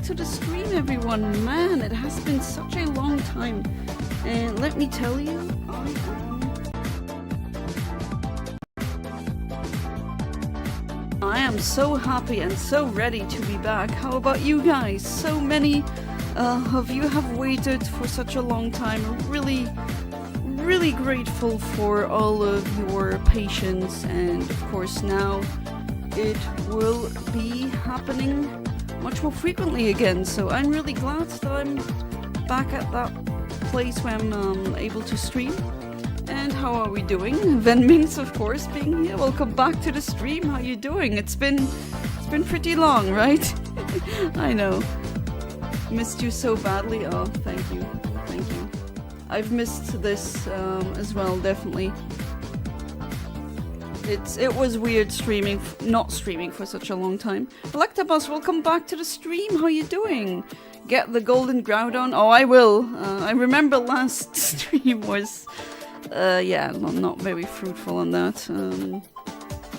To the stream, everyone. Man, it has been such a long time, and let me tell you, I am so happy and so ready to be back. How about you guys? So many of you have waited for such a long time. Really grateful for all of your patience, and of course now it will be happening much more frequently again, so I'm really glad that I'm back at that place where I'm able to stream. And how are we doing? Venmings, of course, being here. Welcome back to the stream. How you doing? It's been pretty long, right? I know. Missed you so badly. Oh, thank you. I've missed this as well, definitely. It was weird not streaming for such a long time. Electabuzz, welcome back to the stream. How you doing? Get the golden Groudon? Oh, I will. I remember last stream was, yeah, not very fruitful on that.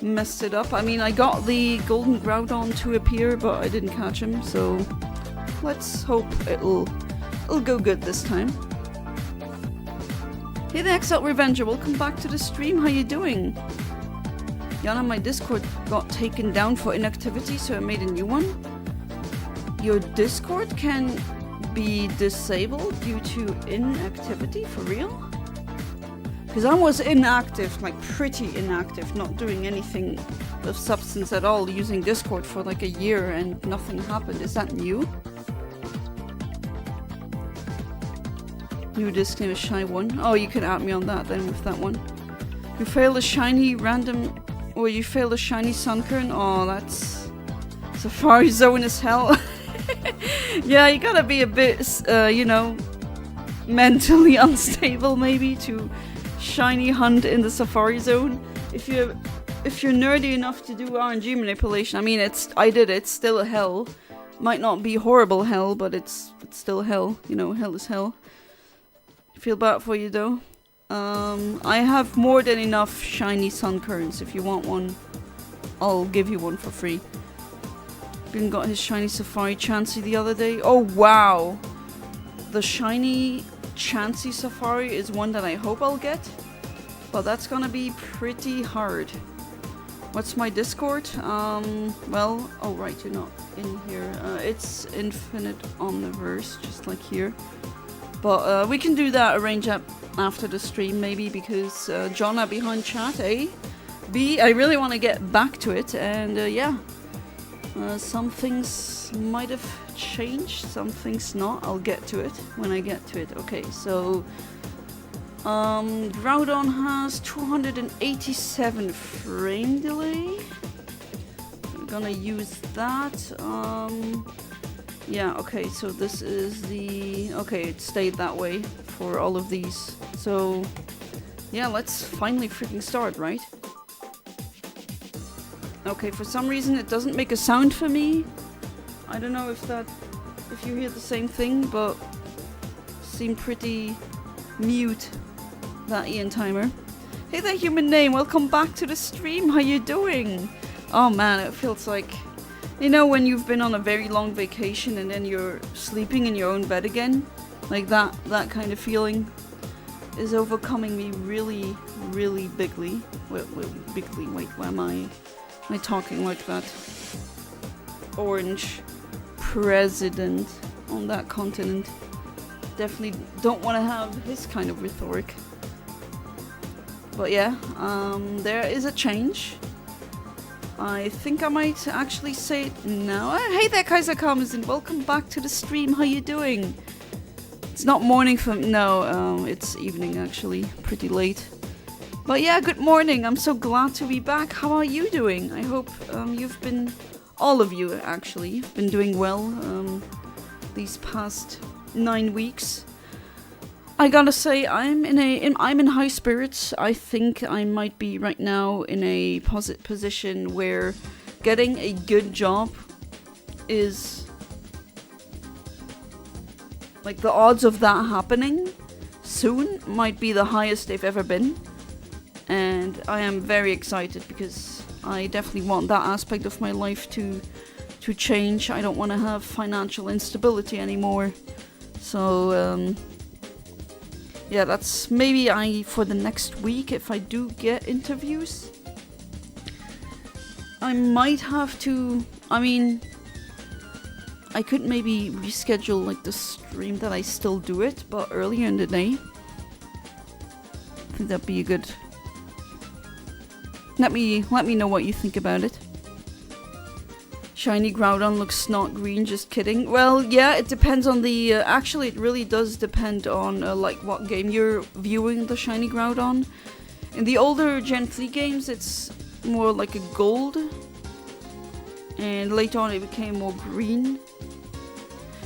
Messed it up. I mean, I got the golden Groudon to appear, but I didn't catch him, so let's hope it'll go good this time. Hey there, Exalt Revenger, welcome back to the stream. How you doing? Yana, my Discord got taken down for inactivity, so I made a new one. Your Discord can be disabled due to inactivity, for real? Because I was inactive, like pretty inactive, not doing anything of substance at all, using Discord for like a year and nothing happened. Is that new? New disc name is Shy1. Oh, you can add me on that then with that one. You failed a shiny random... Or you failed a shiny Sunkern? Oh, that's... Safari Zone is hell. Yeah, you gotta be a bit, you know, mentally unstable maybe to shiny hunt in the Safari Zone. If you're nerdy enough to do RNG manipulation, I mean, I did it, it's still hell. Might not be horrible hell, but it's still hell. You know, hell is hell. Feel bad for you though. I have more than enough shiny Sunkers. If you want one, I'll give you one for free. Even got his shiny Safari Chansey the other day. Oh wow! The shiny Chansey Safari is one that I hope I'll get, but that's gonna be pretty hard. What's my Discord? Well, oh right, you're not in here. It's Infinite Omniverse, just like here. But we can do that, arrange that after the stream maybe, because John are behind chat, eh? B, I really want to get back to it, and yeah. Some things might have changed, some things not. I'll get to it when I get to it. Okay, so Groudon has 287 frame delay. I'm gonna use that. Yeah, okay, so this is the... Okay, it stayed that way for all of these. So, yeah, let's finally freaking start, right? Okay, for some reason it doesn't make a sound for me. I don't know if you hear the same thing, but seem pretty mute, that Eontimer. Hey there, human name, welcome back to the stream. How you doing? Oh man, it feels like, you know, when you've been on a very long vacation and then you're sleeping in your own bed again, like that kind of feeling is overcoming me really, really bigly. Wait, why am I talking like that? Orange president on that continent. Definitely don't want to have his kind of rhetoric. But yeah, there is a change. I think I might actually say it now. Hey there, Kaiser Comes, and welcome back to the stream. How you doing? It's not morning for me. No, it's evening actually. Pretty late. But yeah, good morning. I'm so glad to be back. How are you doing? I hope you've been, all of you actually, been doing well these past 9 weeks. I gotta say, I'm in high spirits. I think I might be right now in a position where getting a good job is like the odds of that happening soon might be the highest they've ever been. And I am very excited because I definitely want that aspect of my life to change. I don't want to have financial instability anymore. So yeah, that's maybe for the next week, if I do get interviews, I might have to, I mean, I could maybe reschedule like the stream that I still do it, but earlier in the day. I think that'd be a good. Let me know what you think about it. Shiny Groudon looks not green, just kidding. Well, yeah, it depends on the... actually, it really does depend on like what game you're viewing the Shiny Groudon. In the older Gen 3 games, it's more like a gold. And later on, it became more green.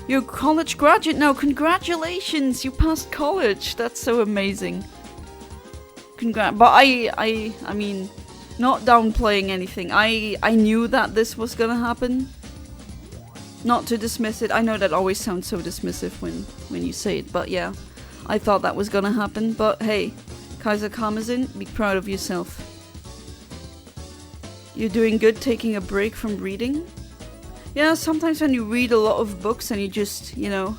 You're a college graduate now. Congratulations, you passed college. That's so amazing. But I mean... Not downplaying anything. I knew that this was gonna happen. Not to dismiss it. I know that always sounds so dismissive when you say it, but yeah. I thought that was gonna happen, but hey. Kaiser Kamazin, be proud of yourself. You're doing good taking a break from reading? Yeah, sometimes when you read a lot of books and you just, you know,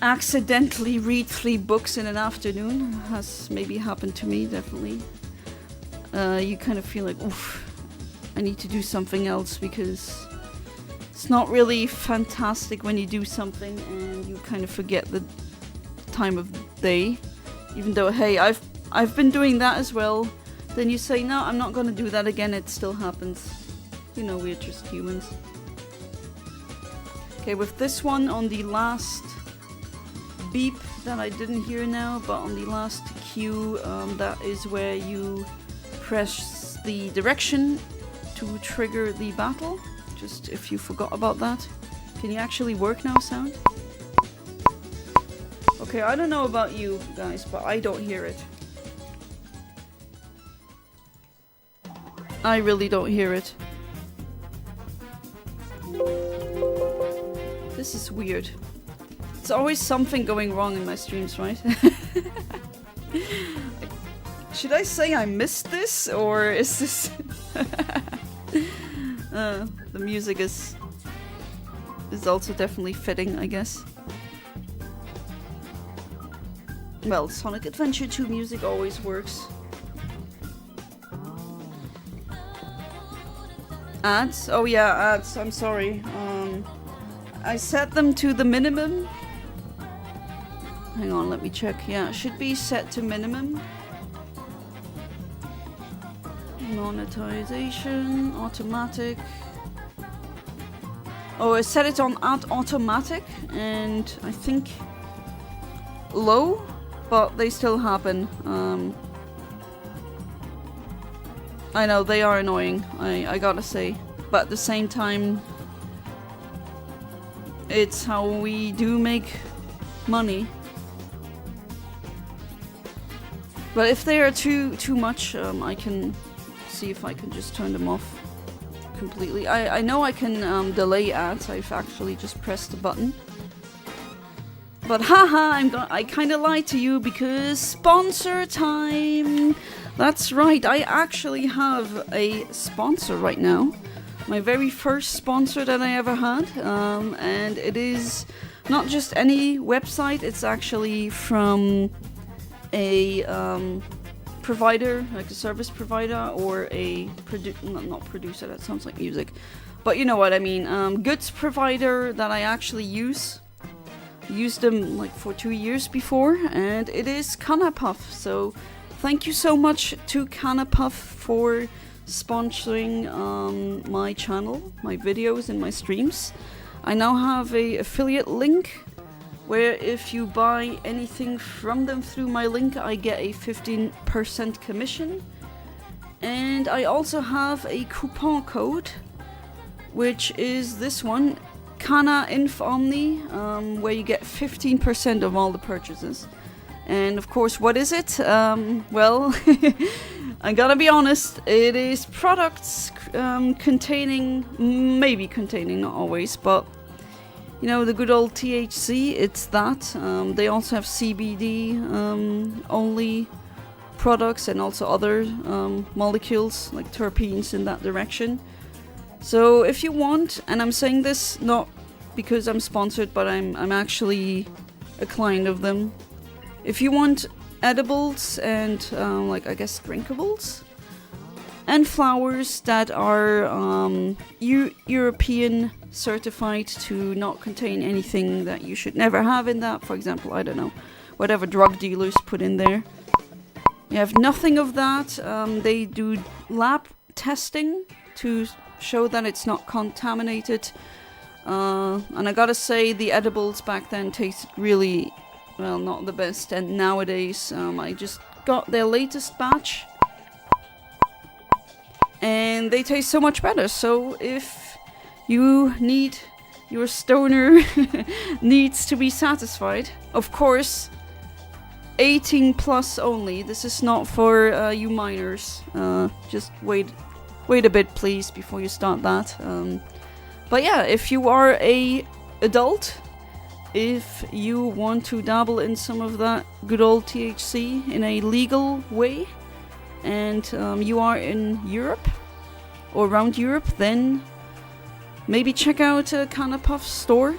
accidentally read 3 books in an afternoon. Has maybe happened to me, definitely. You kind of feel like, oof, I need to do something else because it's not really fantastic when you do something and you kind of forget the time of day. Even though, hey, I've been doing that as well. Then you say, no, I'm not going to do that again. It still happens. You know, we're just humans. Okay, with this one on the last beep that I didn't hear now, but on the last cue, that is where you press the direction to trigger the battle. Just if you forgot about that. Can you actually work now, sound? Okay, I don't know about you guys, but I don't hear it. I really don't hear it. This is weird. It's always something going wrong in my streams, right? Should I say I missed this, or is this... the music is also definitely fitting, I guess. Well, Sonic Adventure 2 music always works. Ads? Oh yeah, ads, I'm sorry. I set them to the minimum. Hang on, let me check. Yeah, it should be set to minimum. Monetization, automatic. Oh, I set it on automatic and I think low, but they still happen. I know, they are annoying, I gotta say. But at the same time, it's how we do make money. But if they are too much, I can see if I can just turn them off completely. I know I can delay ads. I've actually just pressed the button. But haha, I kind of lied to you because sponsor time. That's right, I actually have a sponsor right now. My very first sponsor that I ever had. And it is not just any website, it's actually from a provider, like a service provider, or a not producer, that sounds like music, but you know what I mean. Goods provider that I actually used them like for 2 years before, and it is Canapuff. So thank you so much to Canapuff for sponsoring my channel, my videos and my streams. I now have a affiliate link where if you buy anything from them through my link, I get a 15% commission. And I also have a coupon code, which is this one, CanaInfOmni, where you get 15% of all the purchases. And of course, what is it? Well, I gotta be honest, it is products containing, not always, but you know, the good old THC, it's that. They also have CBD only products and also other molecules like terpenes in that direction. So if you want, and I'm saying this not because I'm sponsored, but I'm actually a client of them. If you want edibles and like I guess drinkables and flowers that are European certified to not contain anything that you should never have in that, for example, I don't know, whatever drug dealers put in there. You have nothing of that. They do lab testing to show that it's not contaminated. And I gotta say, the edibles back then tasted really, well, not the best. And nowadays, I just got their latest batch. And they taste so much better. So if you need, your stoner needs to be satisfied, of course, 18 plus only. This is not for you minors. Just wait a bit, please, before you start that. But yeah, if you are a adult, if you want to dabble in some of that good old THC in a legal way, and you are in Europe or around Europe, then maybe check out Canapuff's store.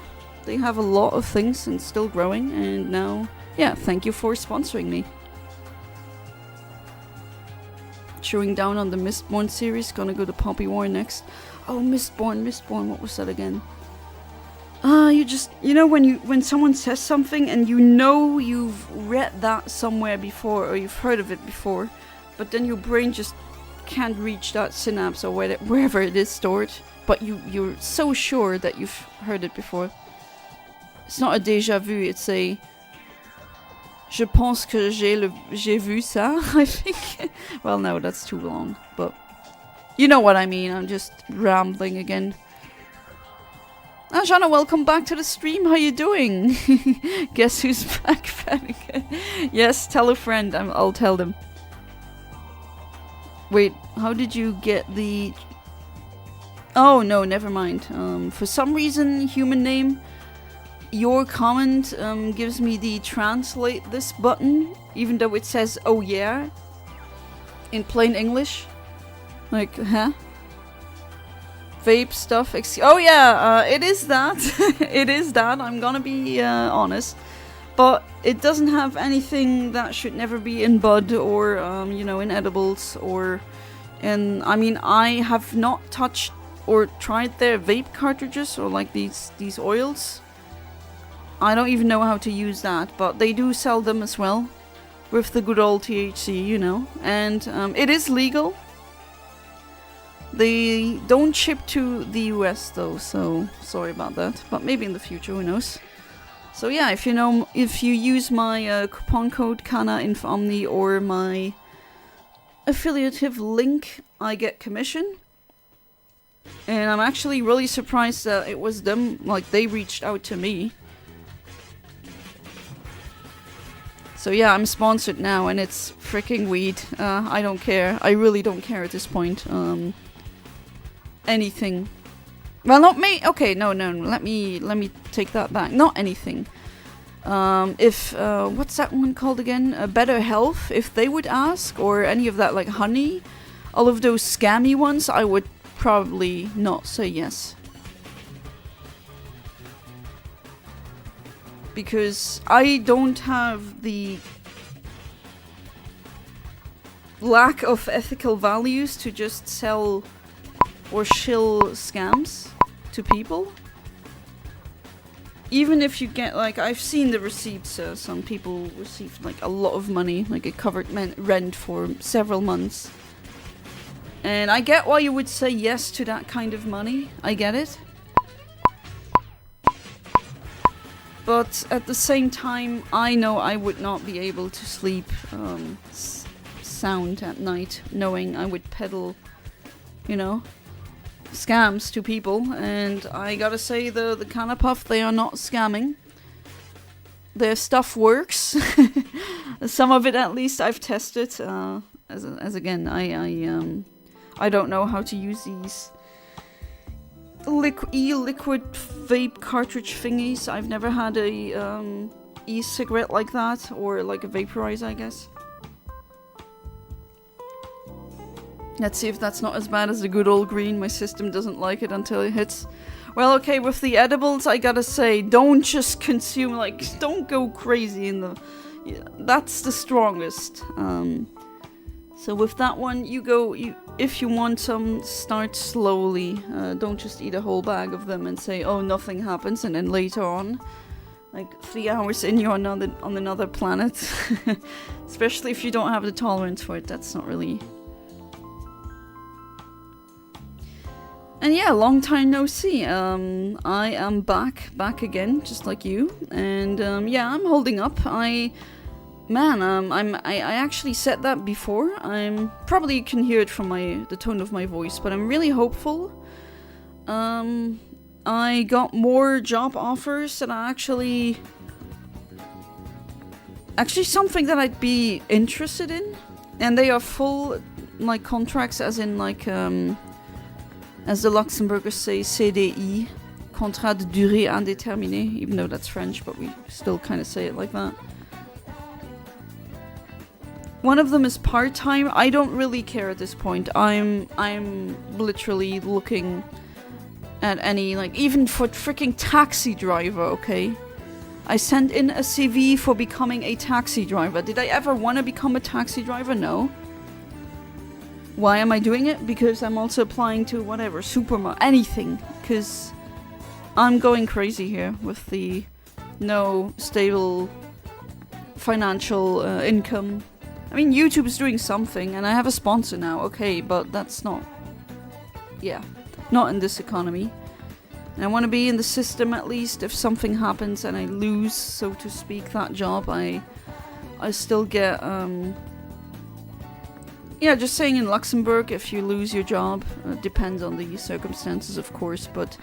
They have a lot of things and still growing. And now, yeah, thank you for sponsoring me. Chewing down on the Mistborn series, gonna go to Poppy War next. Oh, Mistborn, what was that again? You know when someone says something and you know you've read that somewhere before or you've heard of it before, but then your brain just can't reach that synapse or wherever it is stored, but you're so sure that you've heard it before. It's not a déjà vu, it's a je pense que j'ai vu ça, I think. Well, no, that's too long, but you know what I mean. I'm just rambling again. Jana, welcome back to the stream. How you doing? Guess who's back, Fanica? Yes, tell a friend. I'll tell them. Wait, how did you get the... Oh, no, never mind. For some reason, human name, your comment gives me the translate this button, even though it says, oh yeah, in plain English. Like, huh? Vape stuff. Oh yeah, it is that. It is that. I'm gonna be honest. But it doesn't have anything that should never be in bud or, you know, in edibles or... And, I mean, I have not touched or tried their vape cartridges or, like, these oils. I don't even know how to use that, but they do sell them as well. With the good old THC, you know. And it is legal. They don't ship to the US though, so sorry about that. But maybe in the future, who knows. So yeah, if you use my coupon code CANAINFOMNI or my affiliative link, I get commission. And I'm actually really surprised that it was them, like they reached out to me. So yeah, I'm sponsored now and it's freaking weed. I don't care. I really don't care at this point. Anything. Well, not me. Okay, no. Let me take that back. Not anything. If what's that one called again? Better Health. If they would ask, or any of that, like honey, all of those scammy ones, I would probably not say yes. Because I don't have the lack of ethical values to just sell or shill scams to people. Even if you get, like, I've seen the receipts, some people received like a lot of money, like it covered rent for several months. And I get why you would say yes to that kind of money, I get it. But at the same time, I know I would not be able to sleep sound at night, knowing I would peddle, you know, scams to people. And I gotta say, the Canapuff, they are not scamming. Their stuff works. Some of it, at least, I've tested. As again, I don't know how to use e-liquid vape cartridge thingies. I've never had a e-cigarette like that, or like a vaporizer, I guess. Let's see if that's not as bad as the good old green. My system doesn't like it until it hits. Well, okay, with the edibles, I gotta say, don't just consume, like, don't go crazy in the... Yeah, that's the strongest. So with that one, if you want some, start slowly. Don't just eat a whole bag of them and say, oh, nothing happens, and then later on, like 3 hours in, you're on another planet. Especially if you don't have the tolerance for it, that's not really... And yeah, long time no see. I am back again, just like you. And yeah, I'm holding up. I actually said that before. Probably you can hear it from the tone of my voice, but I'm really hopeful. I got more job offers that are actually something that I'd be interested in, and they are full like contracts, as in like as the Luxembourgers say, CDI, contrat de durée indéterminée, even though that's French, but we still kind of say it like that. One of them is part-time. I don't really care at this point. I'm literally looking at any, like, even for freaking taxi driver, okay? I sent in a CV for becoming a taxi driver. Did I ever want to become a taxi driver? No. Why am I doing it? Because I'm also applying to whatever, supermarket, anything. Because I'm going crazy here with the no stable financial income. I mean, YouTube is doing something, and I have a sponsor now, okay, but that's not... Yeah, not in this economy. And I want to be in the system at least. If something happens and I lose, so to speak, that job, I still get... Yeah, just saying, in Luxembourg, if you lose your job, depends on the circumstances, of course, but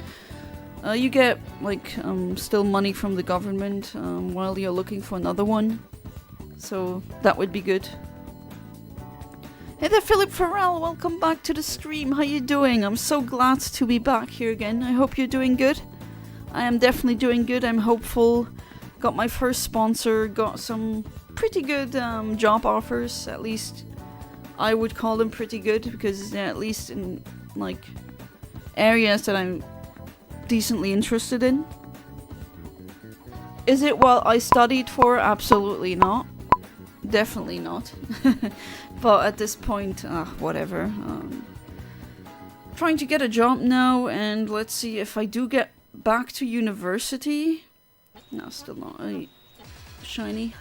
you get, like, still money from the government while you're looking for another one. So that would be good. Hey there, Philip Farrell, welcome back to the stream. How you doing? I'm so glad to be back here again. I hope you're doing good. I am definitely doing good. I'm hopeful. Got my first sponsor, got some pretty good job offers, at least... I would call them pretty good, because they're at least in, like, areas that I'm decently interested in. Is it what I studied for? Absolutely not. Definitely not. But at this point, whatever. Trying to get a job now, and let's see if I do get back to university. No, still not shiny.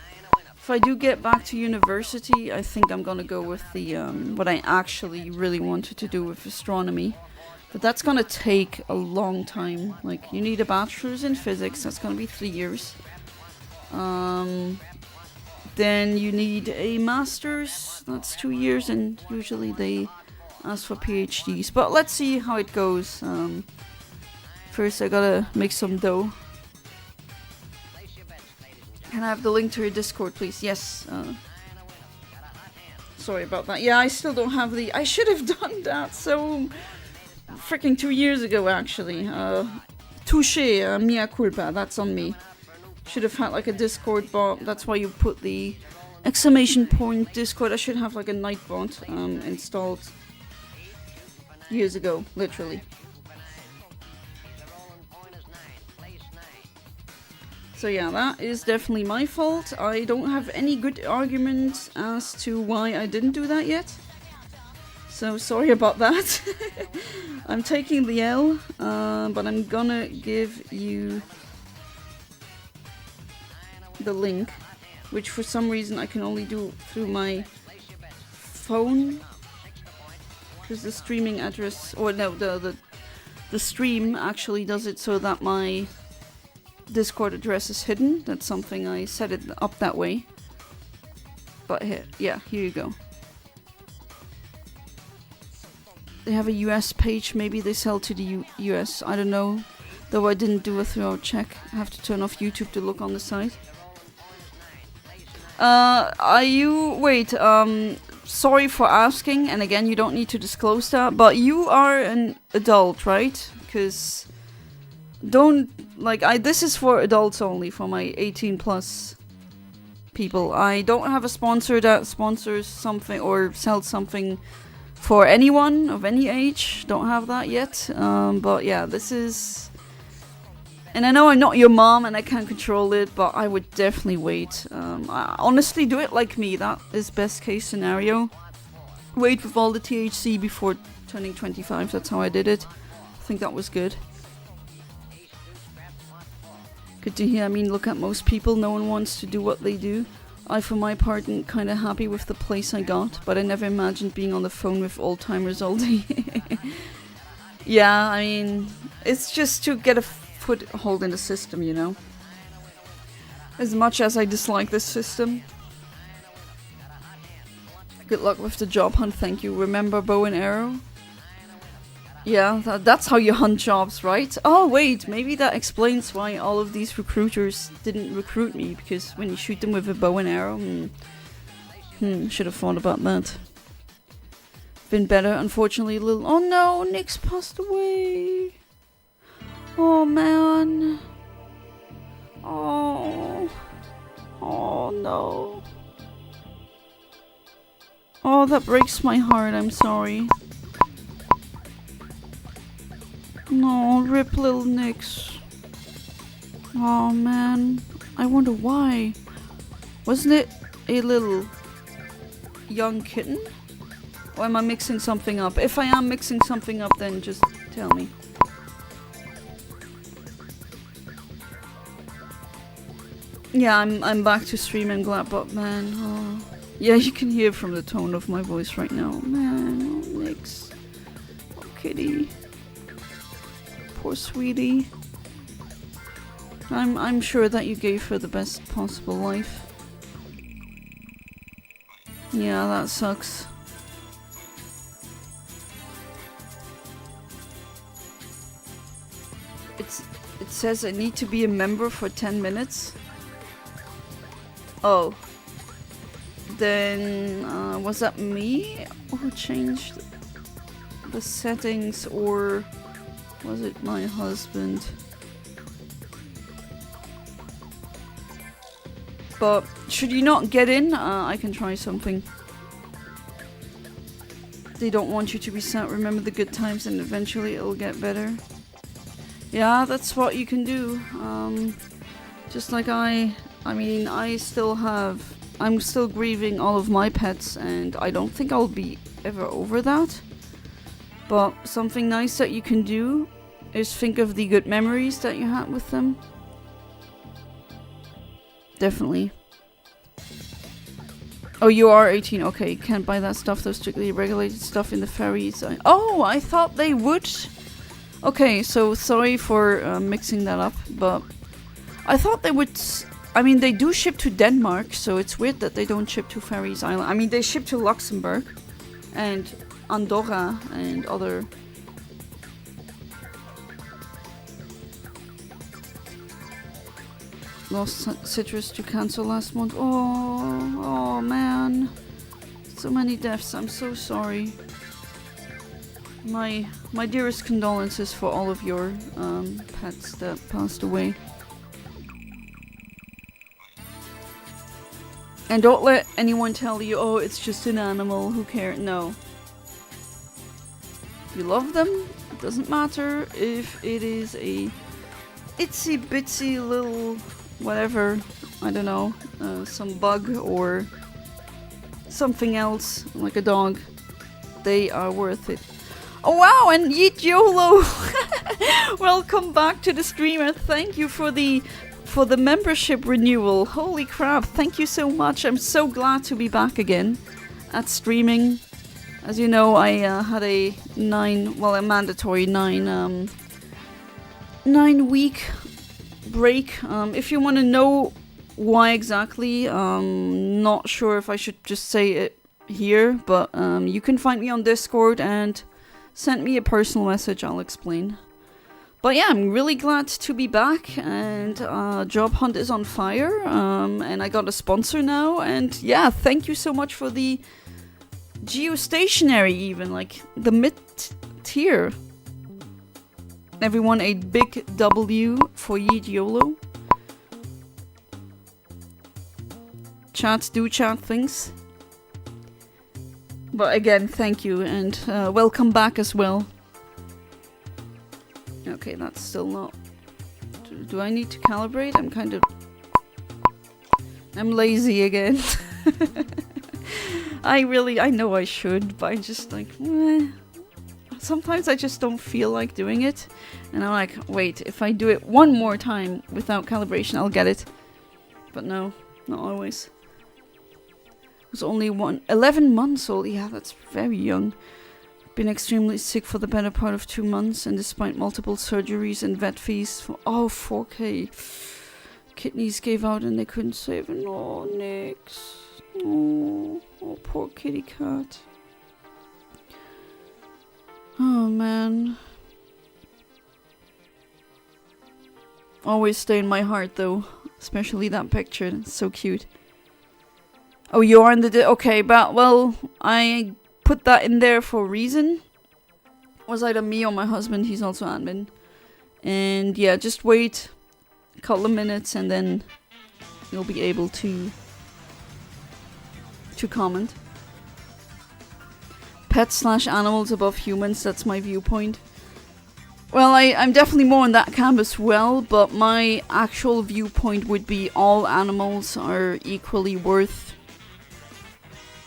If I do get back to university, I think I'm gonna go with the what I actually really wanted to do with astronomy. But that's gonna take a long time. Like, you need a bachelor's in physics, that's gonna be 3 years. Then you need a master's, that's 2 years, and usually they ask for PhDs. But let's see how it goes. First I gotta make some dough. Can I have the link to your Discord, please? Yes. Sorry about that. Yeah, I still don't have the... I should have done that so... freaking 2 years ago, actually. Touché, mea culpa. That's on me. Should have had, like, a Discord bot. That's why you put the exclamation point Discord. I should have, like, a night bot installed years ago, literally. So yeah, that is definitely my fault. I don't have any good argument as to why I didn't do that yet. So sorry about that. I'm taking the L, but I'm gonna give you the link, which for some reason I can only do through my phone. Because the streaming address, or no, the stream actually does it so that my Discord address is hidden. That's something I set it up that way. But here, yeah, here you go. They have a US page. Maybe they sell to the US. I don't know. Though I didn't do a thorough check. I have to turn off YouTube to look on the site. Are you... Wait, sorry for asking, and again, you don't need to disclose that, but you are an adult, right? Because don't, like, this is for adults only, for my 18 plus people. I don't have a sponsor that sponsors something or sells something for anyone of any age. Don't have that yet. But yeah, this is... And I know I'm not your mom and I can't control it, but I would definitely wait. Honestly, do it like me. That is best case scenario. Wait with all the THC before turning 25. That's how I did it. I think that was good. Good to hear. I mean, look at most people. No one wants to do what they do. I, for my part, am kind of happy with the place I got, but I never imagined being on the phone with old-timers all day. Yeah, I mean, it's just to get a foothold in the system, you know? As much as I dislike this system. Good luck with the job hunt, thank you. Remember bow and arrow? Yeah, that's how you hunt jobs, right? Oh, wait, maybe that explains why all of these recruiters didn't recruit me, because when you shoot them with a bow and arrow, should have thought about that. Been better, unfortunately, a little... Oh no, Nick's passed away. Oh, man. Oh. Oh, no. Oh, that breaks my heart, I'm sorry. No, rip little Nix. Oh man, I wonder why. Wasn't it a little young kitten? Or am I mixing something up? If I am mixing something up, then just tell me. Yeah, I'm back to streaming glad, but man, oh. Yeah, you can hear from the tone of my voice right now. Man, oh, Nix. Oh, kitty. Poor sweetie. I'm sure that you gave her the best possible life. Yeah, that sucks. It says I need to be a member for 10 minutes. Oh. Then was that me who changed the settings, or was it my husband? But should you not get in, I can try something. They don't want you to be sad. Remember the good times and eventually it'll get better. Yeah, that's what you can do. Just like I mean, I'm still grieving all of my pets, and I don't think I'll be ever over that. But something nice that you can do is think of the good memories that you had with them. Definitely. Oh, you are 18. Okay, can't buy that stuff. Those strictly regulated stuff in the ferries. Oh, I thought they would. Okay, so sorry for mixing that up, but I thought they would. I mean, they do ship to Denmark, so it's weird that they don't ship to Faroese Island. I mean, they ship to Luxembourg and Andorra and other... Lost citrus to cancer last month. Oh man. So many deaths. I'm so sorry. My dearest condolences for all of your pets that passed away. And don't let anyone tell you, oh, it's just an animal, who cares? No. You love them, it doesn't matter if it is a itsy bitsy little whatever, I don't know, some bug or something else, like a dog. They are worth it. Oh wow, and Yeet YOLO! Welcome back to the stream, and thank you for the membership renewal. Holy crap, thank you so much. I'm so glad to be back again at streaming. As you know, I had a mandatory 9 week break. If you want to know why exactly, not sure if I should just say it here, but you can find me on Discord and send me a personal message, I'll explain. But yeah, I'm really glad to be back, and Job Hunt is on fire, and I got a sponsor now, and yeah, thank you so much for the geostationary even, like the mid-tier. Everyone a big W for Yeet YOLO. Chats do chat things. But again, thank you and welcome back as well. Okay, that's still not... Do I need to calibrate? I'm lazy again. I know I should, but I just like... Sometimes I just don't feel like doing it. And I'm like, wait, if I do it one more time without calibration, I'll get it. But no, not always. Was only 11 months old. Yeah, that's very young. Been extremely sick for the better part of 2 months, and despite multiple surgeries and vet fees for 4K, kidneys gave out and they couldn't save it. Oh, Nix. Oh, poor kitty cat. Oh man. Always stay in my heart though, especially that picture. It's so cute. Oh, you are in the... okay, but, well, I put that in there for a reason. It was either me or my husband, he's also admin. And yeah, just wait a couple of minutes and then you'll be able to comment. Pets/animals above humans, that's my viewpoint. Well, I'm definitely more on that camp as well, but my actual viewpoint would be all animals are equally worth.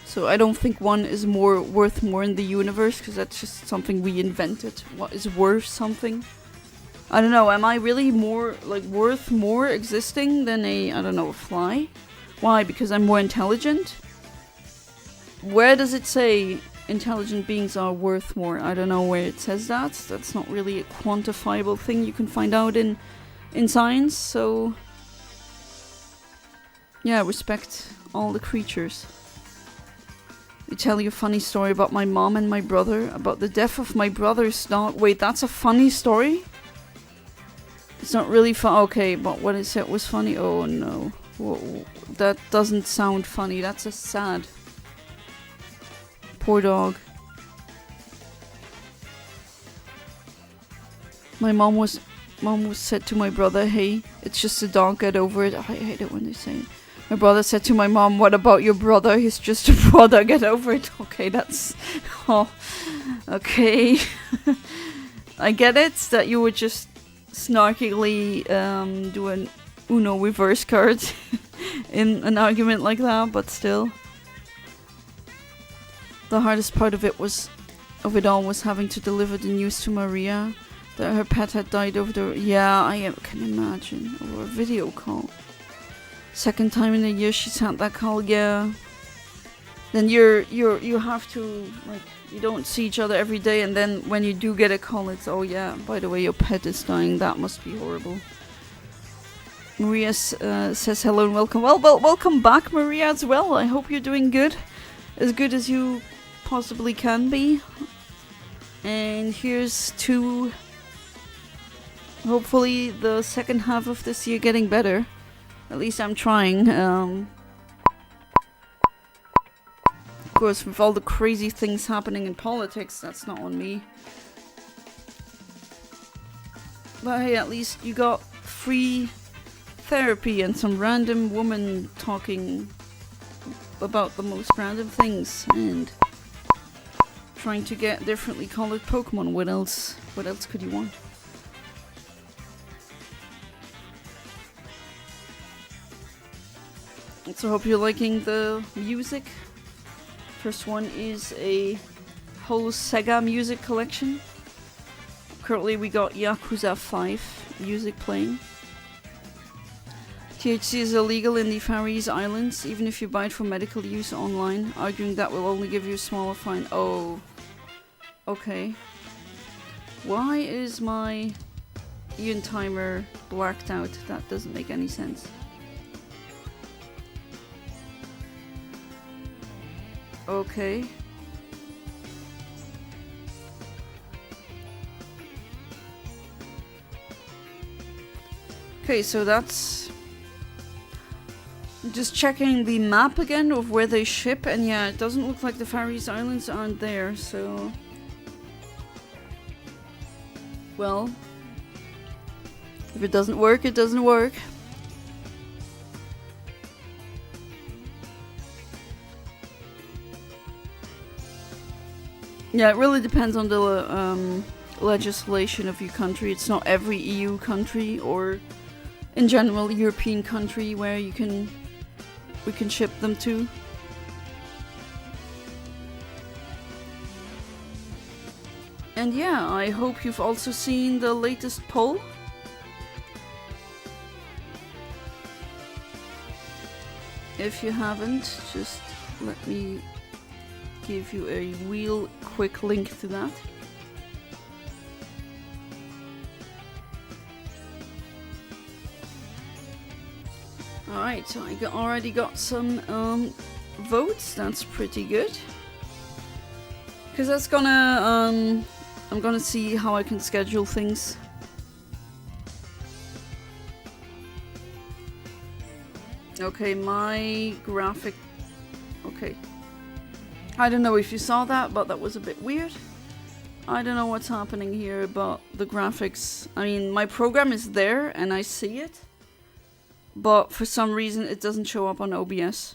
So I don't think one is worth more in the universe, because that's just something we invented. What is worth something? I don't know, am I really worth more existing than a fly? Why? Because I'm more intelligent? Where does it say intelligent beings are worth more? I don't know where it says that. That's not really a quantifiable thing you can find out in science, so... yeah, respect all the creatures. I tell you a funny story about my mom and my brother, about the death of my brother's dog. Wait, that's a funny story? It's not really fun. Okay, but what I said was funny. Oh no. Whoa, that doesn't sound funny. That's a sad. Poor dog. My mom was said to my brother, hey, it's just a dog, get over it. I hate it when they say it. My brother said to my mom, what about your brother? He's just a brother, get over it. Okay, that's... oh, okay. I get it, that you would just snarkily do an Uno reverse card in an argument like that, but still. The hardest part of it all was having to deliver the news to Maria that her pet had died over the... yeah, I can imagine. Over a video call. Second time in a year she's had that call, yeah. Then you have to, like, you don't see each other every day, and then when you do get a call, it's, oh yeah, by the way, your pet is dying. That must be horrible. Maria says hello and welcome. Well, welcome back, Maria, as well. I hope you're doing good. As good as you possibly can be. And here's to hopefully the second half of this year getting better. At least I'm trying. Of course, with all the crazy things happening in politics, that's not on me. But hey, at least you got free therapy and some random woman talking about the most random things and trying to get differently colored Pokemon. What else could you want? So hope you're liking the music. First one is a whole Sega music collection. Currently we got Yakuza 5 music playing. THC is illegal in the Faroese Islands, even if you buy it for medical use online, arguing that will only give you a smaller fine. Oh. Okay. Why is my Eontimer blacked out? That doesn't make any sense. Okay. Okay, so that's just checking the map again of where they ship, and yeah, it doesn't look like the Faroese Islands aren't there, so... Well... If it doesn't work, it doesn't work. Yeah, it really depends on the legislation of your country. It's not every EU country or in general European country where we can ship them to. And yeah, I hope you've also seen the latest poll. If you haven't, just let me give you a real quick link to that. Alright, so I already got some votes. That's pretty good. Because that's gonna, I'm gonna see how I can schedule things. Okay, my graphic... Okay. I don't know if you saw that, but that was a bit weird. I don't know what's happening here, but the graphics... I mean, my program is there, and I see it. But for some reason, it doesn't show up on OBS.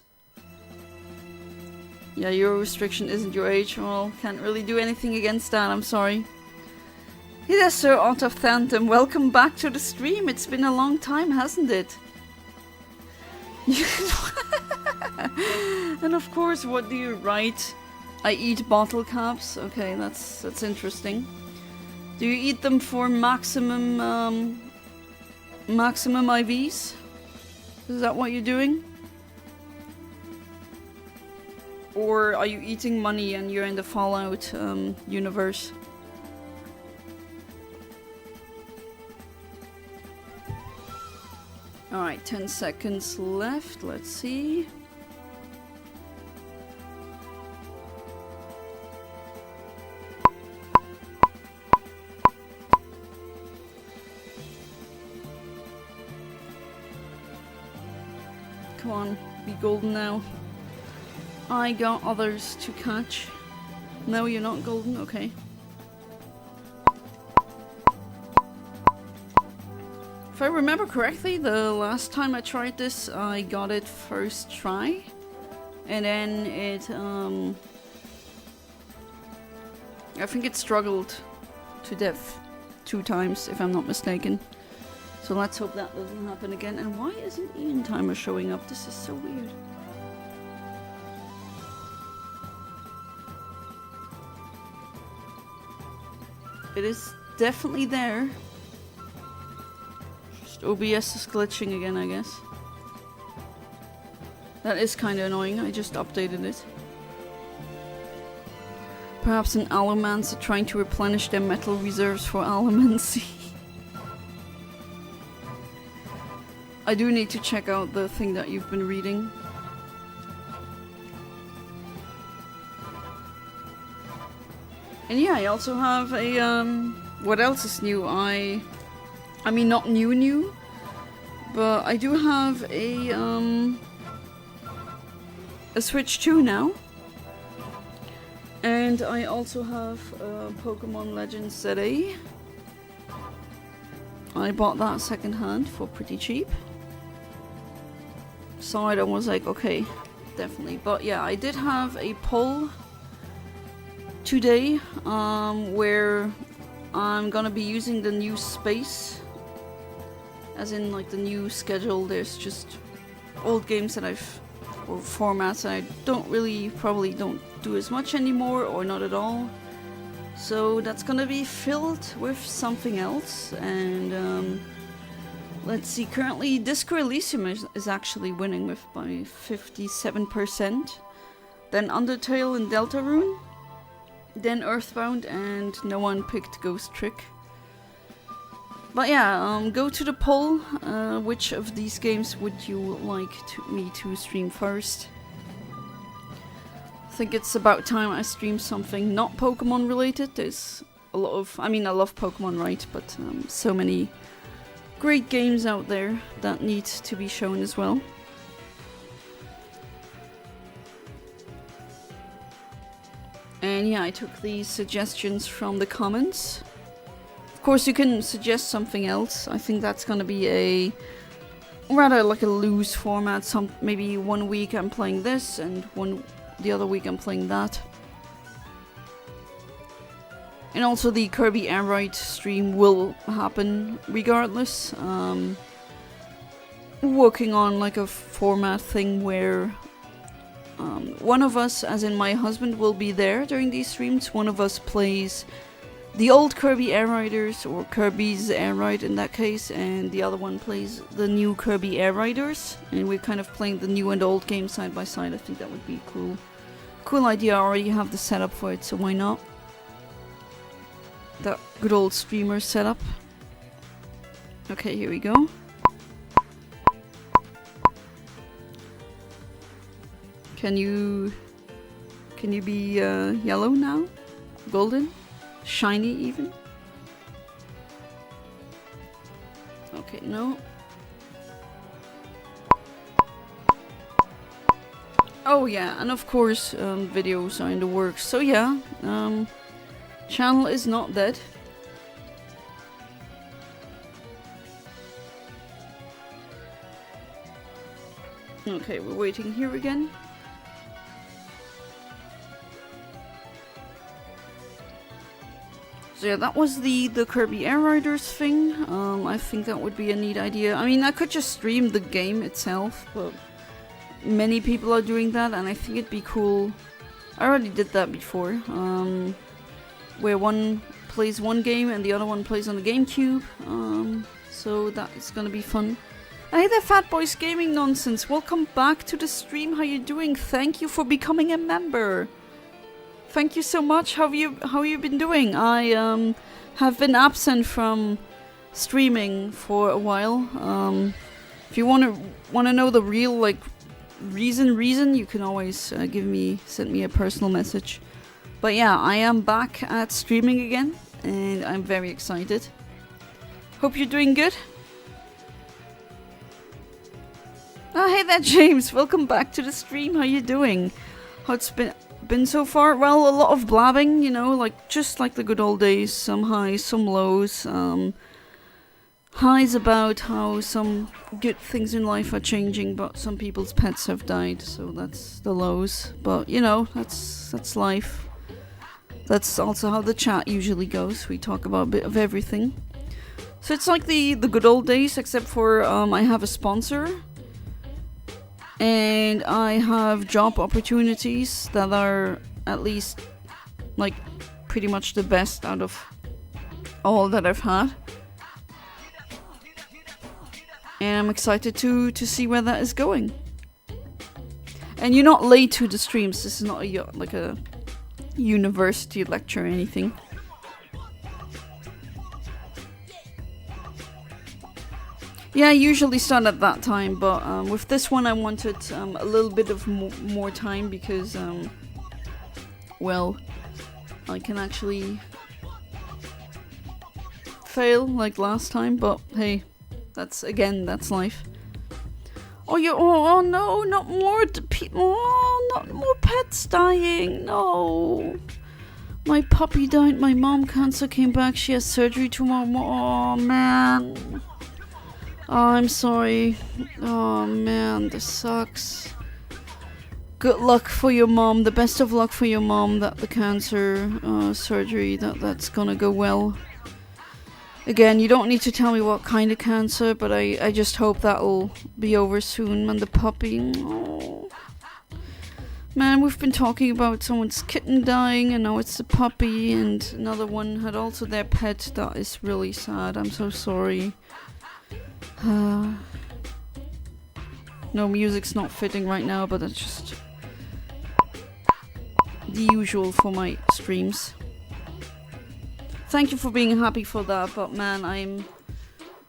Yeah, your restriction isn't your age. Well, can't really do anything against that, I'm sorry. Hey there, Sir Out of Phantom. Welcome back to the stream. It's been a long time, hasn't it? And of course, what do you write? I eat bottle caps. Okay, that's interesting. Do you eat them for maximum IVs? Is that what you're doing? Or are you eating money and you're in the Fallout universe? Alright, 10 seconds left. Let's see. Come on, be golden now. I got others to catch. No, you're not golden? Okay. If I remember correctly, the last time I tried this, I got it first try. And then it, I think it struggled to death 2 times, if I'm not mistaken. So let's hope that doesn't happen again. And why isn't Eontimer showing up? This is so weird. It is definitely there. Just OBS is glitching again, I guess. That is kind of annoying. I just updated it. Perhaps an allomancer trying to replenish their metal reserves for allomancy. I do need to check out the thing that you've been reading. And yeah, I also have a, what else is new? I mean, not new, but I do have a Switch 2 now. And I also have Pokémon Legends ZA. I bought that second hand for pretty cheap. Saw it and was like, okay, definitely. But yeah, I did have a poll today where I'm gonna be using the new space, as in like the new schedule. There's just old games that or formats that I probably don't do as much anymore, or not at all. So that's gonna be filled with something else. And let's see, currently Disco Elysium is actually winning by 57%. Then Undertale and Deltarune. Then Earthbound, and no one picked Ghost Trick. But yeah, go to the poll. Which of these games would you like me to stream first? I think it's about time I stream something not Pokemon related. There's a lot of... I mean, I love Pokemon, right? But so many great games out there that need to be shown as well. And yeah, I took these suggestions from the comments. Of course, you can suggest something else. I think that's gonna be a rather like a loose format. Maybe one week I'm playing this, and the other week I'm playing that. And also the Kirby Airride stream will happen regardless. Working on like a format thing where one of us, as in my husband, will be there during these streams. One of us plays the old Kirby Air Riders, or Kirby's Air Ride in that case, and the other one plays the new Kirby Air Riders, and we're kind of playing the new and old game side by side. I think that would be cool. Cool idea. I already have the setup for it, so why not? That good old streamer setup. Okay, here we go. Can you be yellow now? Golden? Shiny even? Okay, no. Oh yeah, and of course videos are in the works. So yeah, channel is not dead. Okay, we're waiting here again. So yeah, that was the Kirby Air Riders thing. I think that would be a neat idea. I mean, I could just stream the game itself, but many people are doing that, and I think it'd be cool. I already did that before, where one plays one game and the other one plays on the GameCube. So that is gonna be fun. Hey there, Fat Boys Gaming Nonsense. Welcome back to the stream. How you doing? Thank you for becoming a member. Thank you so much. How you been doing? I have been absent from streaming for a while. If you wanna know the real reason, you can always send me a personal message. But yeah, I am back at streaming again, and I'm very excited. Hope you're doing good. Oh, hey there, James. Welcome back to the stream. How you doing? How it's been so far? Well, a lot of blabbing, you know, just like the good old days. Some highs, some lows. Highs about how some good things in life are changing, but some people's pets have died, so that's the lows. But you know, that's life. That's also how the chat usually goes. We talk about a bit of everything. So it's like the good old days, except for I have a sponsor. And I have job opportunities that are at least like pretty much the best out of all that I've had. And I'm excited to see where that is going. And you're not late to the streams. This is not like a university lecture or anything. Yeah, I usually start at that time, but with this one I wanted a little bit of more time because, well, I can actually fail like last time, but hey, that's life. Oh no, not more not more pets dying, no. My puppy died, my mom cancer came back, she has surgery tomorrow, oh man. Oh, I'm sorry. Oh man, this sucks. Good luck for your mom. The best of luck for your mom. That the cancer surgery that's gonna go well. Again, you don't need to tell me what kind of cancer, but I just hope that'll be over soon. And the puppy. Oh. Man, we've been talking about someone's kitten dying, and now it's the puppy, and another one had also their pet. That is really sad. I'm so sorry. No, music's not fitting right now, but that's just the usual for my streams. Thank you for being happy for that, but man, I'm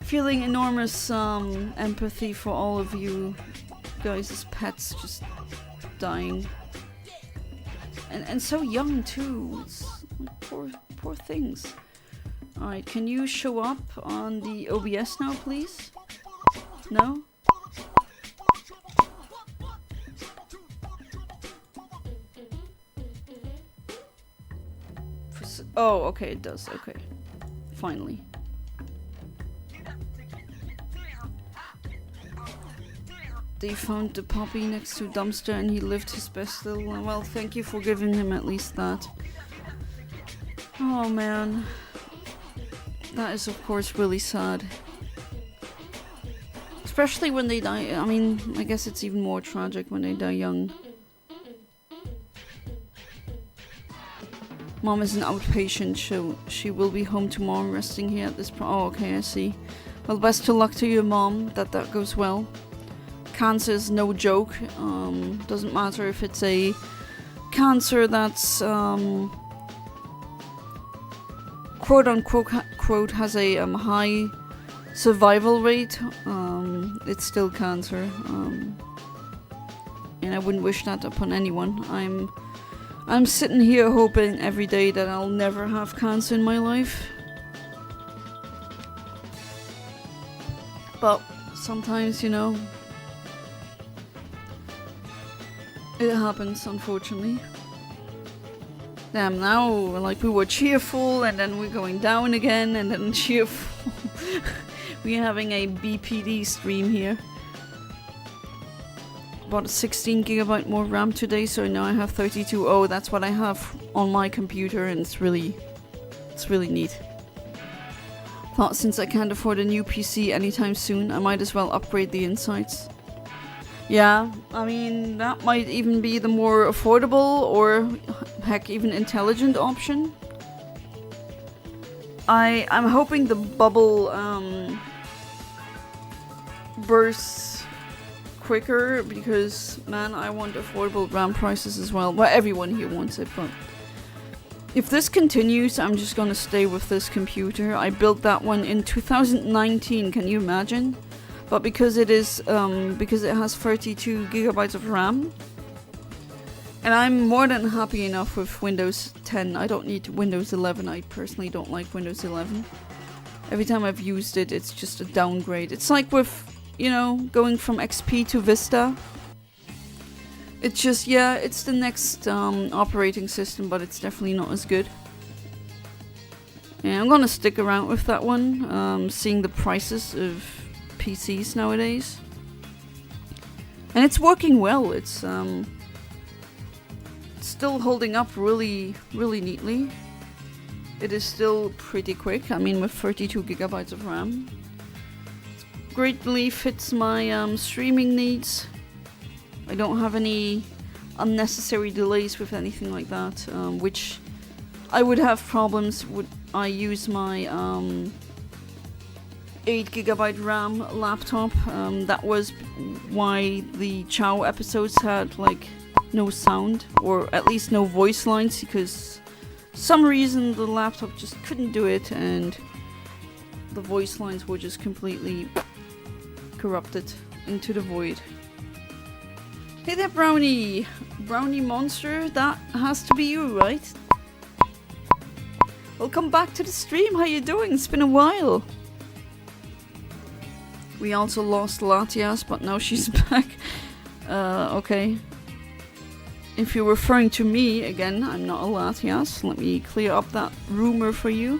feeling enormous empathy for all of you guys' pets just dying. And so young too. It's like poor things. Alright, can you show up on the OBS now, please? No? does. Oh, okay, it does. Okay. Finally. They found the puppy next to dumpster and he lived his best little life. Well, thank you for giving him at least that. Oh man. That is of course really sad. Especially when they die. I mean, I guess it's even more tragic when they die young. Mom is an outpatient. She will be home tomorrow resting here at this oh, okay, I see. Well, best of luck to your mom, that goes well. Cancer is no joke. Doesn't matter if it's a cancer that's quote unquote has a high survival rate. It's still cancer. And I wouldn't wish that upon anyone. I'm sitting here hoping every day that I'll never have cancer in my life. But sometimes, you know, it happens, unfortunately. Damn, now, like, we were cheerful, and then we're going down again, and then cheerful. We're having a BPD stream here. Bought a 16 gigabyte more RAM today, so now I have 32. Oh, that's what I have on my computer, and it's really neat. Thought since I can't afford a new PC anytime soon, I might as well upgrade the insides. Yeah, I mean, that might even be the more affordable or, heck, even intelligent option. I'm hoping the bubble bursts quicker because, man, I want affordable RAM prices as well. Well, everyone here wants it, but if this continues, I'm just gonna stay with this computer. I built that one in 2019, can you imagine? But because it is, because it has 32 gigabytes of RAM, and I'm more than happy enough with Windows 10. I don't need Windows 11. I personally don't like Windows 11. Every time I've used it, it's just a downgrade. It's like with, you know, going from XP to Vista. It's just, yeah, it's the next operating system, but it's definitely not as good. Yeah, I'm gonna stick around with that one, seeing the prices of PCs nowadays. And it's working well. It's still holding up really neatly. It is still pretty quick. I mean, with 32 gigabytes of RAM. It greatly fits my streaming needs. I don't have any unnecessary delays with anything like that, which I would have problems would I use my 8 gigabyte RAM laptop. That was why the Chow episodes had like no sound, or at least no voice lines, because some reason the laptop just couldn't do it and the voice lines were just completely corrupted into the void. Hey there, Brownie! Brownie Monster, that has to be you, right? Welcome back to the stream, how you doing? It's been a while. We also lost Latias, but now she's back. Okay. If you're referring to me, again, I'm not a Latias. Let me clear up that rumor for you.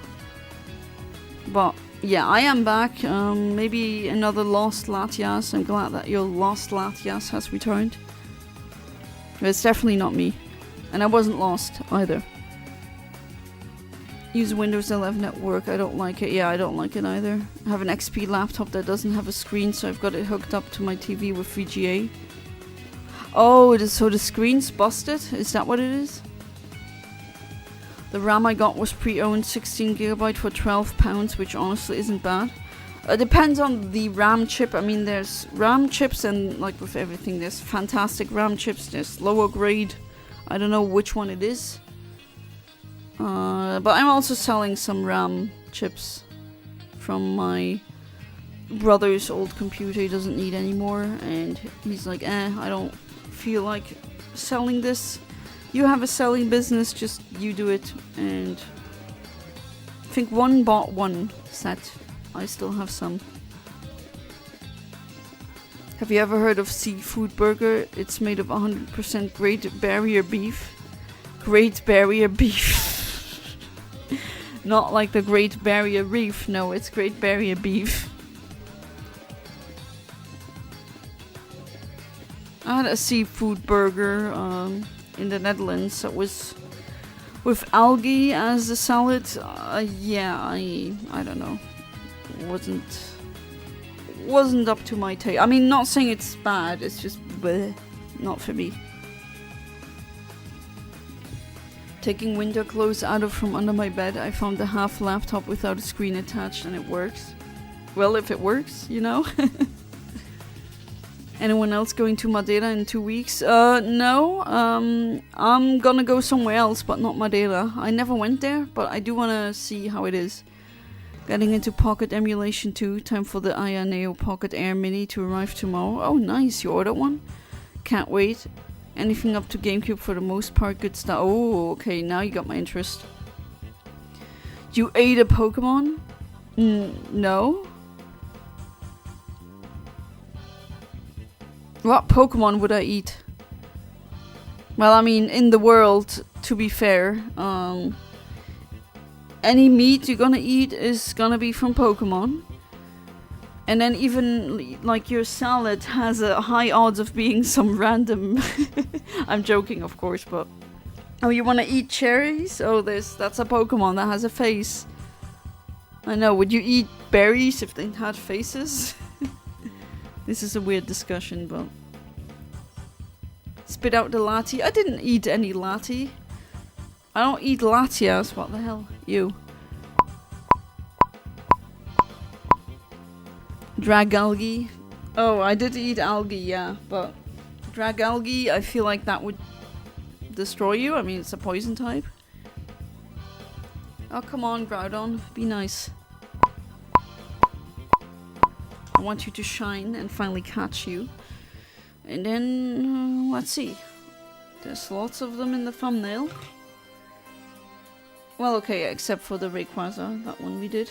But, yeah, I am back. Maybe another lost Latias. I'm glad that your lost Latias has returned. But it's definitely not me. And I wasn't lost, either. Use Windows 11 at work. I don't like it. Yeah, I don't like it either. I have an XP laptop that doesn't have a screen, so I've got it hooked up to my TV with VGA. Oh, so the screen's busted? Is that what it is? The RAM I got was pre-owned 16 gigabyte for £12, which honestly isn't bad. Depends on the RAM chip. I mean, there's RAM chips, and like with everything, there's fantastic RAM chips, there's lower grade. I don't know which one it is. But I'm also selling some RAM chips from my brother's old computer. He doesn't need anymore, and he's like, I don't feel like selling this. You have a selling business, just you do it. And I think one bought one set. I still have some. Have you ever heard of Seafood Burger? It's made of 100% Great Barrier beef. Great Barrier beef. Not like the Great Barrier Reef. No, it's Great Barrier Beef. I had a seafood burger in the Netherlands that was with algae as a salad. Yeah, I don't know. Wasn't up to my taste. I mean, not saying it's bad. It's just bleh, not for me. Taking winter clothes out of from under my bed, I found a half laptop without a screen attached, and it works. Well, if it works, you know. Anyone else going to Madeira in 2 weeks? No. I'm gonna go somewhere else, but not Madeira. I never went there, but I do wanna see how it is. Getting into Pocket Emulation too. Time for the Aya Neo Pocket Air Mini to arrive tomorrow. Oh, nice. You ordered one? Can't wait. Anything up to GameCube for the most part. Good stuff. Oh, okay. Now you got my interest. You ate a Pokemon? No. What Pokemon would I eat? Well, I mean, in the world, to be fair, any meat you're gonna eat is gonna be from Pokemon. And then even, like, your salad has a high odds of being some random... I'm joking, of course, but... Oh, you wanna eat cherries? Oh, that's a Pokemon that has a face. I know, would you eat berries if they had faces? This is a weird discussion, but... Spit out the Lati. I didn't eat any Lati. I don't eat Latias. What the hell? You. Dragalgi. Oh, I did eat algae, yeah, but... Dragalgi, I feel like that would destroy you. I mean, it's a poison type. Oh, come on, Groudon. Be nice. I want you to shine and finally catch you. And then, let's see. There's lots of them in the thumbnail. Well, okay, except for the Rayquaza. That one we did.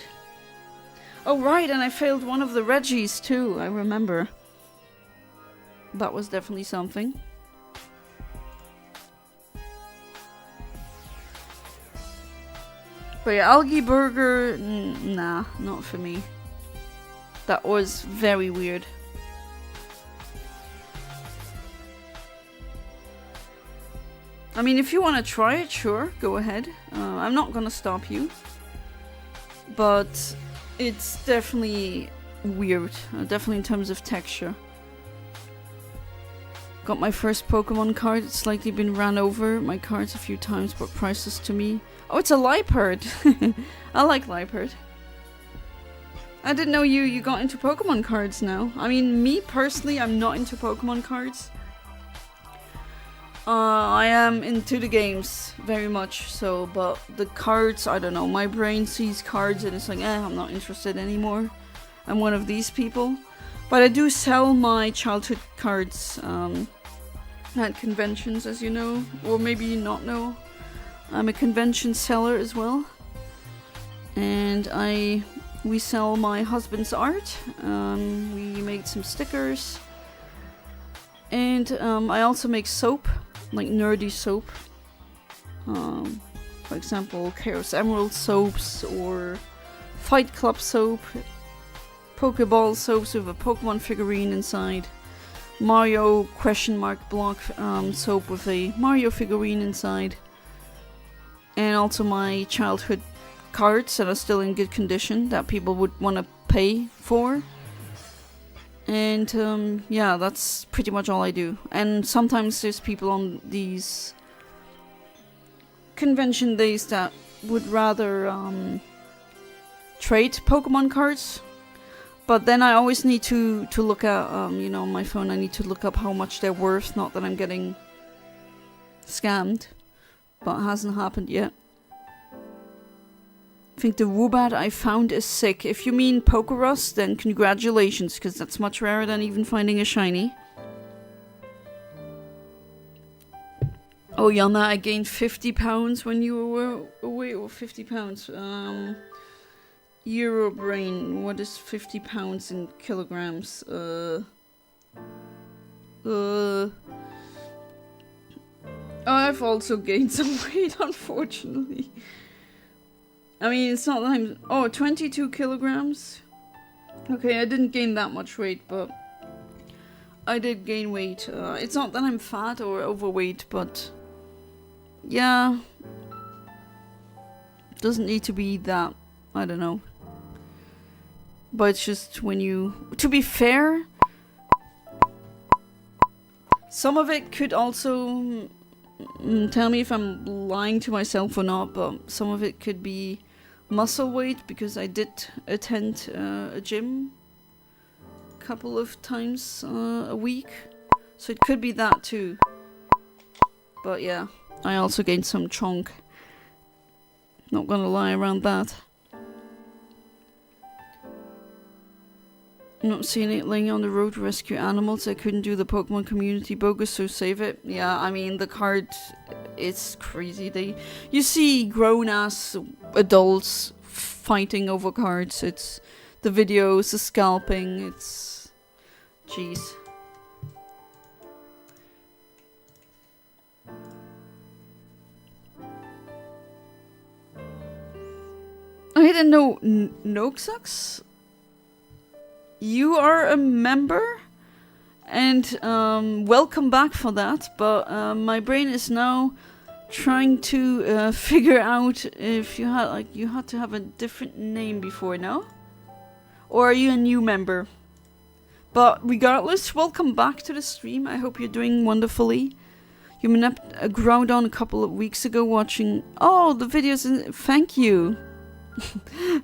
Oh, right, and I failed one of the Reggies too, I remember. That was definitely something. But yeah, Algae Burger, nah, not for me. That was very weird. I mean, if you want to try it, sure, go ahead. I'm not gonna stop you. But it's definitely weird, definitely in terms of texture. Got my first Pokemon card. It's likely been ran over my cards a few times, but priceless to me. Oh, it's a Liepard. I like Liepard. I didn't know you got into Pokemon cards now. I mean, me personally, I'm not into Pokemon cards. I am into the games very much so, but the cards, I don't know. My brain sees cards and it's like, I'm not interested anymore. I'm one of these people. But I do sell my childhood cards at conventions, as you know, or maybe you not know. I'm a convention seller as well, and we sell my husband's art. We made some stickers, and I also make soap, like nerdy soap. For example, Chaos Emerald soaps or Fight Club soap, Pokeball soaps with a Pokemon figurine inside, Mario block soap with a Mario figurine inside, and also my childhood cards that are still in good condition that people would want to pay for. And yeah, that's pretty much all I do. And sometimes there's people on these convention days that would rather trade Pokemon cards. But then I always need to look at, you know, on my phone, I need to look up how much they're worth. Not that I'm getting scammed, but it hasn't happened yet. I think the Woobat I found is sick. If you mean Pokerus, then congratulations, because that's much rarer than even finding a shiny. Oh, Yana, I gained 50 pounds when you were away, or 50 pounds. Euro brain, what is 50 pounds in kilograms? I've also gained some weight, unfortunately. I mean, it's not that I'm... Oh, 22 kilograms. Okay, I didn't gain that much weight, but I did gain weight. It's not that I'm fat or overweight, but yeah, doesn't need to be that. I don't know. But it's just when you... To be fair, some of it could also... tell me if I'm lying to myself or not, but some of it could be muscle weight, because I did attend a gym a couple of times a week. So it could be that too. But yeah, I also gained some chunk. Not gonna lie around that. Not seeing it laying on the road to rescue animals. I couldn't do the Pokemon community bogus, so save it. Yeah, I mean, the card, it's crazy. You see grown-ass adults fighting over cards. It's the videos, the scalping, it's... Jeez. I didn't know Noxax? You are a member, and welcome back for that, but my brain is now trying to figure out if you had to have a different name before, no? Or are you a new member? But regardless, welcome back to the stream. I hope you're doing wonderfully. You mapped a Groudon a couple of weeks ago watching... Oh, the videos... Thank you.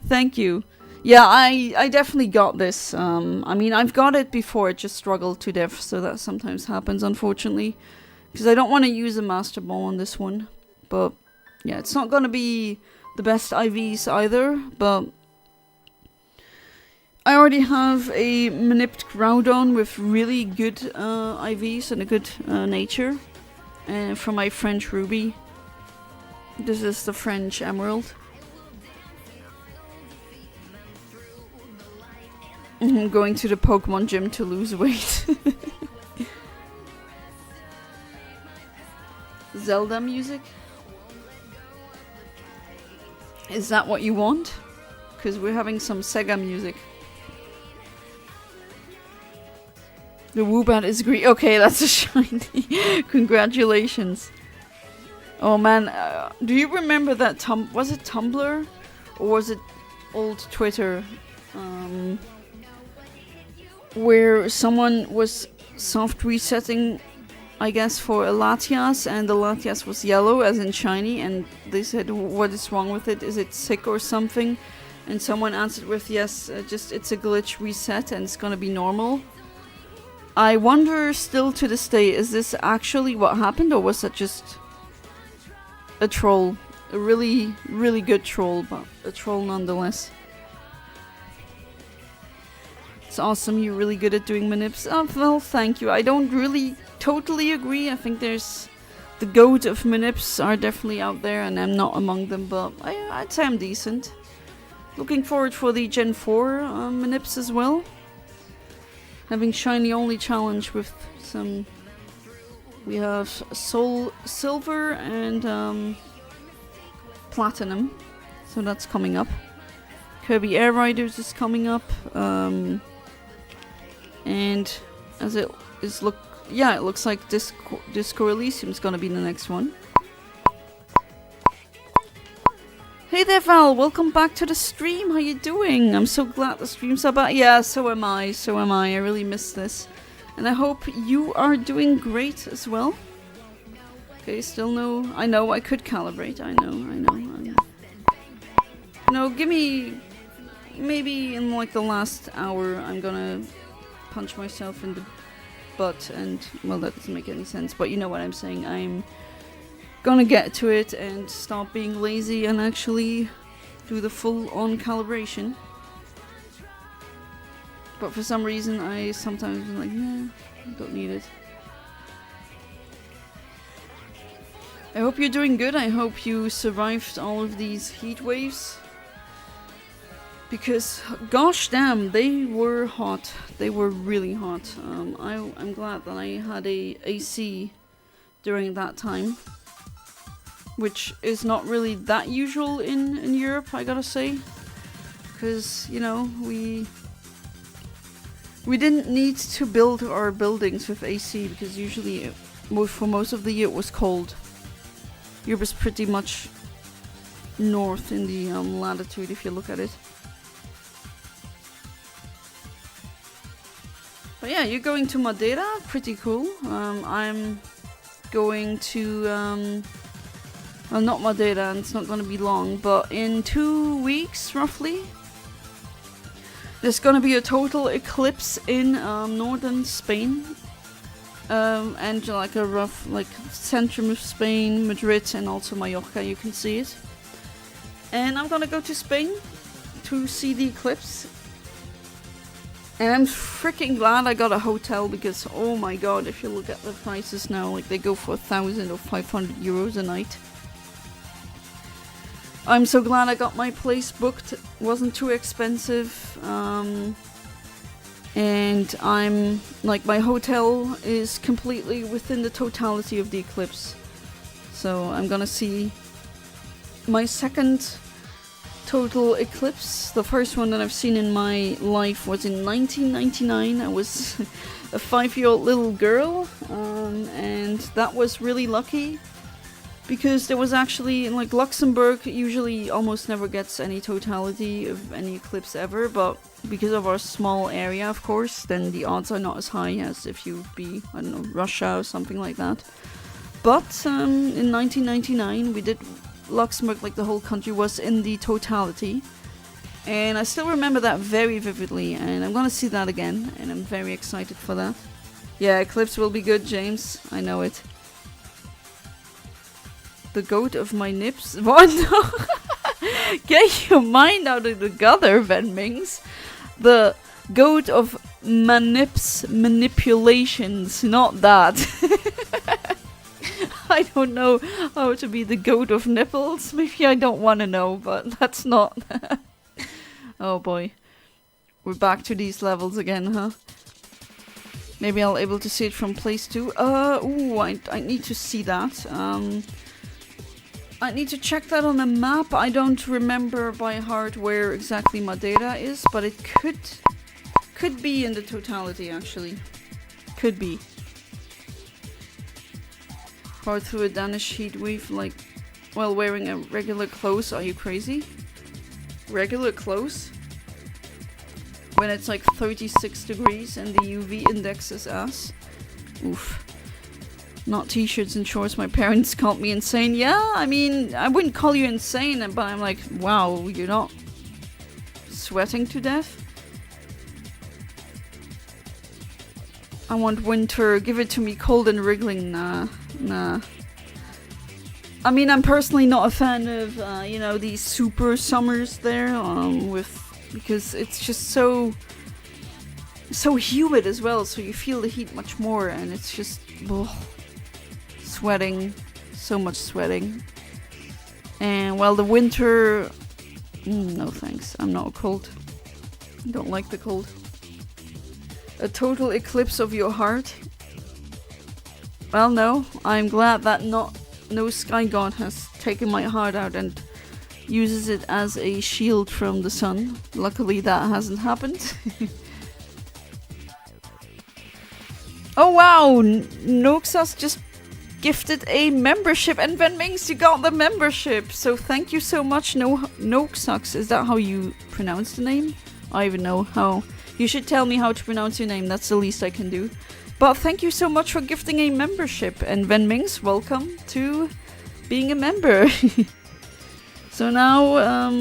Thank you. Yeah, I definitely got this. I mean, I've got it before, it just struggled to death, so that sometimes happens, unfortunately. Because I don't want to use a Master Ball on this one. But, yeah, it's not going to be the best IVs either, but... I already have a Manipped Groudon with really good IVs and a good nature. From my French Ruby. This is the French Emerald. I'm going to the Pokemon gym to lose weight. Zelda music? Is that what you want? Because we're having some Sega music. The Woobat is green. Okay, that's a shiny. Congratulations. Oh man, do you remember that was it Tumblr? Or was it old Twitter? Where someone was soft resetting, I guess, for a Latias, and the Latias was yellow, as in shiny, and they said, what is wrong with it? Is it sick or something? And someone answered with, yes, just it's a glitch reset and it's gonna be normal. I wonder still to this day, is this actually what happened, or was that just a troll? A really, really good troll, but a troll nonetheless. It's awesome, you're really good at doing manips. Oh, well, thank you. I don't really totally agree. I think there's... The goat of manips are definitely out there, and I'm not among them, but I'd say I'm decent. Looking forward for the Gen 4 manips as well. Having shiny only challenge with some... We have Soul Silver and Platinum. So that's coming up. Kirby Air Riders is coming up. And as it is it looks like Disco Elysium is gonna be the next one. Hey there, Val, welcome back to the stream. How you doing? I'm so glad the streams are back. Yeah, so am I. I really miss this. And I hope you are doing great as well. Okay, still no... I know, I could calibrate. I know. No, give me... Maybe in like the last hour I'm gonna punch myself in the butt and... Well, that doesn't make any sense, but you know what I'm saying. I'm gonna get to it and stop being lazy and actually do the full-on calibration. But for some reason I sometimes am like, nah, don't need it. I hope you're doing good. I hope you survived all of these heat waves. Because, gosh damn, they were hot. They were really hot. I'm glad that I had a AC during that time. which is not really that usual in Europe, I gotta say. Because, you know, we didn't need to build our buildings with AC, because usually for most of the year it was cold. Europe is pretty much north in the latitude if you look at it. But yeah, you're going to Madeira, pretty cool. I'm going to, well, not Madeira, and it's not going to be long, but in 2 weeks roughly, there's going to be a total eclipse in northern Spain. And like a rough, like centrum of Spain, Madrid, and also Mallorca, you can see it. And I'm gonna go to Spain to see the eclipse. And I'm freaking glad I got a hotel, because oh my god, if you look at the prices now, like they go for 1,000 or 500 euros a night. I'm so glad I got my place booked. It wasn't too expensive. And I'm like, my hotel is completely within the totality of the eclipse. So I'm gonna see my second total eclipse. The first one that I've seen in my life was in 1999. I was a 5-year-old little girl, and that was really lucky, because there was actually, like, Luxembourg usually almost never gets any totality of any eclipse ever, but because of our small area, of course, then the odds are not as high as if you'd be, I don't know, Russia or something like that. But in 1999 we did Luxembourg, like the whole country was in the totality, and I still remember that very vividly, and I'm gonna see that again, and I'm very excited for that. Yeah, eclipse will be good, James, I know it. The goat of my nips? What? No. Get your mind out of the gutter, Venmings. The goat of manips manipulations, not that. I don't know how to be the goat of nipples. Maybe I don't want to know, but that's not. Oh boy. We're back to these levels again, huh? Maybe I'll able to see it from place 2. Ooh, I need to see that. I need to check that on a map. I don't remember by heart where exactly Madeira is, but it could be in the totality, actually. Could be. Far through a Danish heat wave, like, while wearing a regular clothes. Are you crazy? Regular clothes? When it's like 36 degrees and the UV index is ass? Oof. Not t-shirts and shorts. My parents called me insane. Yeah, I mean, I wouldn't call you insane, but I'm like, wow, you're not sweating to death? I want winter. Give it to me cold and wriggling. Nah. I mean, I'm personally not a fan of, you know, these super summers there, because it's just so humid as well, so you feel the heat much more, and it's just, ugh. Sweating, so much sweating. And while the winter, no thanks, I'm not cold. I don't like the cold. A total eclipse of your heart? Well, no, I'm glad that no sky god has taken my heart out and uses it as a shield from the sun. Luckily that hasn't happened. Oh wow, Noxas just gifted a membership, and Venmings, you got the membership, so thank you so much. Noxas, is that how you pronounce the name? I even know how. You should tell me how to pronounce your name, that's the least I can do. But thank you so much for gifting a membership, and Venmings, welcome to being a member. So now,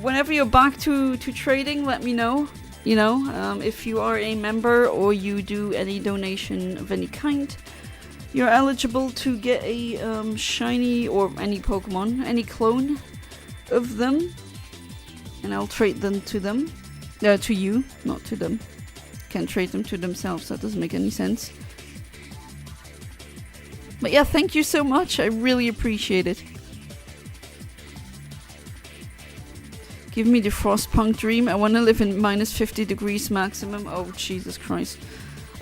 whenever you're back to trading, let me know. You know, if you are a member or you do any donation of any kind, you're eligible to get a shiny, or any Pokemon, any clone of them, and I'll trade them to them. To you, not to them. Can't trade them to themselves, that doesn't make any sense. But yeah, thank you so much, I really appreciate it. Give me the Frostpunk dream, I want to live in minus 50 degrees maximum. Oh, Jesus Christ.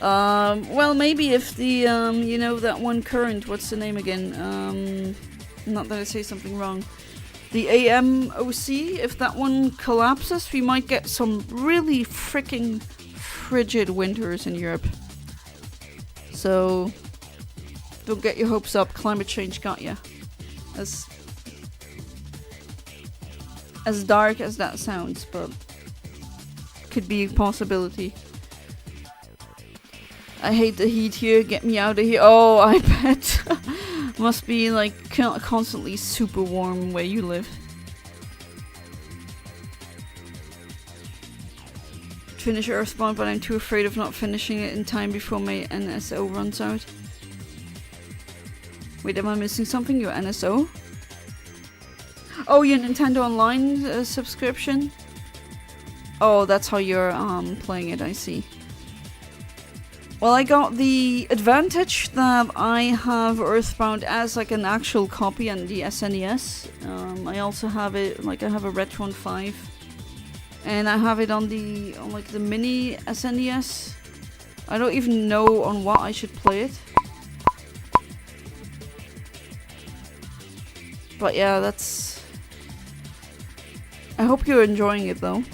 Well, maybe if the, you know, that one current, what's the name again? Not that I say something wrong. The AMOC, if that one collapses, we might get some really freaking frigid winters in Europe. So, don't get your hopes up. Climate change got ya. As dark as that sounds, but could be a possibility. I hate the heat here. Get me out of here. Oh, I bet. Must be like constantly super warm where you live. Finish Earthbound, but I'm too afraid of not finishing it in time before my NSO runs out. Wait, am I missing something? Your NSO? Oh, your Nintendo Online subscription? Oh, that's how you're playing it, I see. Well, I got the advantage that I have Earthbound as like an actual copy on the SNES. I also have it, like I have a Retron 5. And I have it on like the mini SNES. I don't even know on what I should play it. But yeah, that's... I hope you're enjoying it though.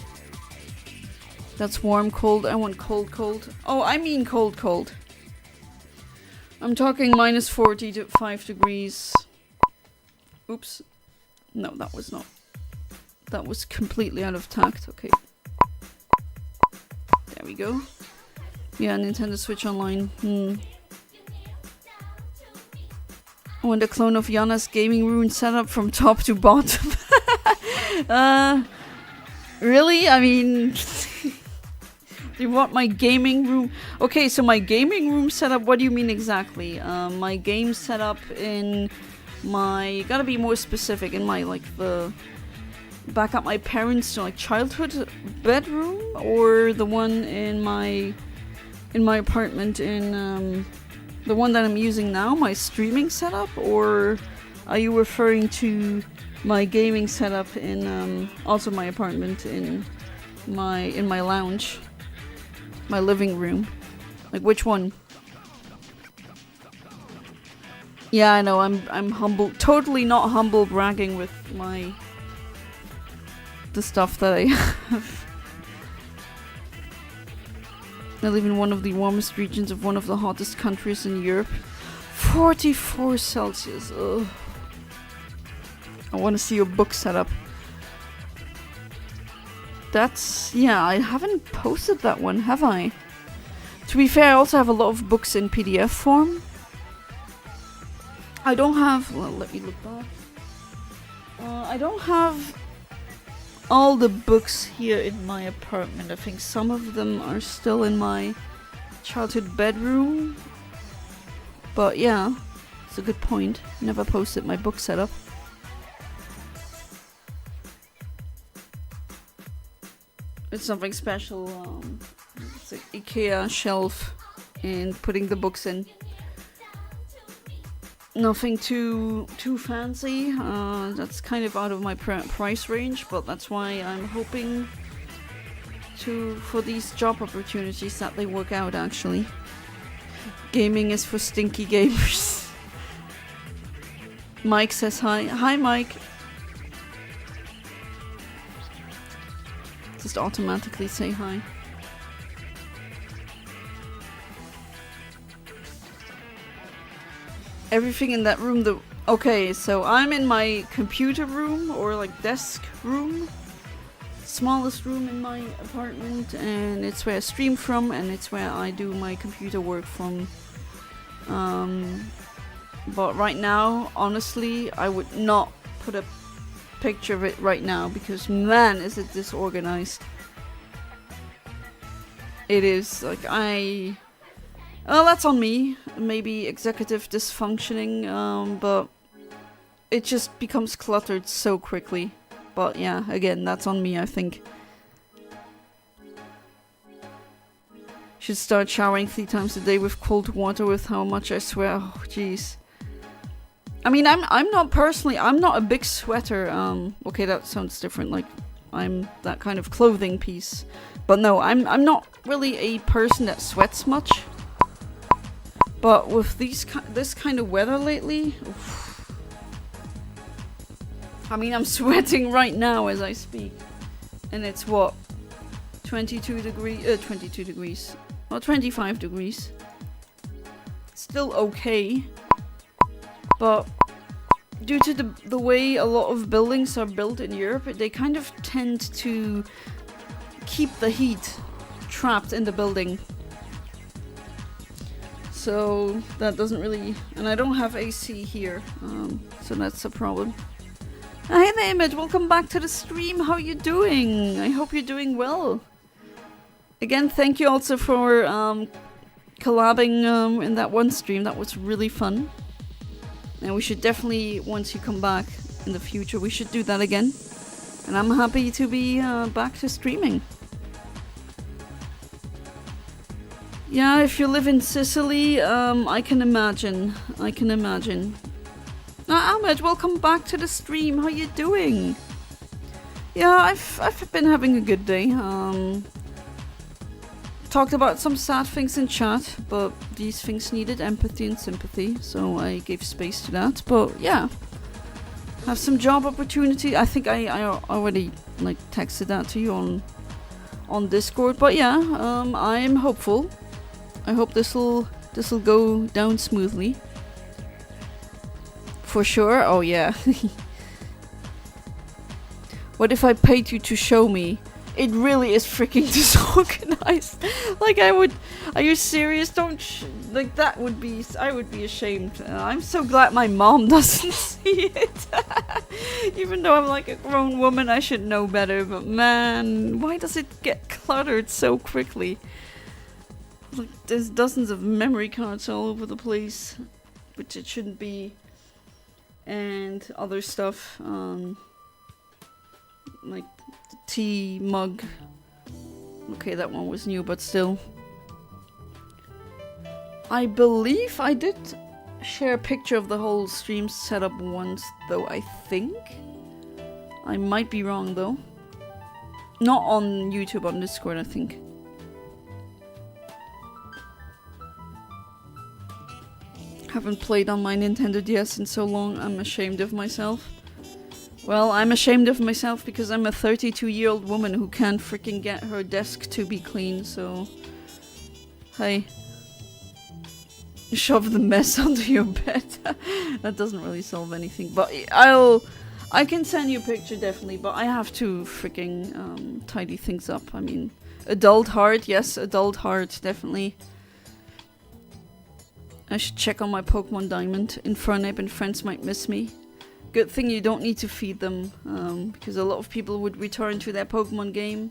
That's warm, cold. I want cold, cold. Oh, I mean cold, cold. I'm talking minus 40 to 5 degrees. Oops. No, that was not. That was completely out of tact. Okay. There we go. Yeah, Nintendo Switch Online. I want a clone of Yana's gaming room set up from top to bottom. Really? I mean... You want my gaming room? Okay, so my gaming room setup, what do you mean exactly? My game setup in my... Gotta be more specific, in my, like, the... Back at my parents' like childhood bedroom, or the one in my apartment in the one that I'm using now, my streaming setup, or are you referring to my gaming setup in also my apartment in my lounge, my living room? Like which one? Yeah, I know. I'm humble, totally not humble bragging with the stuff that I have. I live in one of the warmest regions of one of the hottest countries in Europe. 44 Celsius. Ugh. I want to see your book setup. That's... yeah, I haven't posted that one, have I? To be fair, I also have a lot of books in PDF form. I don't have... well, let me look back. I don't have all the books here in my apartment. I think some of them are still in my childhood bedroom. But yeah, it's a good point. Never posted my book setup. It's something special. It's an IKEA shelf and putting the books in. Nothing too fancy. That's kind of out of my price range, but that's why I'm hoping for these job opportunities that they work out actually. Gaming is for stinky gamers. Mike says hi. Hi, Mike. Just automatically say hi. Everything in that room, okay, so I'm in my computer room, or like desk room. Smallest room in my apartment, and it's where I stream from, and it's where I do my computer work from. But right now, honestly, I would not put a picture of it right now, because man, is it disorganized. It is, like, well, that's on me. Maybe executive dysfunctioning, but it just becomes cluttered so quickly. But yeah, again, that's on me, I think. Should start showering 3 times a day with cold water with how much I sweat. Oh, jeez. I mean, I'm not a big sweater. Okay, that sounds different. Like, I'm that kind of clothing piece. But no, I'm not really a person that sweats much. But with this kind of weather lately, oof, I mean, I'm sweating right now as I speak. And it's what? 22 degrees. Well, 25 degrees. Still okay. But due to the way a lot of buildings are built in Europe, they kind of tend to keep the heat trapped in the building. So that doesn't really... And I don't have AC here, so that's a problem. Hey there, Image, welcome back to the stream. How are you doing? I hope you're doing well. Again, thank you also for collabing in that one stream. That was really fun. And we should definitely, once you come back in the future, we should do that again. And I'm happy to be back to streaming. Yeah, if you live in Sicily, I can imagine. Ahmed, welcome back to the stream. How you doing? Yeah, I've been having a good day. Talked about some sad things in chat, but these things needed empathy and sympathy, so I gave space to that. But yeah, have some job opportunity. I think I already like texted that to you on Discord. But yeah, I'm hopeful. I hope this'll go down smoothly. For sure. Oh yeah. What if I paid you to show me? It really is freaking disorganized. Like I would... Are you serious? Don't... like that would be... I would be ashamed. I'm so glad my mom doesn't see it. Even though I'm like a grown woman, I should know better. But man, why does it get cluttered so quickly? Like there's dozens of memory cards all over the place. Which it shouldn't be. And other stuff. Like... tea mug. Okay, that one was new, but still. I believe I did share a picture of the whole stream setup once, though, I think. I might be wrong, though. Not on YouTube, on Discord, I think. Haven't played on my Nintendo DS in so long, I'm ashamed of myself. Well, I'm ashamed of myself because I'm a 32-year-old woman who can't freaking get her desk to be clean, so... Hey. Shove the mess under your bed. That doesn't really solve anything, but I can send you a picture, definitely, but I have to freaking tidy things up. I mean, adult heart, yes, adult heart, definitely. I should check on my Pokemon Diamond. Infernape and friends might miss me. Good thing you don't need to feed them, because a lot of people would return to their Pokemon game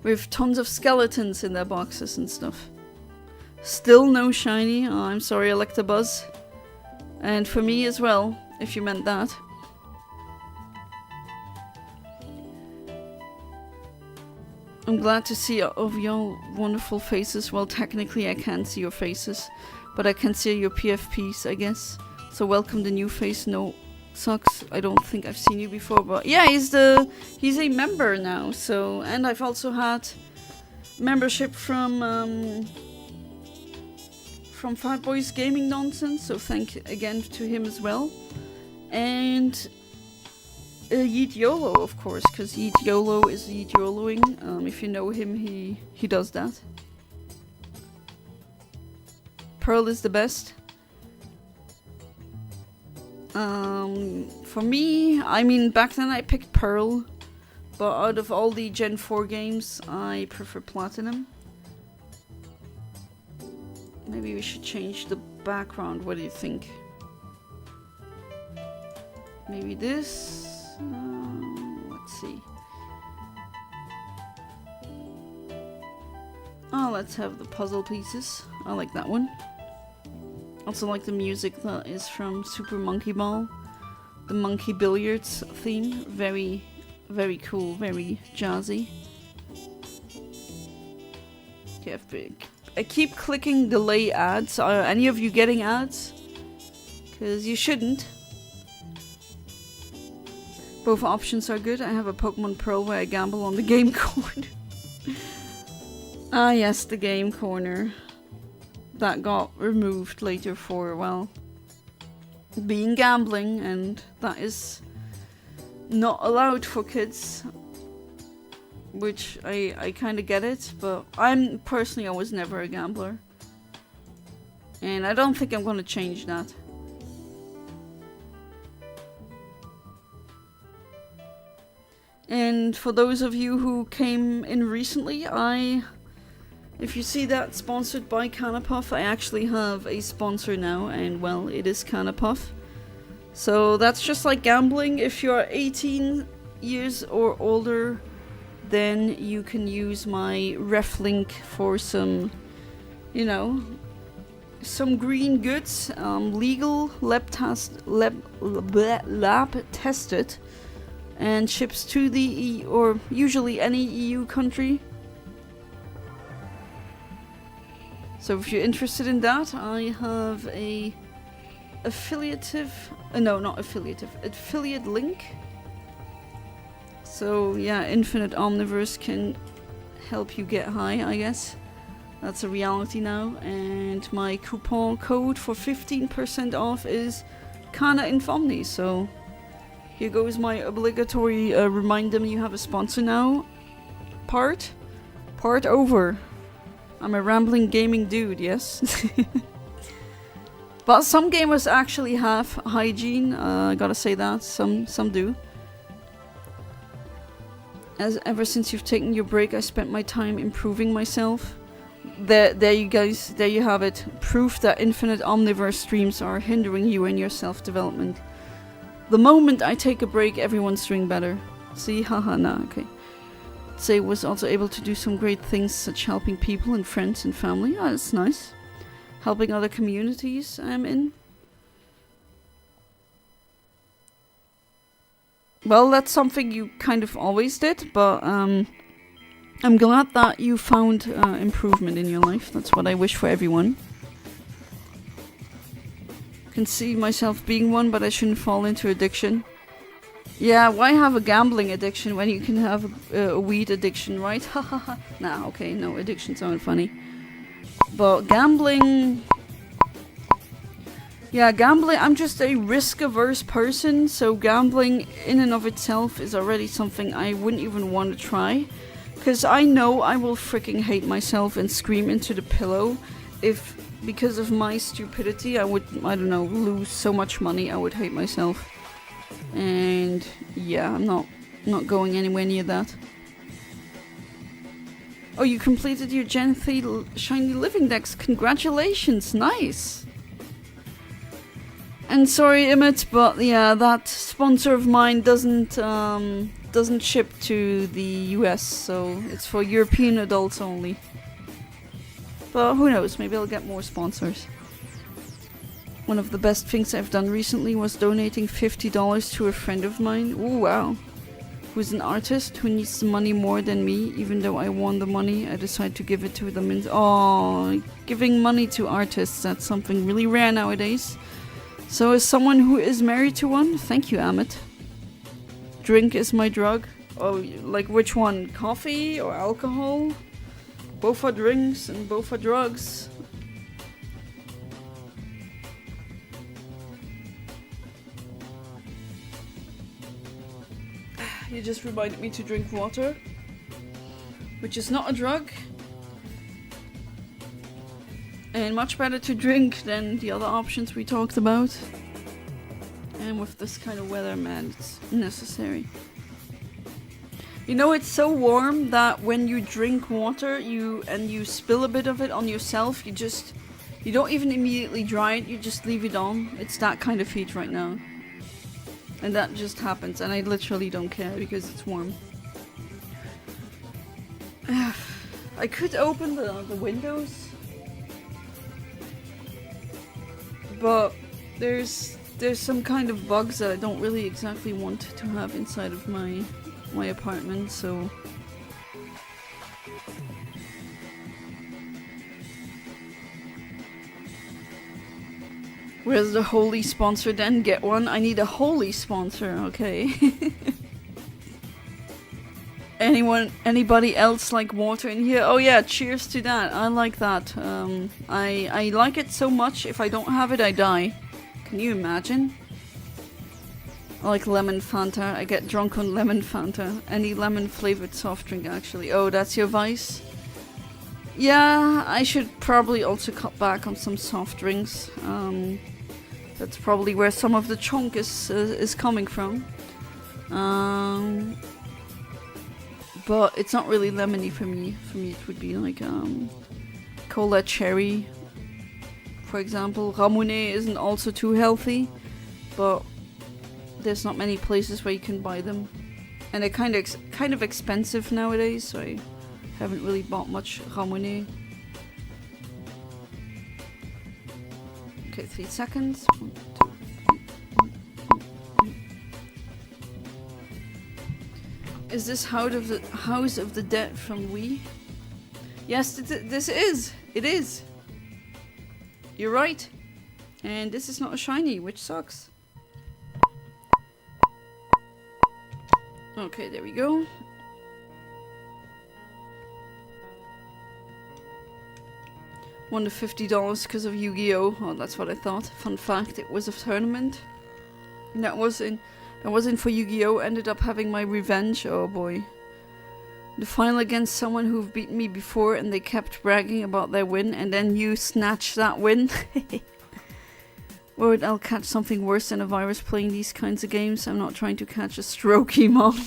with tons of skeletons in their boxes and stuff. Still no shiny. Oh, I'm sorry, Electabuzz. And for me as well, if you meant that. I'm glad to see all of your wonderful faces. Well, technically I can't see your faces, but I can see your PFPs, I guess. So welcome the new face. No, sucks. I don't think I've seen you before, but yeah, he's a member now. So, and I've also had membership from Fatboy's Gaming Nonsense. So thank again to him as well, and Yeet YOLO, of course, because Yeet YOLO is Yeet YOLOing. If you know him, he does that. Pearl is the best. For me, I mean, back then I picked Pearl, but out of all the Gen 4 games, I prefer Platinum. Maybe we should change the background. What do you think? Maybe this? Let's see. Oh, let's have the puzzle pieces. I like that one. Also like the music that is from Super Monkey Ball. The Monkey Billiards theme. Very, very cool. Very jazzy. Okay, I keep clicking delay ads. Are any of you getting ads? Because you shouldn't. Both options are good. I have a Pokemon Pearl where I gamble on the game corner. Ah yes, the game corner. That got removed later for, well, being gambling, and that is not allowed for kids. Which I kind of get it, but I was never a gambler. And I don't think I'm gonna change that. And for those of you who came in recently, if you see that sponsored by Canapuff, I actually have a sponsor now, and well, it is Canapuff. So that's just like gambling. If you're 18 years or older, then you can use my ref link for some, you know, some green goods, legal, lab tested, and ships to the or usually any EU country. So if you're interested in that, I have a affiliate link. So yeah, Infinite Omniverse can help you get high, I guess. That's a reality now. And my coupon code for 15% off is Kana Infomni. So here goes my obligatory remind them you have a sponsor now part over. I'm a rambling gaming dude, yes. But some gamers actually have hygiene, I gotta say that, some do. Ever since you've taken your break, I spent my time improving myself. There you guys, there you have it. Proof that Infinite Omniverse streams are hindering you in your self-development. The moment I take a break, everyone's doing better. See, haha, nah, okay. Say was also able to do some great things, such helping people and friends and family. Oh, that's nice. Helping other communities I'm in. Well, that's something you kind of always did, but I'm glad that you found improvement in your life. That's what I wish for everyone. Can see myself being one, but I shouldn't fall into addiction. Yeah, why have a gambling addiction when you can have a weed addiction, right? Hahaha. Nah, okay, no, addictions aren't funny. But gambling... Yeah, gambling, I'm just a risk-averse person, so gambling in and of itself is already something I wouldn't even want to try. Because I know I will freaking hate myself and scream into the pillow if, because of my stupidity, I would, I don't know, lose so much money, I would hate myself. And yeah, I'm not going anywhere near that. Oh, you completed your Gen 3 Shiny Living Dex, congratulations, nice! And sorry, Emmett, but yeah, that sponsor of mine doesn't ship to the US, so it's for European adults only. But who knows, maybe I'll get more sponsors. One of the best things I've done recently was donating $50 to a friend of mine. Ooh, wow. Who's an artist who needs the money more than me. Even though I won the money, I decided to give it to them. Oh, giving money to artists, that's something really rare nowadays. So as someone who is married to one, thank you, Amit. Drink is my drug. Oh, like which one? Coffee or alcohol? Both are drinks and both are drugs. You just reminded me to drink water, which is not a drug. And much better to drink than the other options we talked about. And with this kind of weather, man, it's necessary. You know, it's so warm that when you drink water, you spill a bit of it on yourself, you don't even immediately dry it, you just leave it on. It's that kind of heat right now. And that just happens, and I literally don't care because it's warm. I could open the windows, but there's some kind of bugs that I don't really exactly want to have inside of my apartment, so... Where's the holy sponsor then? Get one? I need a holy sponsor, okay. Anybody else like water in here? Oh yeah, cheers to that. I like that. I like it so much, if I don't have it, I die. Can you imagine? I like lemon Fanta. I get drunk on lemon Fanta. Any lemon flavored soft drink, actually. Oh, that's your vice? Yeah, I should probably also cut back on some soft drinks. That's probably where some of the chunk is coming from. But it's not really lemony for me. For me, it would be like cola cherry, for example. Ramune isn't also too healthy, but there's not many places where you can buy them, and they're kind of expensive nowadays. So I haven't really bought much Ramune. Okay, 3 seconds. 1, 2. Is this House of the Dead from Wii? Yes, this is. It is. You're right. And this is not a shiny, which sucks. Okay, there we go. Won the $50 because of Yu-Gi-Oh! Oh, that's what I thought. Fun fact, it was a tournament. And that wasn't for Yu-Gi-Oh! Ended up having my revenge. Oh boy. The final against someone who've beaten me before, and they kept bragging about their win, and then you snatch that win. Worried I'll catch something worse than a virus playing these kinds of games. I'm not trying to catch a stroke, Mom.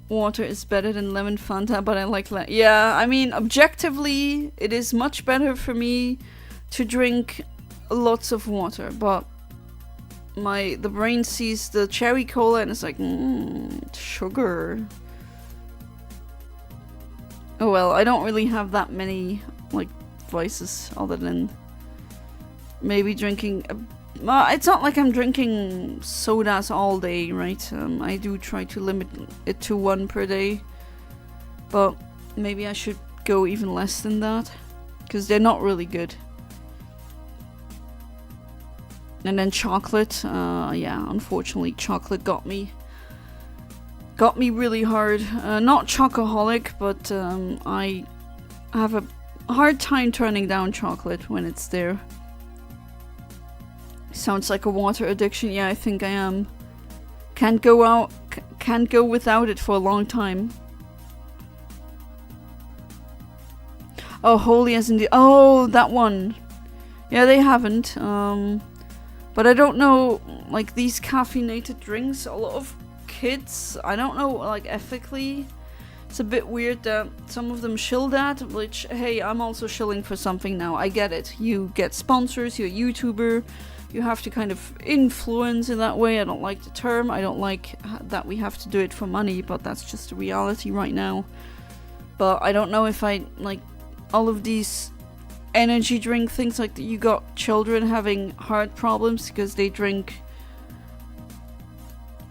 Water is better than lemon Fanta, but I like yeah, I mean, objectively, it is much better for me to drink lots of water, but the brain sees the cherry cola and it's like, sugar. Oh well, I don't really have that many, like, vices other than maybe drinking it's not like I'm drinking sodas all day, right? I do try to limit it to 1 per day, but maybe I should go even less than that, because they're not really good. And then chocolate, yeah, unfortunately chocolate got me really hard. Not chocoholic, but I have a hard time turning down chocolate when it's there. Sounds like a water addiction. Yeah, I think I am. Can't go without it for a long time. Oh, Holy as in the... Oh, that one. Yeah, they haven't. But I don't know, like, these caffeinated drinks, a lot of kids, I don't know, like, ethically, it's a bit weird that some of them shill that, which, hey, I'm also shilling for something now, I get it. You get sponsors, you're a YouTuber, you have to kind of influence in that way. I don't like the term, I don't like that we have to do it for money, but that's just the reality right now. But I don't know if I, like, all of these energy drink things, like you got children having heart problems because they drink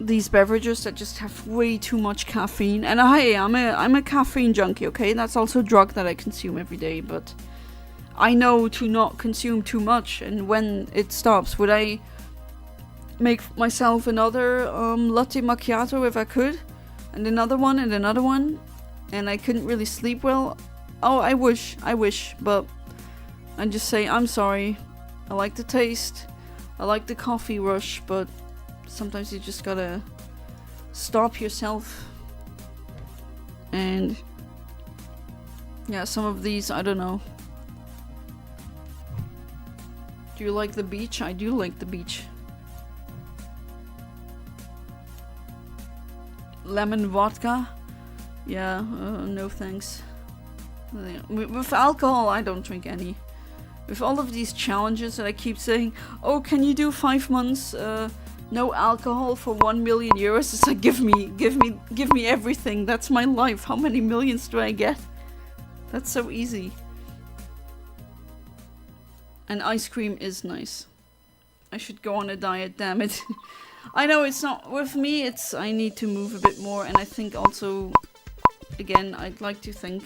these beverages that just have way too much caffeine. And hey, I'm a caffeine junkie, okay? That's also a drug that I consume every day, but I know to not consume too much, and when it stops, would I make myself another latte macchiato if I could? And another one, and I couldn't really sleep well? Oh, I wish, but I just say, I'm sorry, I like the taste, I like the coffee rush, but sometimes you just gotta stop yourself. And yeah, some of these, I don't know. Do you like the beach? I do like the beach. Lemon vodka? Yeah, no thanks. With alcohol, I don't drink any. With all of these challenges that I keep saying, oh, can you do 5 months no alcohol for 1 million euros? It's like, give me everything. That's my life. How many millions do I get? That's so easy. And ice cream is nice. I should go on a diet, damn it. I know it's not, with me, it's, I need to move a bit more, and I think also, again, I'd like to think,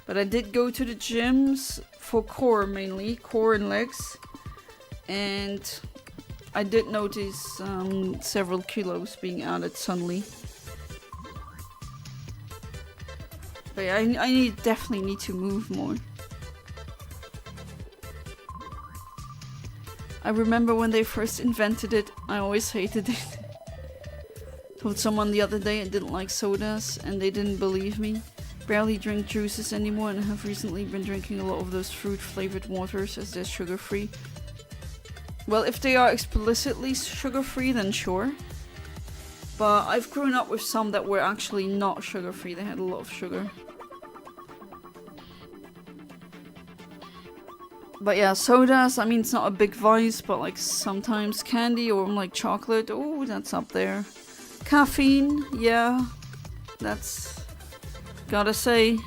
but I did go to the gyms for core mainly, core and legs, and I did notice several kilos being added suddenly. But yeah, I definitely need to move more. I remember when they first invented it, I always hated it. Told someone the other day I didn't like sodas and they didn't believe me. Barely drink juices anymore and have recently been drinking a lot of those fruit flavored waters as they're sugar free. Well, if they are explicitly sugar free, then sure. But I've grown up with some that were actually not sugar free, they had a lot of sugar. But yeah, sodas, I mean, it's not a big vice, but like sometimes candy or like chocolate, oh, that's up there. Caffeine, yeah, that's, gotta say,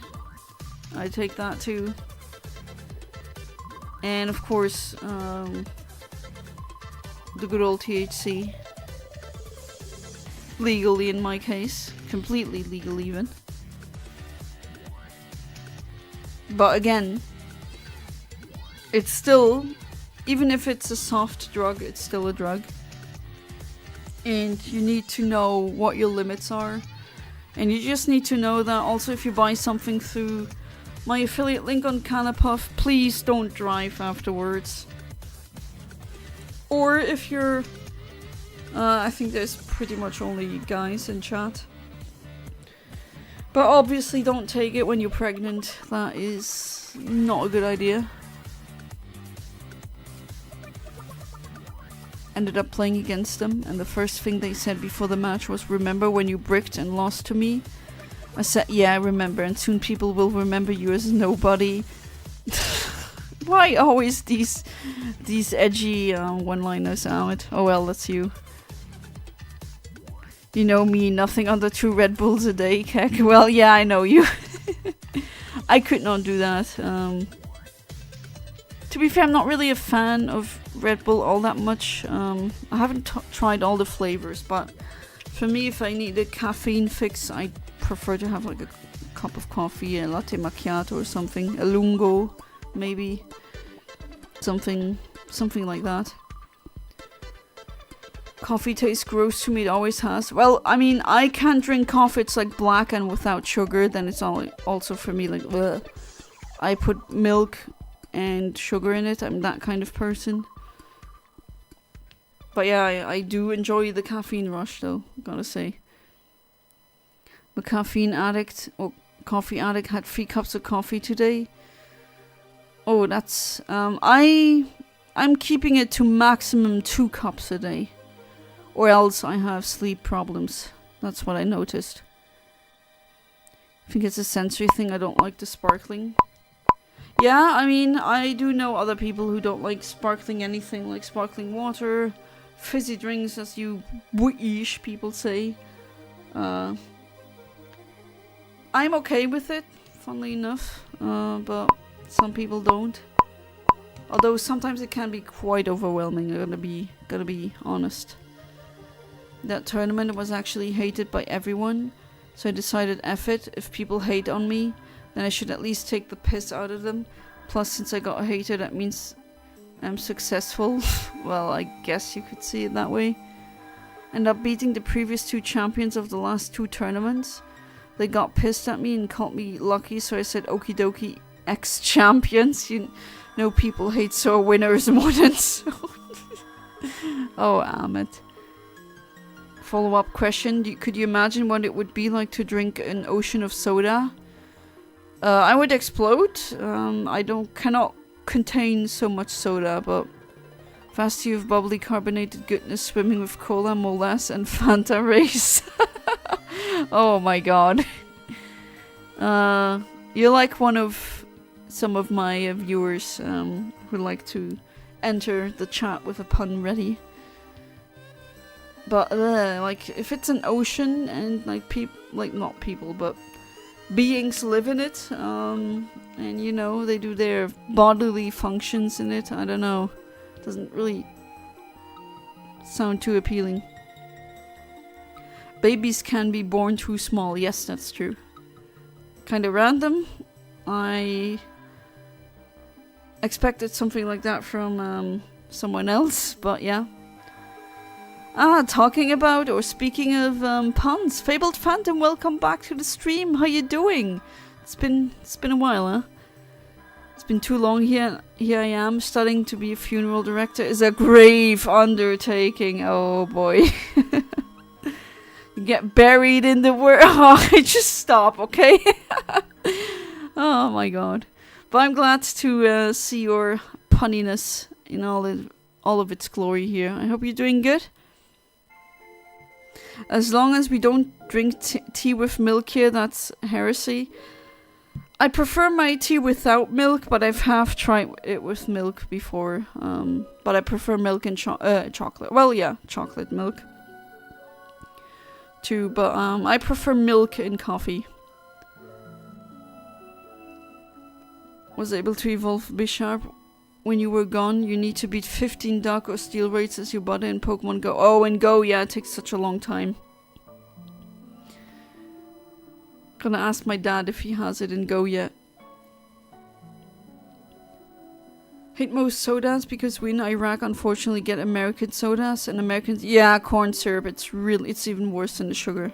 I take that too. And of course, the good old THC. Legally in my case, completely legal even. But again, it's still, even if it's a soft drug, it's still a drug. And you need to know what your limits are. And you just need to know that also if you buy something through my affiliate link on Canapuff, please don't drive afterwards. Or if you're, I think there's pretty much only guys in chat. But obviously don't take it when you're pregnant. That is not a good idea. Ended up playing against them, and the first thing they said before the match was, "Remember when you bricked and lost to me?" I said, "Yeah, I remember, and soon people will remember you as nobody." Why always these edgy one-liners out? Oh well, that's you. You know me, nothing under 2 Red Bulls a day, Kek. Well, yeah, I know you. I could not do that. To be fair, I'm not really a fan of Red Bull all that much. I haven't tried all the flavors, but for me, if I need a caffeine fix, I prefer to have like a cup of coffee, a latte macchiato or something, a lungo, maybe something like that. Coffee tastes gross to me, it always has. Well, I mean, I can't drink coffee, it's like black and without sugar, then it's also for me like, ugh. I put milk and sugar in it, I'm that kind of person. But yeah, I do enjoy the caffeine rush though, gotta say. I'm a caffeine addict, or coffee addict, had 3 cups of coffee today. Oh, that's, I'm keeping it to maximum 2 cups a day. Or else I have sleep problems. That's what I noticed. I think it's a sensory thing, I don't like the sparkling. Yeah, I mean, I do know other people who don't like sparkling anything, like sparkling water, fizzy drinks, as you British people say. I'm okay with it, funnily enough, but some people don't. Although sometimes it can be quite overwhelming, I'm gonna be honest. That tournament was actually hated by everyone, so I decided F it, if people hate on me, then I should at least take the piss out of them. Plus, since I got hated, that means I'm successful. Well, I guess you could see it that way. Ended up beating the previous 2 champions of the last 2 tournaments. They got pissed at me and called me lucky, so I said okie dokie, ex-champions. You know people hate sore winners more than so. Oh, Ahmed. Follow-up question, could you imagine what it would be like to drink an ocean of soda? I would explode. I cannot contain so much soda, but vast of bubbly carbonated goodness swimming with cola, molasses, and Fanta race. Oh my god. You're like one of some of my viewers who like to enter the chat with a pun ready. But like if it's an ocean and like not people, but beings live in it, and you know they do their bodily functions in it. I don't know, doesn't really sound too appealing. Babies can be born too small. Yes, that's true. Kind of random. I expected something like that from someone else, but yeah. Talking about or speaking of puns, Fabled Phantom, welcome back to the stream. How you doing? It's been a while, huh? It's been too long here. Here I am, studying to be a funeral director is a grave undertaking. Oh boy. You get buried in the work. Oh, just stop, okay? Oh my god. But I'm glad to see your punniness in all of its glory here. I hope you're doing good. As long as we don't drink tea with milk here, that's heresy. I prefer my tea without milk, but I've tried it with milk before. But I prefer milk and chocolate. Well, yeah, chocolate milk too. But I prefer milk in coffee. Was able to evolve Bisharp when you were gone. You need to beat 15 Dark or Steel raids as you bought it in Pokemon Go. Oh, in Go, yeah, it takes such a long time. Gonna ask my dad if he has it in Go yet. Hate most sodas because we in Iraq unfortunately get American sodas and Americans. Yeah, corn syrup. It's even worse than the sugar.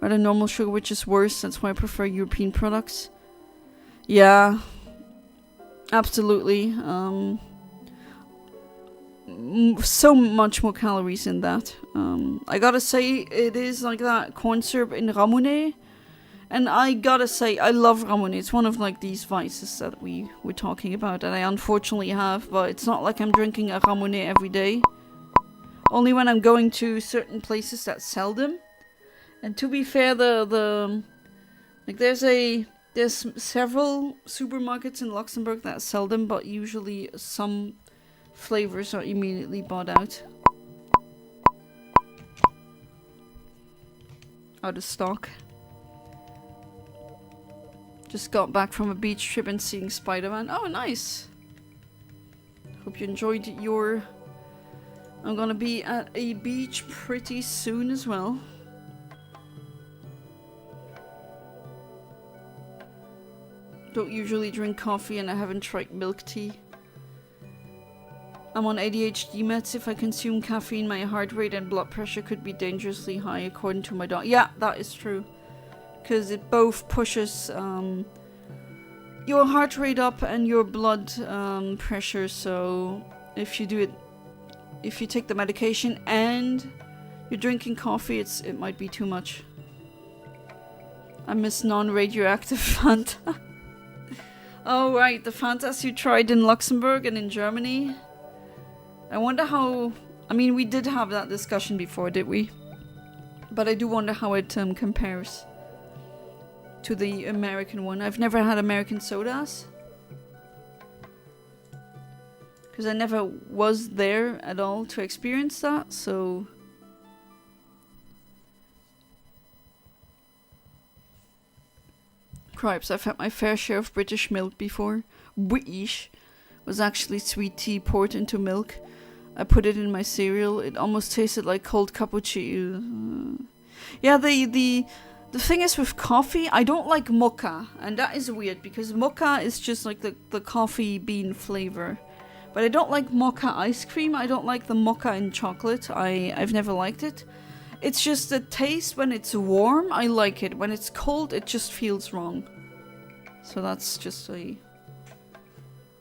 Rather normal sugar, which is worse. That's why I prefer European products. Yeah. Absolutely. So much more calories in that. I gotta say, it is like that corn syrup in Ramune. And I gotta say, I love Ramune. It's one of like these vices that we were talking about that I unfortunately have. But it's not like I'm drinking a Ramune every day. Only when I'm going to certain places that sell them. And to be fair, like there's several supermarkets in Luxembourg that sell them, but usually some flavors are immediately bought out. Out of stock. Just got back from a beach trip and seeing Spider-Man. Oh, nice! Hope you enjoyed your... I'm gonna be at a beach pretty soon as well. Don't usually drink coffee and I haven't tried milk tea. I'm on ADHD meds. If I consume caffeine, my heart rate and blood pressure could be dangerously high according to my doctor. Yeah, that is true. Because it both pushes your heart rate up and your blood pressure. So if you take the medication and you're drinking coffee, it might be too much. I miss non-radioactive Fanta. Oh right, the Fantas you tried in Luxembourg and in Germany. I wonder how... I mean, we did have that discussion before, did we? But I do wonder how it compares to the American one. I've never had American sodas. Because I never was there at all to experience that, so... Cripes, I've had my fair share of British milk before. British was actually sweet tea poured into milk. I put it in my cereal. It almost tasted like cold cappuccino. Yeah, the thing is with coffee, I don't like mocha. And that is weird because mocha is just like the coffee bean flavor. But I don't like mocha ice cream. I don't like the mocha in chocolate. I've never liked it. It's just the taste when it's warm, I like it. When it's cold, it just feels wrong. So that's just a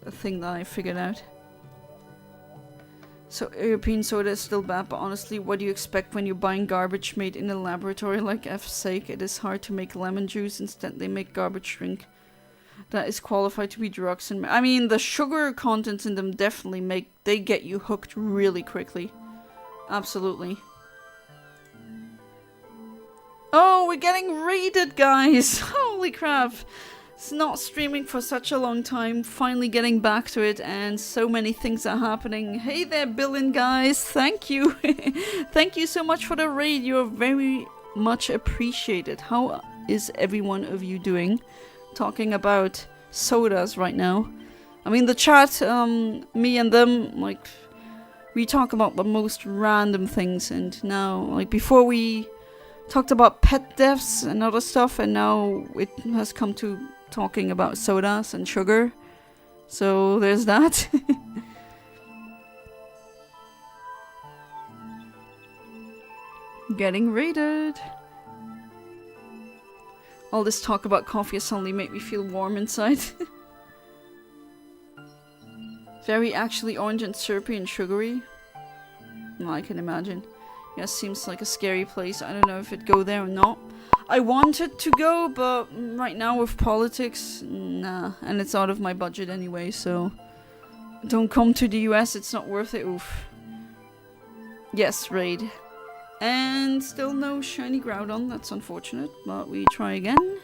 thing that I figured out. So European soda is still bad, but honestly, what do you expect when you're buying garbage made in a laboratory? Like F's sake, it is hard to make lemon juice. Instead, they make garbage drink that is qualified to be drugs. And I mean, the sugar content in them definitely they get you hooked really quickly. Absolutely. Oh, we're getting raided, guys! Holy crap! It's not streaming for such a long time, finally getting back to it, and so many things are happening. Hey there, Billin guys! Thank you! Thank you so much for the raid, you're very much appreciated. How is every one of you doing? Talking about sodas right now. I mean, the chat, me and them, like, we talk about the most random things, and now, like, before we talked about pet deaths and other stuff, and now it has come to talking about sodas and sugar. So there's that. Getting raided. All this talk about coffee has suddenly made me feel warm inside. Very actually orange and syrupy and sugary. No, I can imagine. Yeah, seems like a scary place. I don't know if it'd go there or not. I wanted to go, but right now with politics, nah. And it's out of my budget anyway, so... Don't come to the US, it's not worth it. Oof. Yes, raid. And still no shiny Groudon, that's unfortunate. But we try again.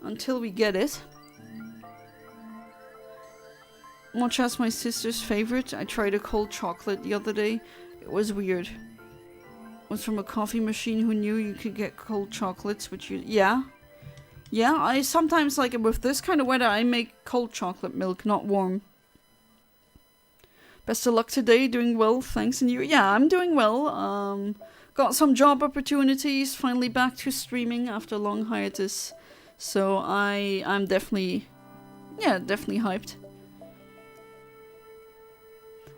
Until we get it. Mocha's my sister's favorite. I tried a cold chocolate the other day. It was weird. It was from a coffee machine. Who knew you could get cold chocolates, which you... Yeah. Yeah, I sometimes, like, with this kind of weather, I make cold chocolate milk, not warm. Best of luck today, doing well, thanks, and you? Yeah, I'm doing well. Got some job opportunities, finally back to streaming after a long hiatus. So I'm definitely, yeah, definitely hyped.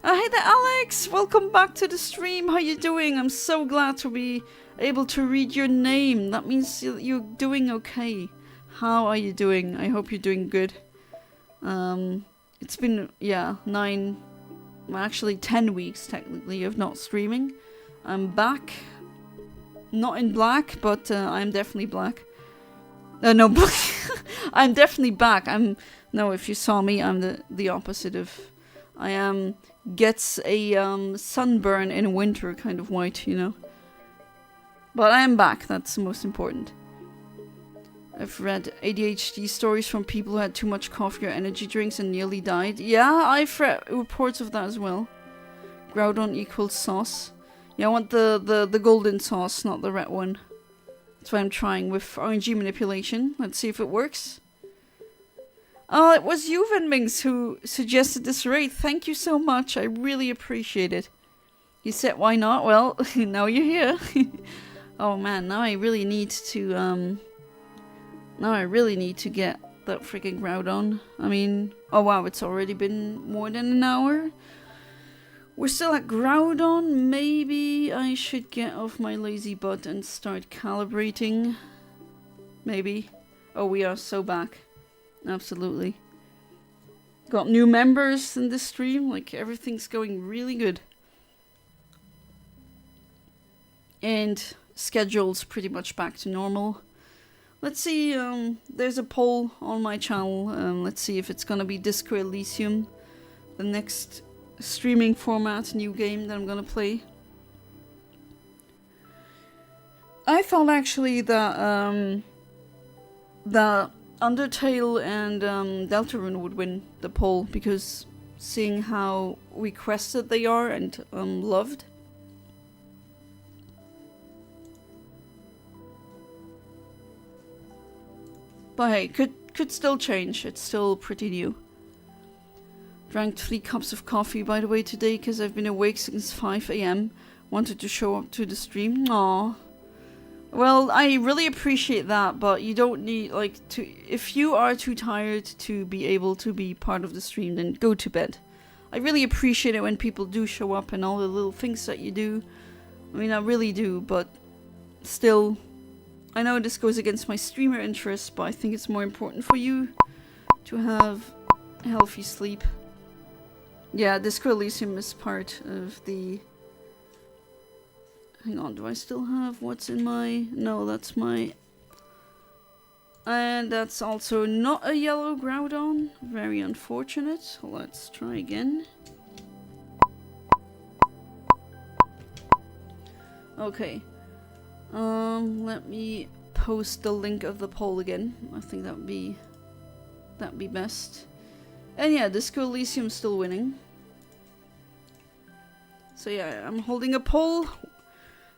Hey there, Alex! Welcome back to the stream. How you doing? I'm so glad to be able to read your name. That means you're doing okay. How are you doing? I hope you're doing good. It's been, yeah, 10 weeks technically of not streaming. I'm back. Not in black, but I'm definitely black. No, I'm definitely back. No, if you saw me, I'm the opposite of... I am gets a sunburn in winter kind of white, you know. But I am back, that's the most important. I've read ADHD stories from people who had too much coffee or energy drinks and nearly died. Yeah, I've read reports of that as well. Groudon equals sauce. Yeah, I want the golden sauce, not the red one. That's what I'm trying with RNG manipulation. Let's see if it works. Oh, it was you, Venmings, who suggested this raid. Thank you so much. I really appreciate it. You said, why not? Well, now you're here. Oh man, now I really need to, get that freaking Groudon. I mean, oh wow, it's already been more than an hour. We're still at Groudon. Maybe I should get off my lazy butt and start calibrating. Maybe. Oh, we are so back. Absolutely. Got new members in this stream. Like, everything's going really good. And schedule's pretty much back to normal. Let's see, there's a poll on my channel. Let's see if it's gonna be Disco Elysium, the next streaming format, new game that I'm gonna play. I thought actually that Undertale and Deltarune would win the poll, because seeing how requested they are and loved. But hey, could still change. It's still pretty new. Drank 3 cups of coffee, by the way, today, because I've been awake since 5 AM. Wanted to show up to the stream. Aww. Well, I really appreciate that, but you don't need, like, to... If you are too tired to be able to be part of the stream, then go to bed. I really appreciate it when people do show up and all the little things that you do. I mean, I really do, but still... I know this goes against my streamer interests, but I think it's more important for you to have healthy sleep. Yeah, Disco Elysium is part of the... Hang on, do I still have what's in my... No, that's my... And that's also not a yellow Groudon. Very unfortunate. Let's try again. Okay. Let me post the link of the poll again. I think that'd be best. And yeah, Disco Elysium's still winning. So yeah, I'm holding a poll.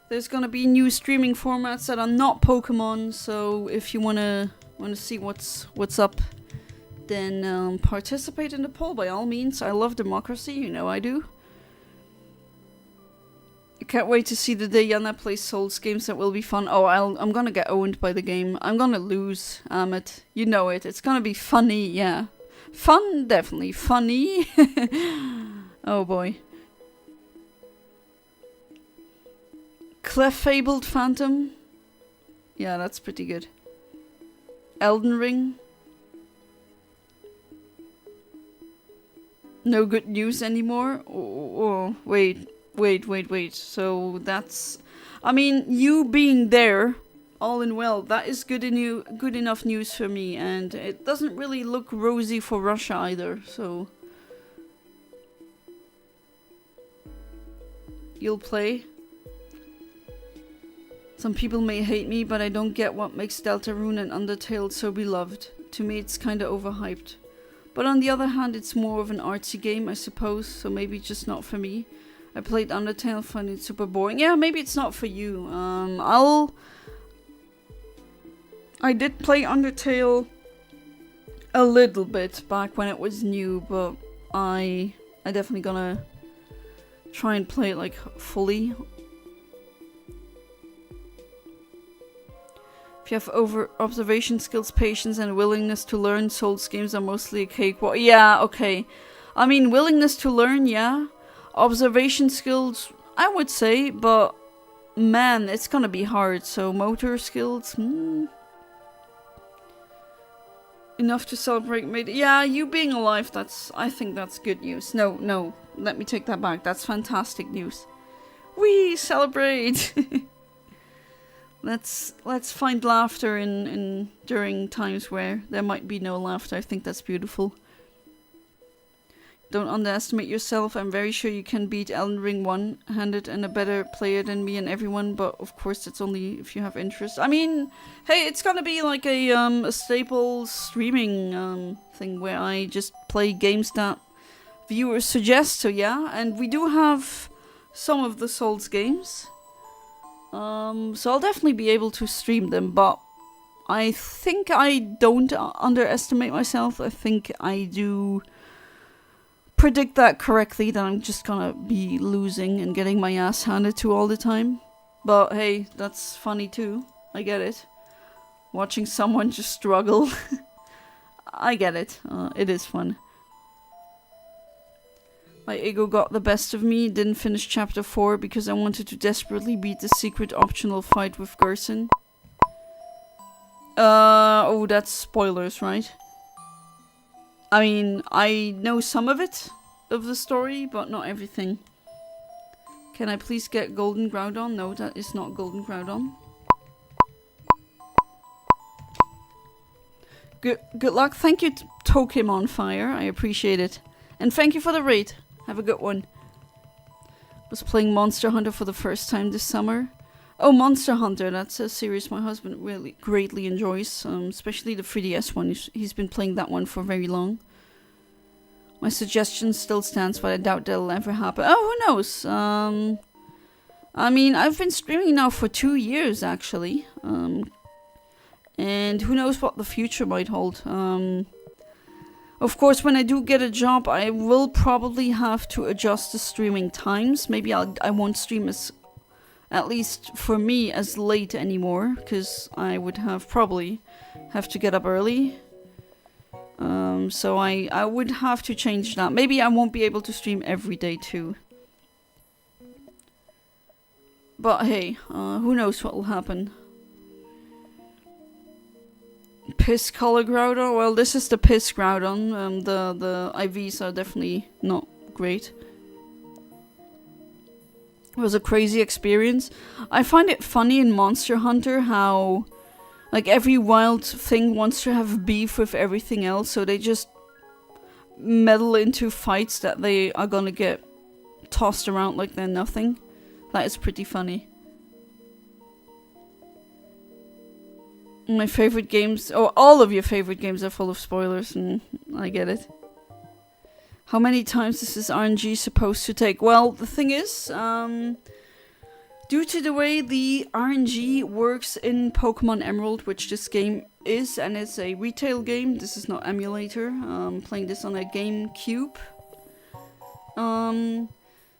There's gonna be new streaming formats that are not Pokemon, so if you wanna see what's up, then participate in the poll by all means. I love democracy, you know I do. I can't wait to see the day Yana plays Souls games. That will be fun. Oh, I'm gonna get owned by the game. I'm gonna lose, Amit. You know it. It's gonna be funny, yeah. Fun, definitely. Funny. Oh boy. Clef-fabled Phantom. Yeah, that's pretty good. Elden Ring. No good news anymore? Oh, wait. So that's... I mean, you being there, all in well, that is good enough news for me. And it doesn't really look rosy for Russia either, so... You'll play? Some people may hate me, but I don't get what makes Deltarune and Undertale so beloved. To me, it's kinda overhyped. But on the other hand, it's more of an artsy game, I suppose, so maybe just not for me. I played Undertale, find it super boring. Yeah, maybe it's not for you. I did play Undertale a little bit back when it was new, but I definitely gonna try and play it like fully. If you have observation skills, patience, and willingness to learn, Souls games are mostly a cakewalk. Yeah, okay. I mean, willingness to learn, yeah. Observation skills, I would say, but man, it's gonna be hard. So motor skills, enough to celebrate. Yeah, you being alive, I think that's good news. No, let me take that back. That's fantastic news. We celebrate. Let's find laughter in during times where there might be no laughter. I think that's beautiful. Don't underestimate yourself. I'm very sure you can beat Elden Ring one-handed and a better player than me and everyone, but of course that's only if you have interest. I mean, hey, it's gonna be like a staple streaming thing where I just play games that viewers suggest, so yeah. And we do have some of the Souls games. So I'll definitely be able to stream them, but I think I don't underestimate myself. I think I do predict that correctly, that I'm just gonna be losing and getting my ass handed to all the time. But hey, that's funny too. I get it. Watching someone just struggle. I get it. It is fun. My ego got the best of me, didn't finish chapter 4 because I wanted to desperately beat the secret optional fight with Gerson. Oh, that's spoilers, right? I mean, I know some of it, of the story, but not everything. Can I please get Golden Groudon? No, that is not Golden Groudon. Good luck. Thank you, Pokémon Fire. I appreciate it. And thank you for the raid. Have a good one. Was playing Monster Hunter for the first time this summer. Oh, Monster Hunter. That's a series my husband really greatly enjoys. Especially the 3DS one. He's been playing that one for very long. My suggestion still stands, but I doubt that'll ever happen. Oh, who knows? I mean, I've been streaming now for 2 years, actually. And who knows what the future might hold. Of course, when I do get a job, I will probably have to adjust the streaming times. Maybe I won't stream as, at least for me, as late anymore, because I would probably have to get up early. So I would have to change that. Maybe I won't be able to stream every day too. But hey, who knows what will happen. Piss color Groudon? Well, this is the Piss Groudon. The IVs are definitely not great. It was a crazy experience. I find it funny in Monster Hunter how, like, every wild thing wants to have beef with everything else, so they just meddle into fights that they are gonna get tossed around like they're nothing. That is pretty funny. My favorite games, all of your favorite games are full of spoilers, and I get it. How many times is this RNG supposed to take? Well, the thing is, due to the way the RNG works in Pokémon Emerald, which this game is, and it's a retail game, this is not emulator, playing this on a GameCube.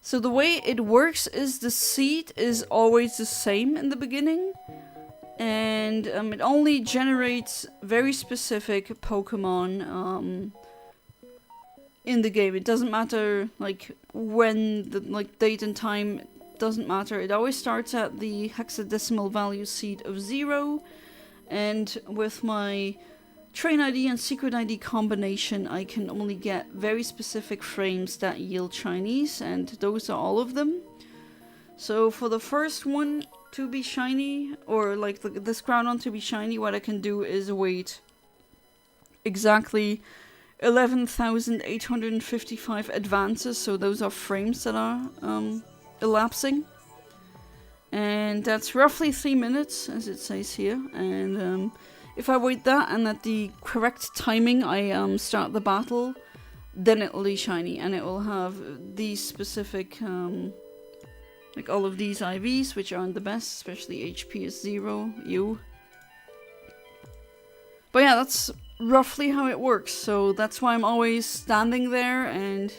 So the way it works is the seed is always the same in the beginning. And it only generates very specific Pokemon in the game. It doesn't matter like when the date and time, it doesn't matter. It always starts at the hexadecimal value seed of 0. And with my train ID and secret ID combination, I can only get very specific frames that yield shinies, and those are all of them. So for the first one to be shiny, or like this Groudon to be shiny, what I can do is wait exactly 11,855 advances, so those are frames that are elapsing. And that's roughly 3 minutes, as it says here. And if I wait that, and at the correct timing I start the battle, then it will be shiny, and it will have these specific, like all of these IVs, which aren't the best, especially HP is 0, But yeah, that's roughly how it works, so that's why I'm always standing there and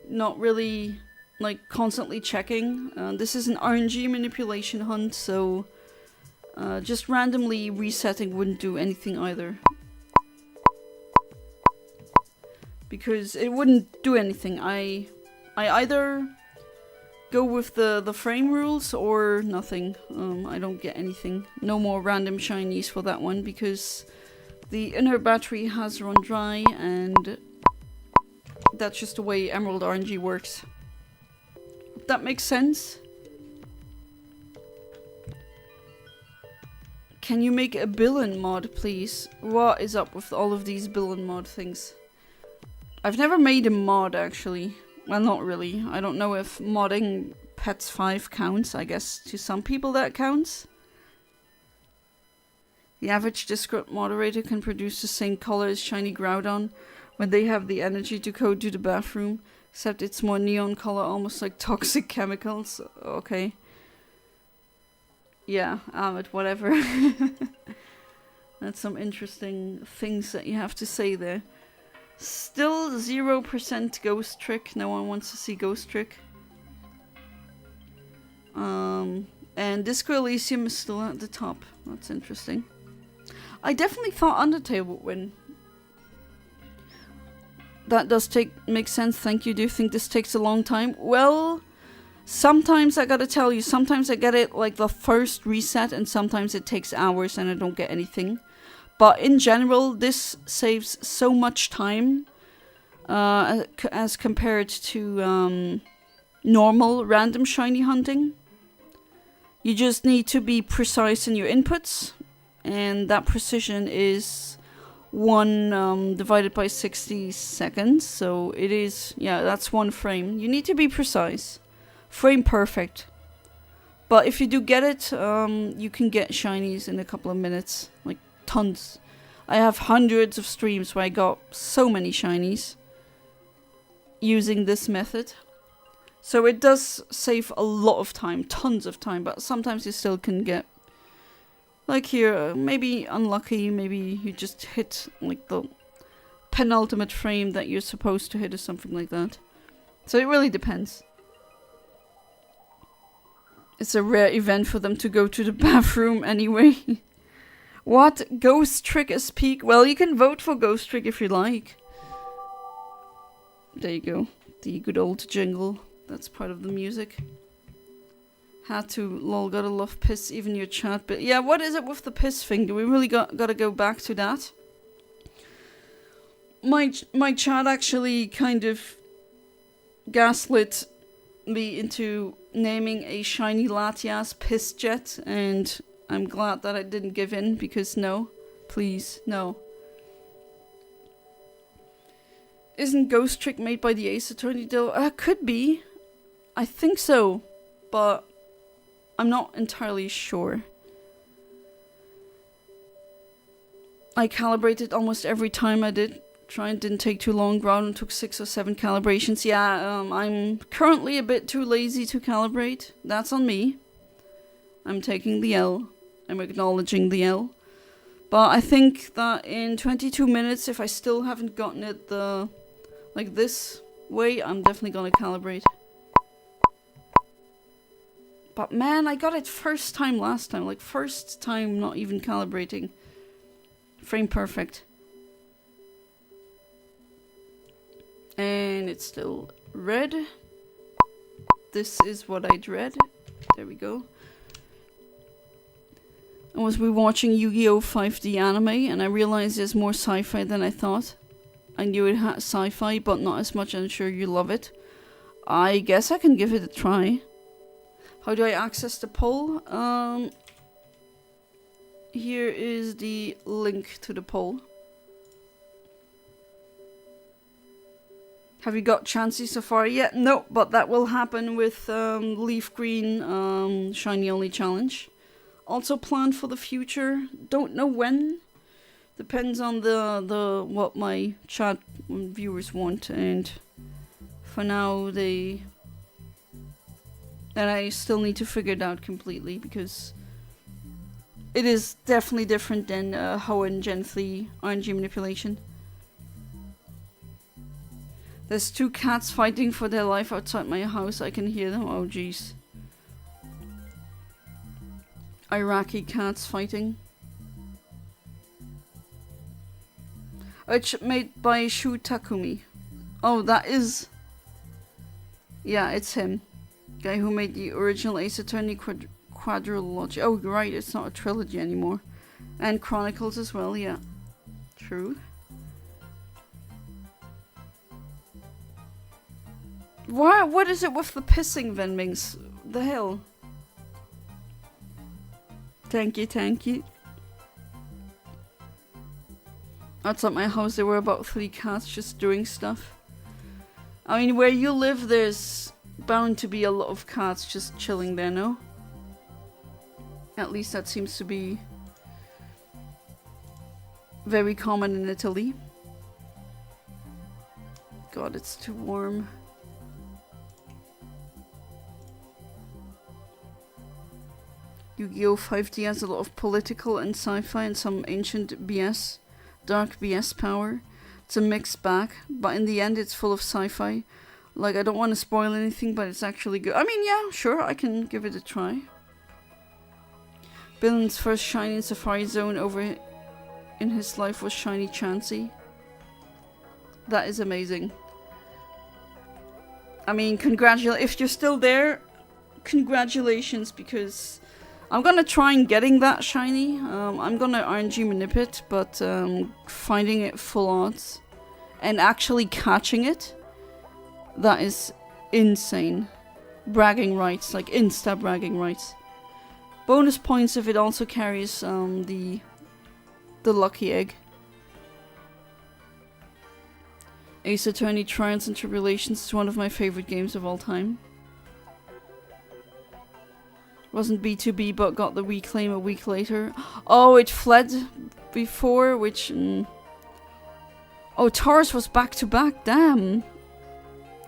not really like constantly checking. This is an RNG manipulation hunt, so just randomly resetting wouldn't do anything either. Because it wouldn't do anything. I either go with the frame rules or nothing. I don't get anything. No more random shinies for that one, because the inner battery has run dry, and that's just the way Emerald RNG works. If that makes sense. Can you make a Billion mod, please? What is up with all of these Billion mod things? I've never made a mod, actually. Well, not really. I don't know if modding Pets 5 counts. I guess to some people that counts. The average Discord moderator can produce the same color as shiny Groudon when they have the energy to go to the bathroom, except it's more neon color, almost like toxic chemicals. Okay. Yeah, whatever. That's some interesting things that you have to say there. Still 0% Ghost Trick. No one wants to see Ghost Trick. And Disco Elysium is still at the top. That's interesting. I definitely thought Undertale would win. That does make sense. Thank you. Do you think this takes a long time? Well, sometimes I gotta tell you, sometimes I get it like the first reset, and sometimes it takes hours and I don't get anything. But in general, this saves so much time as compared to normal random shiny hunting. You just need to be precise in your inputs, and that precision is 1 divided by 60 seconds. So it is, yeah, that's 1 frame. You need to be precise. Frame perfect. But if you do get it, you can get shinies in a couple of minutes. Like, tons. I have hundreds of streams where I got so many shinies using this method. So it does save a lot of time, tons of time, but sometimes you still can get, like here, maybe unlucky, maybe you just hit like the penultimate frame that you're supposed to hit or something like that. So it really depends. It's a rare event for them to go to the bathroom anyway. What? Ghost Trick is peak? Well, you can vote for Ghost Trick if you like. There you go. The good old jingle. That's part of the music. Had to, lol, gotta love piss, even your chat. But yeah, what is it with the piss thing? Do we really gotta go back to that? My chat actually kind of gaslit me into naming a shiny Latias Piss Jet, and I'm glad that I didn't give in, because no. Please, no. Isn't Ghost Trick made by the Ace Attorney though? Could be. I think so, but I'm not entirely sure. I calibrated almost every time I did. Try, it didn't take too long. Groudon took 6 or 7 calibrations. Yeah, I'm currently a bit too lazy to calibrate. That's on me. I'm taking the L. I'm acknowledging the L. But I think that in 22 minutes, if I still haven't gotten it like this way, I'm definitely gonna calibrate. But man, I got it first time last time. Like, first time not even calibrating. Frame perfect. And it's still red. This is what I dread. There we go. I was rewatching Yu-Gi-Oh! 5D anime, and I realized there's more sci-fi than I thought. I knew it had sci-fi, but not as much. I'm sure you love it. I guess I can give it a try. How do I access the poll? Here is the link to the poll. Have you got Chansey Safari yet? No, but that will happen with Leaf Green Shiny Only Challenge. Also planned for the future. Don't know when. Depends on the what my chat viewers want, and for now and I still need to figure it out completely, because it is definitely different than Hoenn Gen 3 RNG Manipulation. There's 2 cats fighting for their life outside my house. I can hear them. Oh jeez. Iraqi cats fighting. It's made by Shu Takumi. Oh, that is... Yeah, it's him. Guy who made the original Ace Attorney quadrilogy. Oh, right, it's not a trilogy anymore. And Chronicles as well, yeah. True. What is it with the pissing Venmings? The hell? Thank you, thank you. Outside my house there were about 3 cats just doing stuff. I mean, where you live there's bound to be a lot of cats just chilling there, no? At least that seems to be very common in Italy. God, it's too warm. Yu-Gi-Oh! 5D has a lot of political and sci-fi and some ancient BS, dark BS power. It's a mixed bag, but in the end it's full of sci-fi. Like, I don't want to spoil anything, but it's actually good. I mean, yeah, sure, I can give it a try. Billen's first shiny Safari Zone over in his life was Shiny Chansey. That is amazing. I mean, if you're still there, congratulations, because I'm gonna try and getting that shiny. I'm gonna RNG manip it, but finding it full odds and actually catching it, that is insane. Bragging rights, like insta bragging rights. Bonus points if it also carries the lucky egg. Ace Attorney Trials and Tribulations is one of my favorite games of all time. Wasn't B2B, but got the reclaim a week later. Oh, it fled before, which... Oh, Taurus was back to back, damn.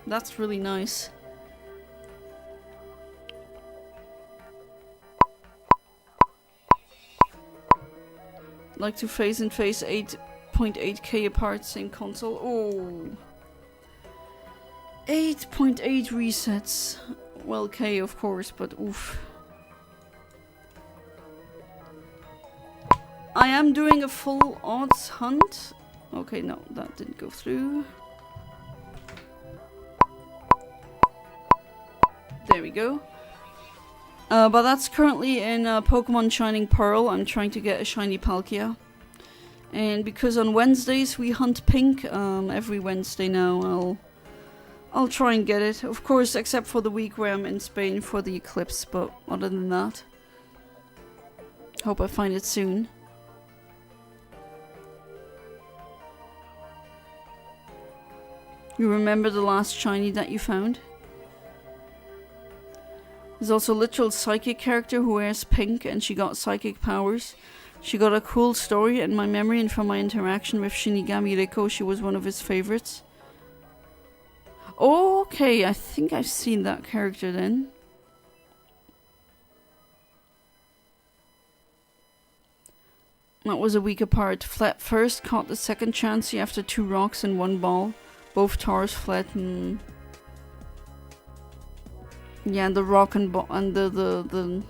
That's really nice. Like to face and face 8.8k apart, same console. Oh. 8.8 resets. Well, K of course, but oof. I am doing a full odds hunt. Okay, no, that didn't go through. There we go. But that's currently in Pokemon Shining Pearl. I'm trying to get a shiny Palkia. And because on Wednesdays we hunt pink, every Wednesday now I'll try and get it. Of course, except for the week where I'm in Spain for the eclipse, but other than that, hope I find it soon. You remember the last shiny that you found? There's also a literal psychic character who wears pink and she got psychic powers. She got a cool story in my memory, and from my interaction with Shinigami Riko, she was one of his favorites. Okay, I think I've seen that character then. That was a week apart. Fled first, caught the second Chansey after 2 rocks and 1 ball. Both Taurus fled. Yeah, the rock and the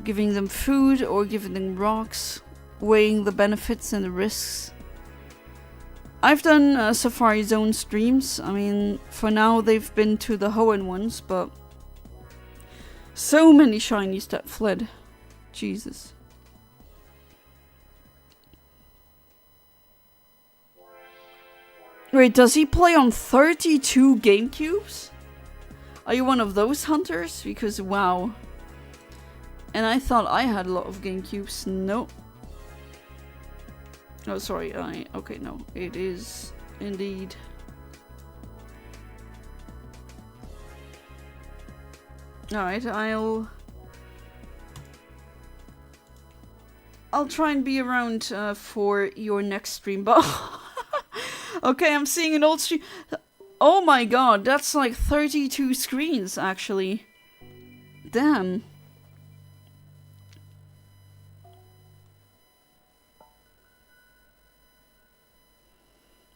giving them food or giving them rocks, weighing the benefits and the risks. I've done Safari Zone streams. I mean, for now they've been to the Hoenn ones, but so many shinies that fled. Jesus. Wait, does he play on 32 GameCubes? Are you one of those hunters? Because wow. And I thought I had a lot of GameCubes. Nope. Oh, sorry. Okay, no. It is indeed. Alright, I'll try and be around for your next stream, but okay, I'm seeing an old stream. Oh my god, that's like 32 screens actually. Damn.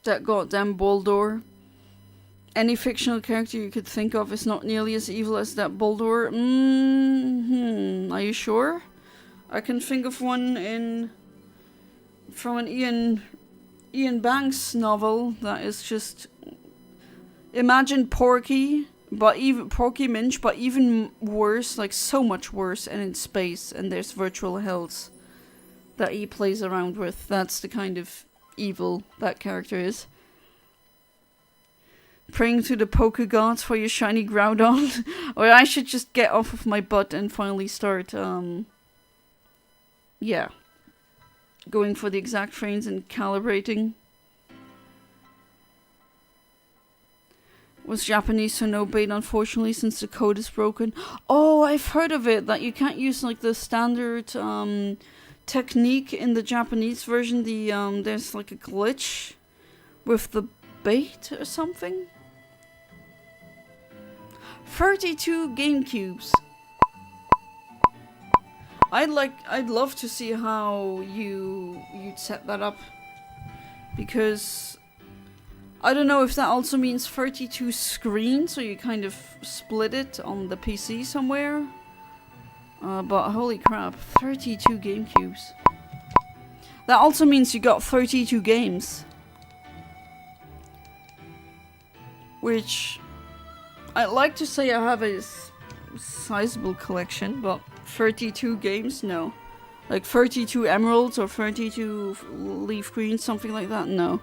That goddamn Boldor. Any fictional character you could think of is not nearly as evil as that Boldor. Are you sure? I can think of one from an Ian Banks novel that is just, imagine Porky Minch, but even worse, like so much worse, and in space, and there's virtual hells that he plays around with. That's the kind of evil that character is. Praying to the Poké Gods for your shiny Groudon. Or I should just get off of my butt and finally start, yeah. Going for the exact frames and calibrating. Was Japanese, so no bait, unfortunately, since the code is broken. Oh, I've heard of it, that you can't use like the standard technique in the Japanese version. There's like a glitch with the bait or something. 32 GameCubes. I'd love to see how you'd set that up, because I don't know if that also means 32 screens, so you kind of split it on the PC somewhere. But holy crap, 32 GameCubes. That also means you got 32 games, which I'd like to say I have a sizable collection, but 32 games? No. Like 32 emeralds or 32 leaf greens, something like that? No.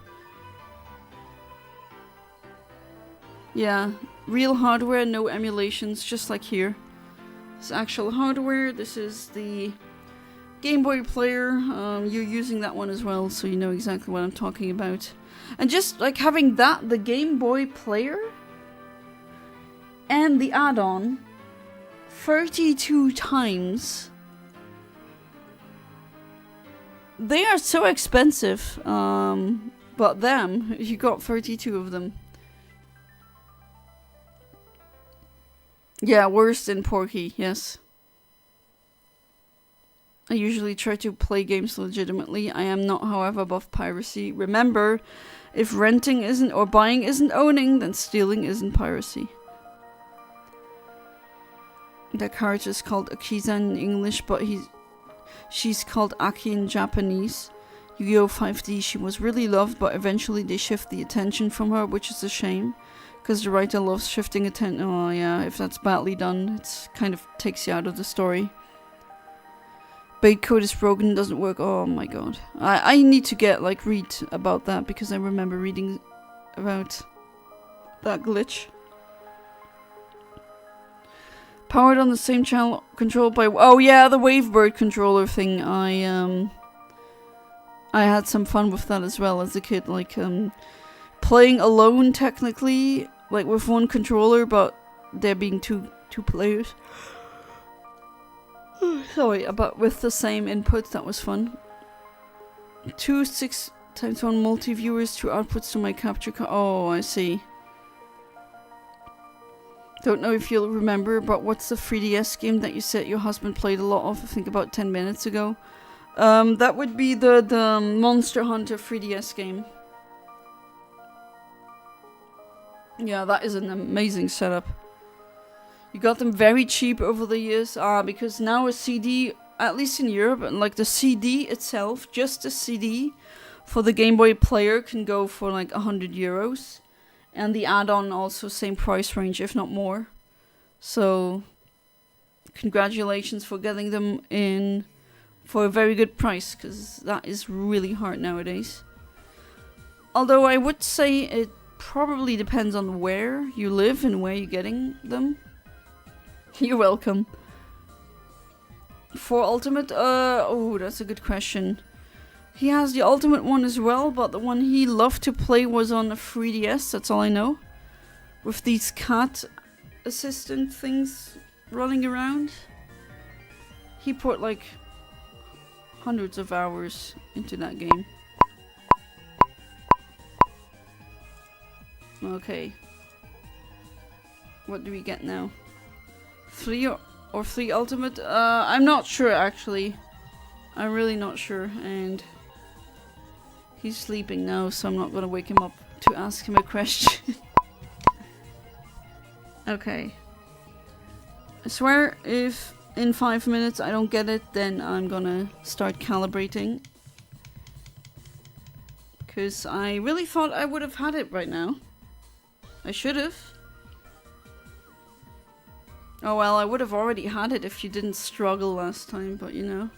Yeah, real hardware, no emulations, just like here. It's actual hardware. This is the Game Boy player. You're using that one as well, so you know exactly what I'm talking about. And just like having that, the Game Boy player, and the add-on 32 times. They are so expensive, but them, you got 32 of them. Yeah, worse than Porky, yes. I usually try to play games legitimately. I am not, however, above piracy. Remember, if renting isn't or buying isn't owning, then stealing isn't piracy. That character is called Akiza in English, but she's called Aki in Japanese. Yu-Gi-Oh! 5D, she was really loved, but eventually they shift the attention from her, which is a shame. Because the writer loves shifting attention. Oh yeah, if that's badly done, it kind of takes you out of the story. Bait code is broken, doesn't work. Oh my god. I need to read about that, because I remember reading about that glitch. Powered on the same channel, controlled by... Oh yeah, the Wavebird controller thing. I had some fun with that as well as a kid. Playing alone, technically, with one controller, but there being two players. Sorry, but with the same input, that was fun. 2 6x1 multi-viewers, 2 outputs to my capture card. Oh, I see. Don't know if you'll remember, but what's the 3DS game that you said your husband played a lot of, I think about 10 minutes ago? That would be the Monster Hunter 3DS game. Yeah, that is an amazing setup. You got them very cheap over the years, because now a CD, at least in Europe, and the CD itself, just a CD for the Game Boy player can go for €100. And the add-on also same price range, if not more. So, congratulations for getting them in for a very good price, because that is really hard nowadays. Although I would say it probably depends on where you live and where you're getting them. You're welcome. For ultimate, oh, that's a good question. He has the ultimate one as well, but the one he loved to play was on a 3DS, that's all I know. With these cat assistant things running around. He put like hundreds of hours into that game. Okay. What do we get now? 3 or 3 ultimate? I'm not sure actually. I'm really not sure, and he's sleeping now, so I'm not gonna wake him up to ask him a question. Okay. I swear if in 5 minutes I don't get it, then I'm gonna start calibrating. Because I really thought I would have had it right now. I should have. Oh well, I would have already had it if you didn't struggle last time, but you know.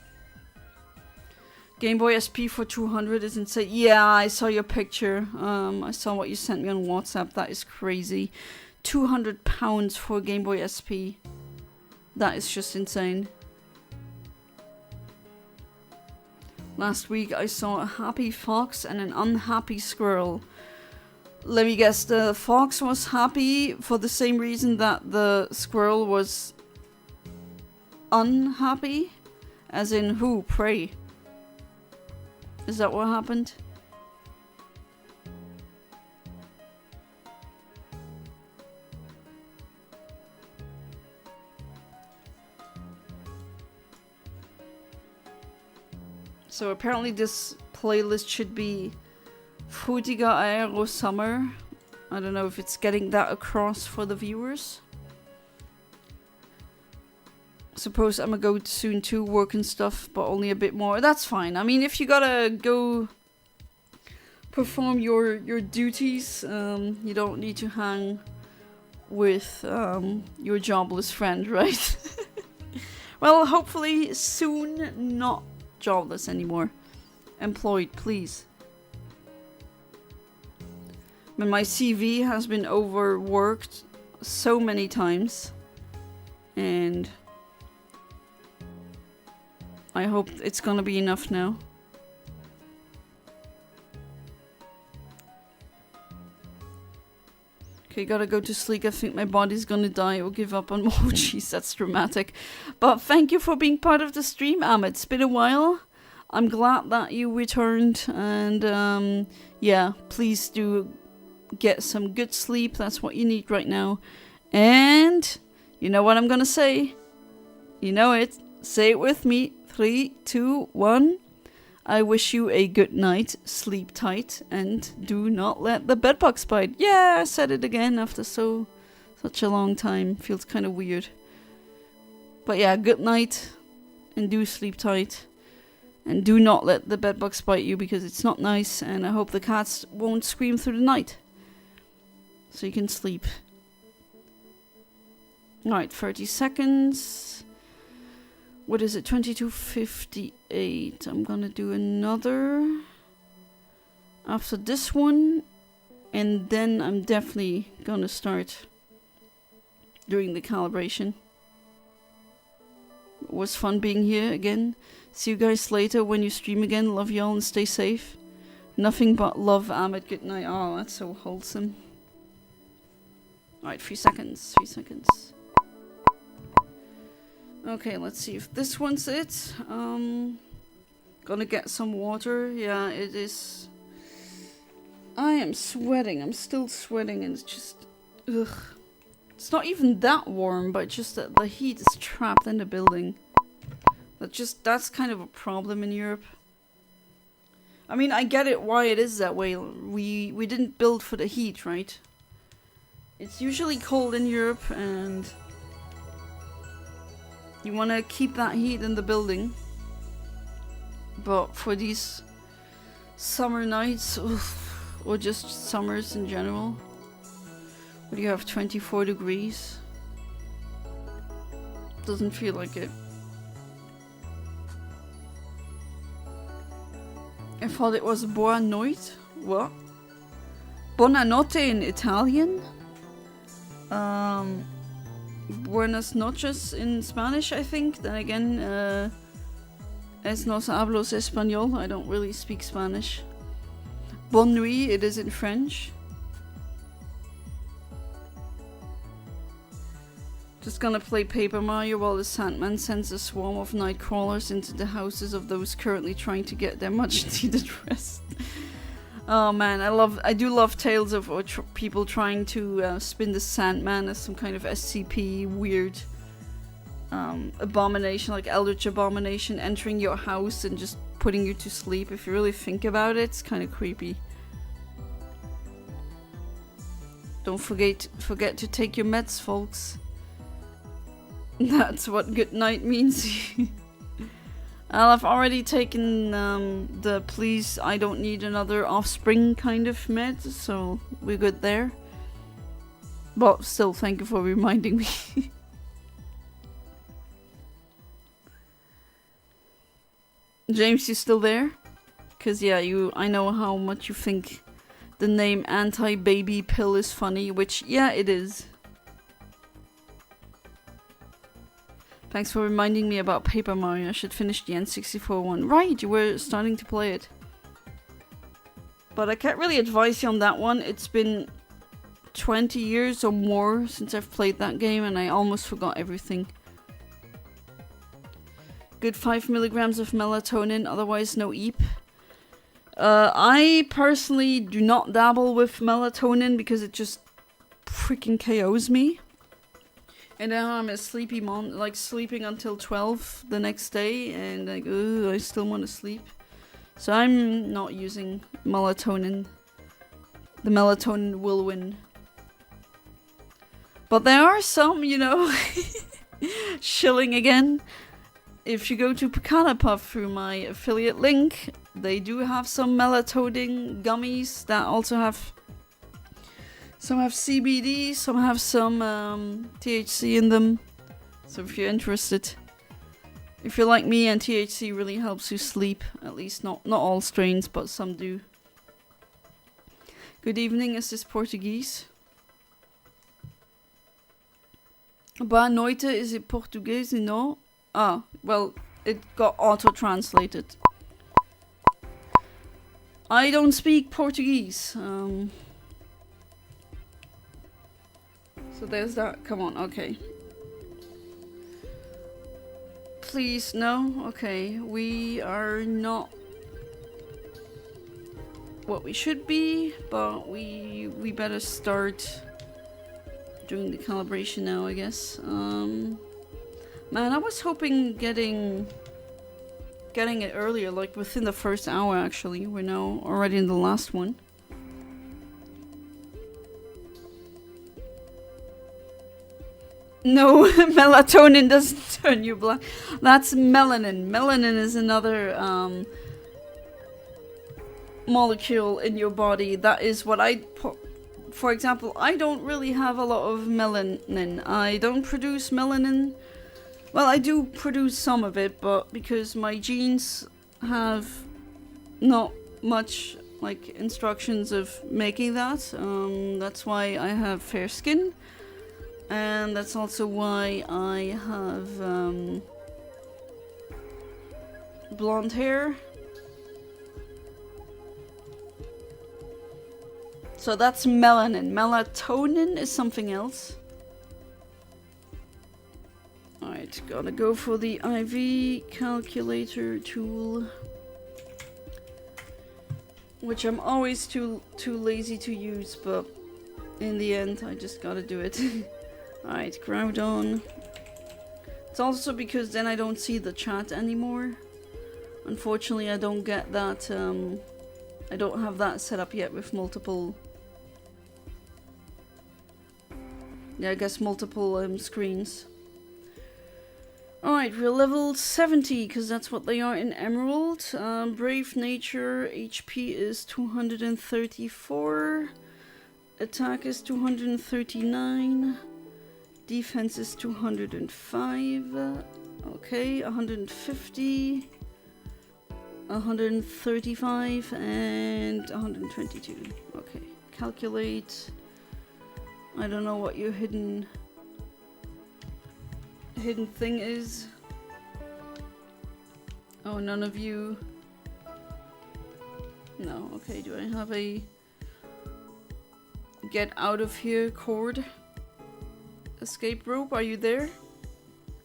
Game Boy SP for 200 is insane. Yeah, I saw your picture. I saw what you sent me on WhatsApp. That is crazy. £200 for Game Boy SP. That is just insane. Last week I saw a happy fox and an unhappy squirrel. Let me guess, the fox was happy for the same reason that the squirrel was unhappy? As in who? Prey. Is that what happened? So apparently this playlist should be Frutiger Aero Summer. I don't know if it's getting that across for the viewers. Suppose I'm gonna go soon to work and stuff, but only a bit more. That's fine. I mean, if you gotta go perform your duties, you don't need to hang with your jobless friend, right? Well, hopefully soon not jobless anymore. Employed, please. But my CV has been overworked so many times, and I hope it's gonna be enough now. Okay, gotta go to sleep. I think my body's gonna die or give up on more. Jeez, that's dramatic. But thank you for being part of the stream, Ahmed. It's been a while. I'm glad that you returned, and yeah, please do get some good sleep. That's what you need right now. And you know what I'm gonna say? You know it. Say it with me. 3, 2, 1. I wish you a good night. Sleep tight, and do not let the bedbugs bite. Yeah, I said it again after such a long time. Feels kind of weird. But yeah, good night, and do sleep tight. And do not let the bedbugs bite you, because it's not nice, and I hope the cats won't scream through the night. So you can sleep. Alright, 30 seconds. What is it? 22:58. I'm gonna do another after this one, and then I'm definitely gonna start doing the calibration. It was fun being here again. See you guys later when you stream again. Love y'all and stay safe. Nothing but love, Ahmed. Good night. Oh, that's so wholesome. Alright, 3 seconds. 3 seconds. Okay, let's see if this one's it. Gonna get some water. Yeah, it is. I am sweating. I'm still sweating, and it's just... Ugh. It's not even that warm, but just that the heat is trapped in the building. That's kind of a problem in Europe. I mean, I get it why it is that way. We didn't build for the heat, right? It's usually cold in Europe, and you want to keep that heat in the building. But for these summer nights, or just summers in general, where you have 24 degrees, doesn't feel like it. I thought it was boa noite. What? Buonanotte in Italian. Buenas noches in Spanish, I think. Then again, es no hablo español. I don't really speak Spanish. Bonne nuit, it is in French. Just gonna play Paper Mario while the Sandman sends a swarm of night crawlers into the houses of those currently trying to get their much needed rest. Oh man, I do love tales of people trying to spin the Sandman as some kind of SCP weird abomination, like Eldritch Abomination, entering your house and just putting you to sleep. If you really think about it, it's kind of creepy. Don't forget to take your meds, folks. That's what good night means. Well, I've already taken the please I don't need another offspring kind of med, so we're good there. But still, thank you for reminding me. James, you still there? Cause yeah, I know how much you think the name anti-baby pill is funny, which yeah, it is. Thanks for reminding me about Paper Mario. I should finish the N64 one. Right, you were starting to play it. But I can't really advise you on that one. It's been 20 years or more since I've played that game and I almost forgot everything. Good 5 milligrams of melatonin, otherwise no EAP. I personally do not dabble with melatonin because it just freaking KOs me. And then I'm a sleepy mom, like sleeping until 12 the next day, and like, I still want to sleep. So I'm not using melatonin. The melatonin will win. But there are some, you know, shilling again. If you go to Pecana Puff through my affiliate link, they do have some melatonin gummies that also have... Some have CBD, some have some THC in them. So if you're interested, if you're like me and THC really helps you sleep, at least not all strains, but some do. Good evening, is this Portuguese? Boa noite, is it Portuguese? No? Ah, well, it got auto-translated. I don't speak Portuguese. So there's that. Come on, okay. Please, no? Okay, we are not what we should be, but we better start doing the calibration now, I guess. Man, I was hoping getting it earlier, like within the first hour actually. We're now already in the last one. No, melatonin doesn't turn you black. That's melanin. Melanin is another molecule in your body. That is what I put. For example, I don't really have a lot of melanin. I don't produce melanin. Well, I do produce some of it, but because my genes have not much like instructions of making that, that's why I have fair skin. And that's also why I have blonde hair. So that's melanin. Melatonin is something else. Alright, gotta go for the IV calculator tool. Which I'm always too lazy to use, but in the end I just gotta do it. Alright, Groudon. It's also because then I don't see the chat anymore. Unfortunately, I don't get that, I don't have that set up yet with multiple... Yeah, I guess multiple screens. Alright, we're level 70, because that's what they are in Emerald. Brave Nature, HP is 234. Attack is 239. Defense is 205. Okay, 150. 135 and 122. Okay, calculate. I don't know what your hidden thing is. Oh, none of you. No, okay, do I have a get out of here cord? Escape rope, are you there?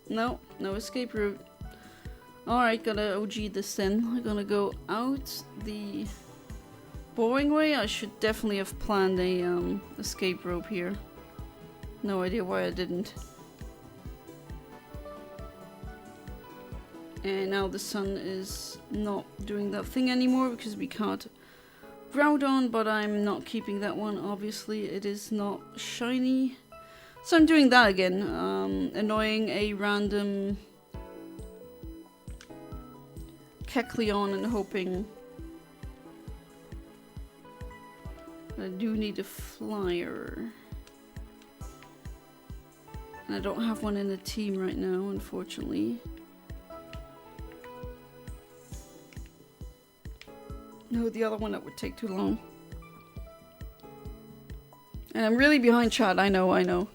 No, no escape route. Alright, gotta OG this then. I'm gonna go out the boring way. I should definitely have planned a escape rope here. No idea why I didn't. And now the sun is not doing that thing anymore because we can't Groudon, but I'm not keeping that one, obviously. It is not shiny. So I'm doing that again. Annoying a random Kecleon and hoping. I do need a flyer. And I don't have one in the team right now, unfortunately. No, the other one that would take too long. And I'm really behind chat, I know.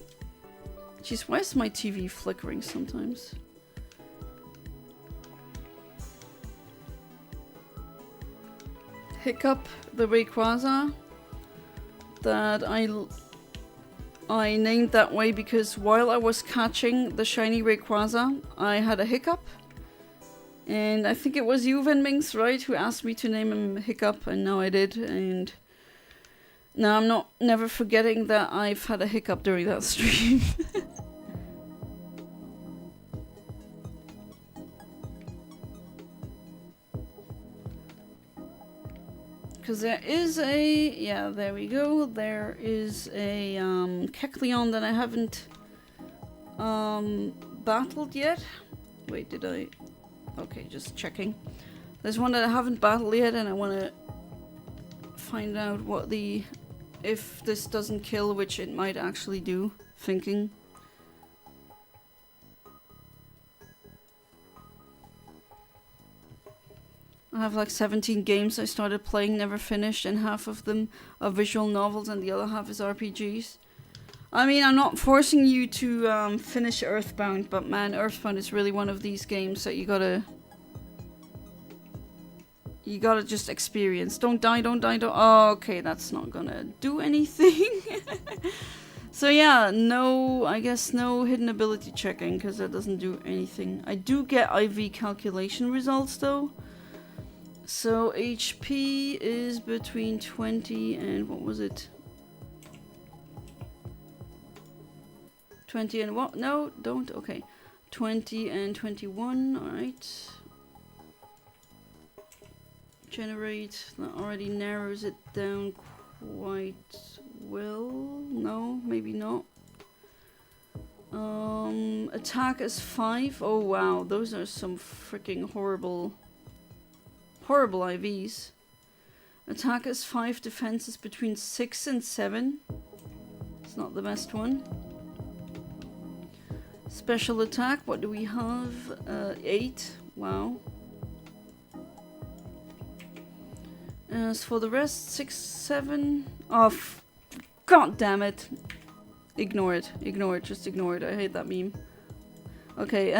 Jeez, why is my TV flickering sometimes? Hiccup, the Rayquaza that I named that way because while I was catching the shiny Rayquaza, I had a hiccup. And I think it was you, Venmings, right, who asked me to name him Hiccup, and now I did, and now I'm never forgetting that I've had a hiccup during that stream. Because there is a, yeah, there we go, there is a Kecleon that I haven't battled yet. Wait, did I? Okay, just checking. There's one that I haven't battled yet, and I want to find out what the, if this doesn't kill, which it might actually do, thinking. I have like 17 games I started playing, never finished, and half of them are visual novels and the other half is RPGs. I mean, I'm not forcing you to finish Earthbound, but man, Earthbound is really one of these games that you gotta just experience. Don't die, don't. Oh, okay, that's not gonna do anything. So yeah, no, I guess no hidden ability checking, because that doesn't do anything. I do get IV calculation results though. So HP is between 20 and, what was it? 20 and what? No, don't. Okay. 20 and 21. Alright. Generate. That already narrows it down quite well. No, maybe not. Attack is 5. Oh wow, those are some freaking horrible IVs. Attack is 5. Defense is between 6 and 7. It's not the best one. Special attack, what do we have? 8. Wow. As for the rest, 6, 7. Oh, god damn it. Ignore it. Ignore it. Just ignore it. I hate that meme. Okay,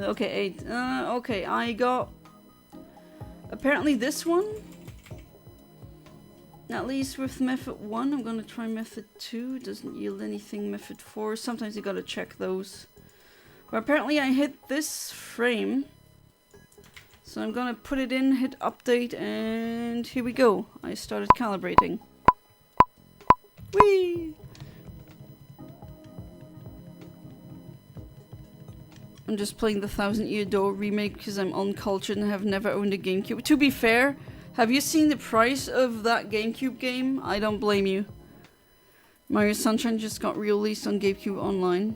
okay, 8. Okay, I got apparently this one. At least with method 1, I'm gonna try method 2. It doesn't yield anything. Method 4, sometimes you gotta check those. But apparently I hit this frame. So I'm gonna put it in, hit update, and here we go. I started calibrating. Whee! I'm just playing the 1000 Year Door remake because I'm uncultured and have never owned a GameCube. To be fair, have you seen the price of that GameCube game? I don't blame you. Mario Sunshine just got re-released on GameCube Online.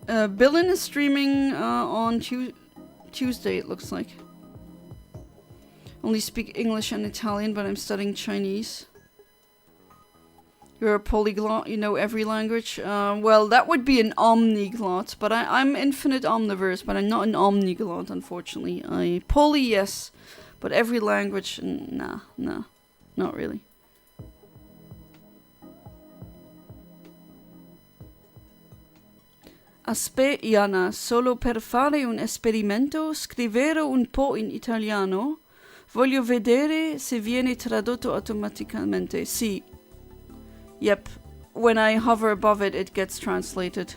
Billin is streaming on Tuesday, it looks like. Only speak English and Italian, but I'm studying Chinese. You're a polyglot, you know every language. Well, that would be an omniglot, but I'm infinite omniverse, but I'm not an omniglot, unfortunately. Poly, yes. But every language, nah, not really. Jana, solo per fare un esperimento, scrivere un po' in italiano. Voglio vedere se viene tradotto automaticamente. Sì. Yep. When I hover above it, it gets translated.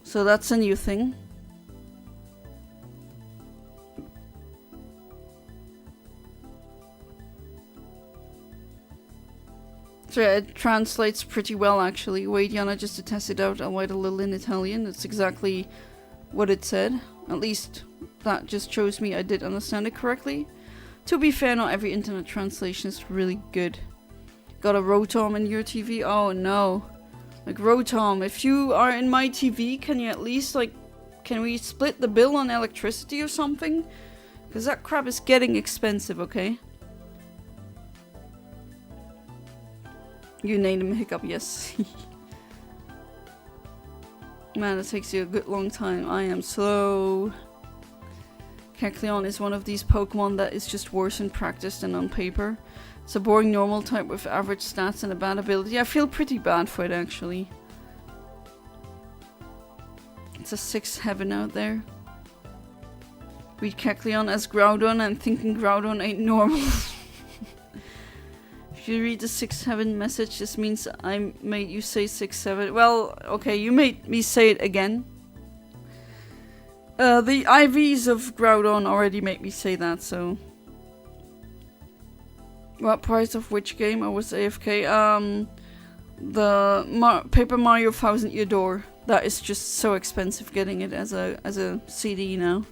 So that's a new thing. So yeah, it translates pretty well actually. Wait, Yana, just to test it out, I'll write a little in Italian. It's exactly what it said. At least that just shows me I did understand it correctly. To be fair, not every internet translation is really good. Got a Rotom in your TV? Oh no. Like, Rotom, if you are in my TV, can you at least, like, can we split the bill on electricity or something? Because that crap is getting expensive, okay? You named him Hiccup, yes. Man, it takes you a good long time. I am slow. Kecleon is one of these Pokemon that is just worse in practice than on paper. It's a boring normal type with average stats and a bad ability. I feel pretty bad for it, actually. It's a 6th heaven out there. Read Kecleon as Groudon and thinking Groudon ain't normal. If you read the 6th heaven message, this means I made you say 6-7. Well, okay, you made me say it again. The IVs of Groudon already made me say that, so... What price of which game? I was AFK. The Paper Mario 1000 Year Door. That is just so expensive getting it as a CD now.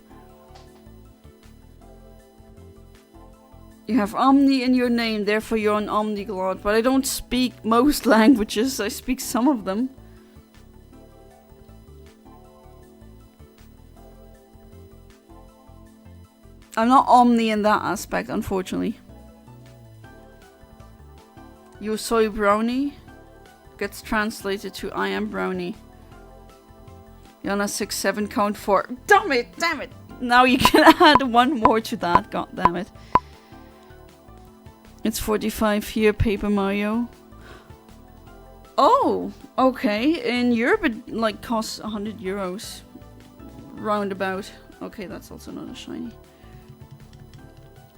You have Omni in your name, therefore you're an Omniglot. But I don't speak most languages, I speak some of them. I'm not Omni in that aspect, unfortunately. You soy brownie gets translated to I am brownie. Yana 6-7 count 4. Damn it! Damn it! Now you can add one more to that. God damn it. It's 45 here, Paper Mario. Oh, okay. In Europe it like costs 100 euros. Roundabout. Okay, that's also not a shiny.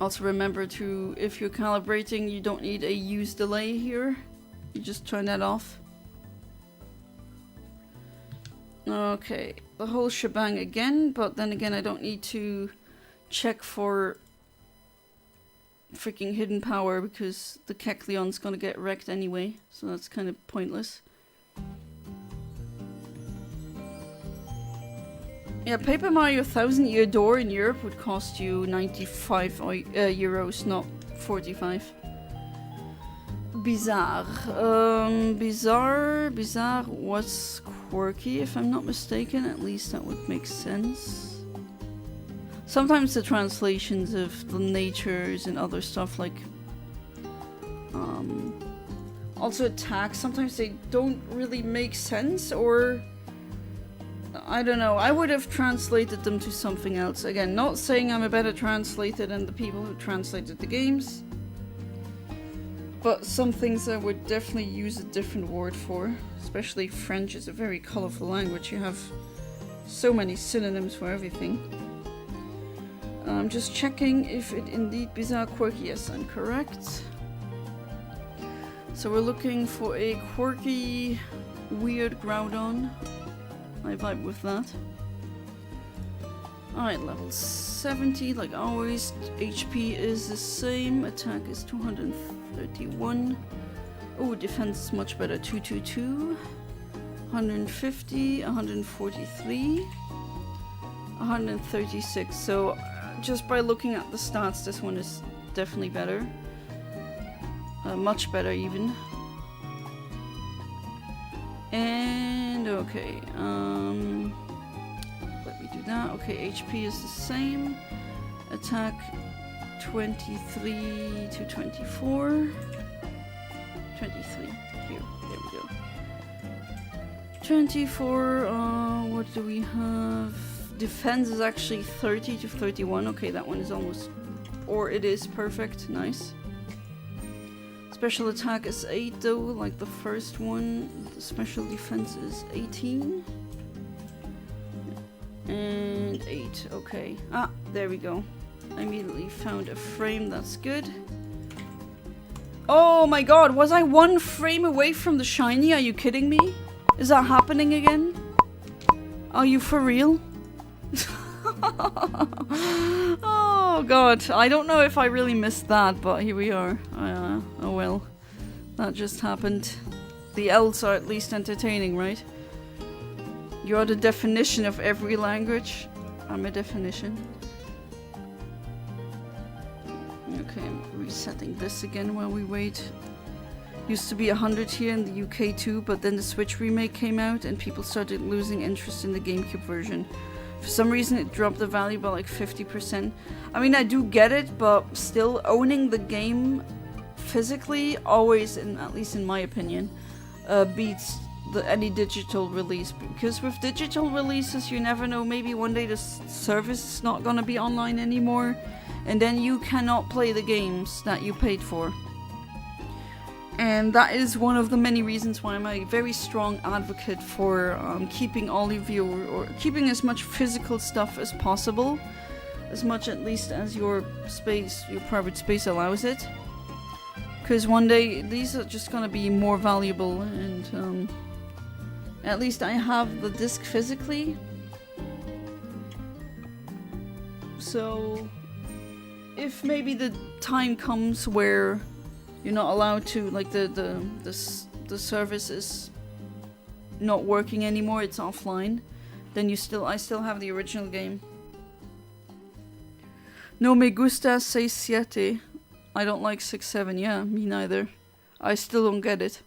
Also remember to, if you're calibrating, you don't need a use delay here. You just turn that off. Okay, the whole shebang again, but then again I don't need to check for freaking hidden power because the Kecleon's gonna get wrecked anyway, so that's kind of pointless. Yeah, Paper Mario 1000 Year Door in Europe would cost you 95 euros, not 45. Bizarre. Bizarre was quirky, if I'm not mistaken. At least that would make sense. Sometimes the translations of the natures and other stuff, like also attacks, sometimes they don't really make sense, or I don't know. I would have translated them to something else. Again, not saying I'm a better translator than the people who translated the games. But some things I would definitely use a different word for. Especially French is a very colorful language. You have so many synonyms for everything. I'm just checking if it indeed bizarre quirky. Yes, I'm correct. So we're looking for a quirky, weird Groudon. I vibe with that. Alright, level 70, like always. HP is the same. Attack is 231. Oh, defense is much better. 222. 150. 143. 136. So, just by looking at the stats, this one is definitely better. Much better, even. And okay, let me do that. Okay, HP is the same. Attack 23 to 24. 23. Here, there we go. 24. What do we have? defense is actually 30 to 31. Okay, that one is almost... Or it is perfect. Nice. Special attack is 8 though, like the first one. The special defense is 18. And 8. Okay. Ah, there we go. I immediately found a frame. That's good. Oh my god, was I 1 frame away from the shiny? Are you kidding me? Is that happening again? Are you for real? Oh god, I don't know if I really missed that, but here we are. Oh well, that just happened. The L's are at least entertaining, right? You're the definition of every language. I'm a definition. Okay, I'm resetting this again while we wait. Used to be 100 here in the UK too, but then the Switch remake came out and people started losing interest in the GameCube version. For some reason it dropped the value by like 50%. I mean, I do get it, but still owning the game physically always, at least in my opinion, beats any digital release. Because with digital releases, you never know, maybe one day the service is not gonna be online anymore, and then you cannot play the games that you paid for. And that is one of the many reasons why I'm a very strong advocate for keeping all of your, or keeping as much physical stuff as possible, as much at least as your space, your private space allows it. Because one day these are just gonna be more valuable, and at least I have the disc physically. So if maybe the time comes where you're not allowed to, like the service is not working anymore, it's offline, then I still have the original game. No me gusta 6-7. I don't like 6-7, yeah, me neither. I still don't get it.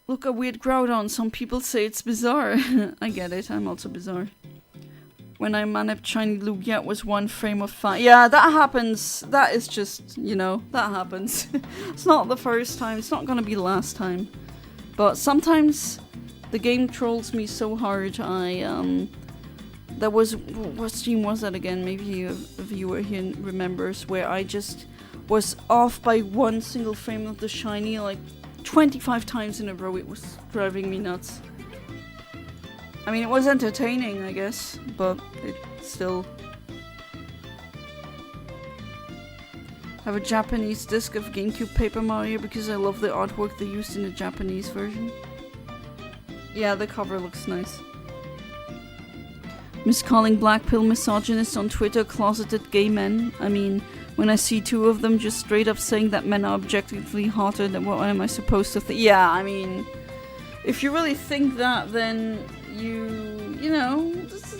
Look, a weird Groudon, some people say it's bizarre. I get it, I'm also bizarre. When I managed shiny Lugia, it was 1 frame of 5. Yeah, that happens. That is just, you know, that happens. It's not the first time. It's not gonna be the last time. But sometimes the game trolls me so hard. There was, what stream was that again? Maybe a viewer here remembers, where I just was off by 1 single frame of the shiny like 25 times in a row. It was driving me nuts. I mean, it was entertaining, I guess, but it still... I have a Japanese disc of GameCube Paper Mario because I love the artwork they used in the Japanese version. Yeah, the cover looks nice. Miscalling black pill misogynists on Twitter closeted gay men. I mean, when I see 2 of them just straight up saying that men are objectively hotter, then what am I supposed to think? Yeah, I mean, if you really think that, then you know,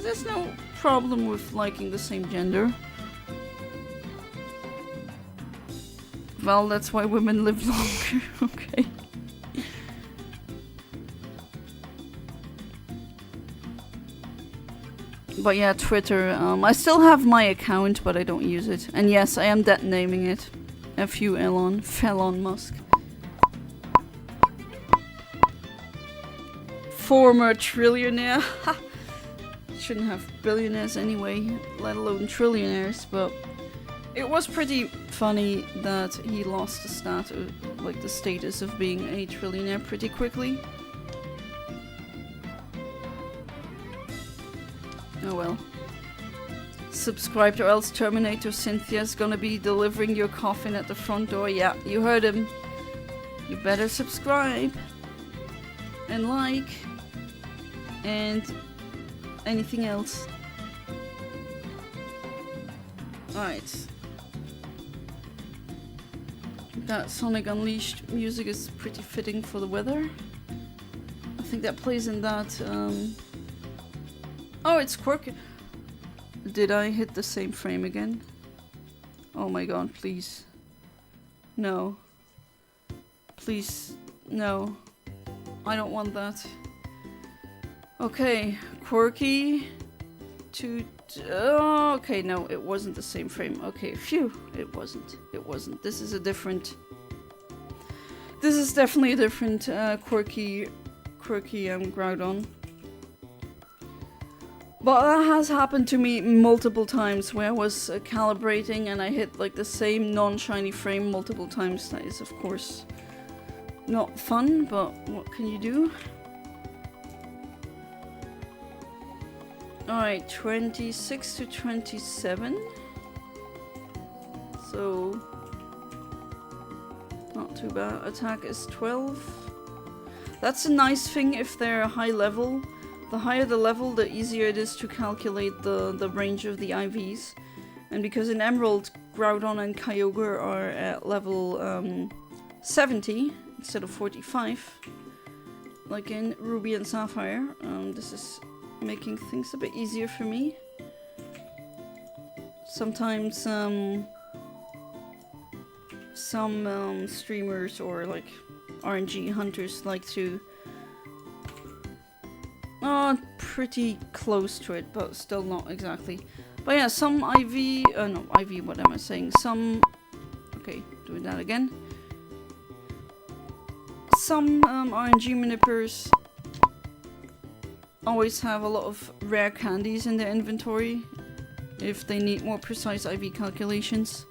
there's no problem with liking the same gender. Well, that's why women live longer. Okay. But yeah, Twitter, I still have my account, but I don't use it. And yes, I am dead naming it. F.U. Elon Musk. Former trillionaire. Shouldn't have billionaires anyway, let alone trillionaires, but it was pretty funny that he lost the status of being a trillionaire pretty quickly. Oh well. Subscribed or else Terminator Cynthia's gonna be delivering your coffin at the front door. Yeah, you heard him. You better subscribe. And like. And anything else. Alright. That Sonic Unleashed music is pretty fitting for the weather. I think that plays in that, Oh, it's quirky. Did I hit the same frame again? Oh my god, please. No. Please, no. I don't want that. Okay, quirky. Okay, no, it wasn't the same frame. Okay, phew, it wasn't. It wasn't. This is a different... This is definitely a different quirky Groudon. But that has happened to me multiple times where I was calibrating and I hit like the same non-shiny frame multiple times. That is of course not fun, but what can you do? Alright, 26 to 27. So not too bad. Attack is 12. That's a nice thing if they're a high level. The higher the level, the easier it is to calculate the range of the IVs. And because in Emerald, Groudon and Kyogre are at level 70 instead of 45, like in Ruby and Sapphire, this is making things a bit easier for me. Sometimes some streamers or like RNG hunters like to pretty close to it, but still not exactly. But yeah, some IV, no, IV, what am I saying? Okay, doing that again. Some RNG manipulators always have a lot of rare candies in their inventory if they need more precise IV calculations.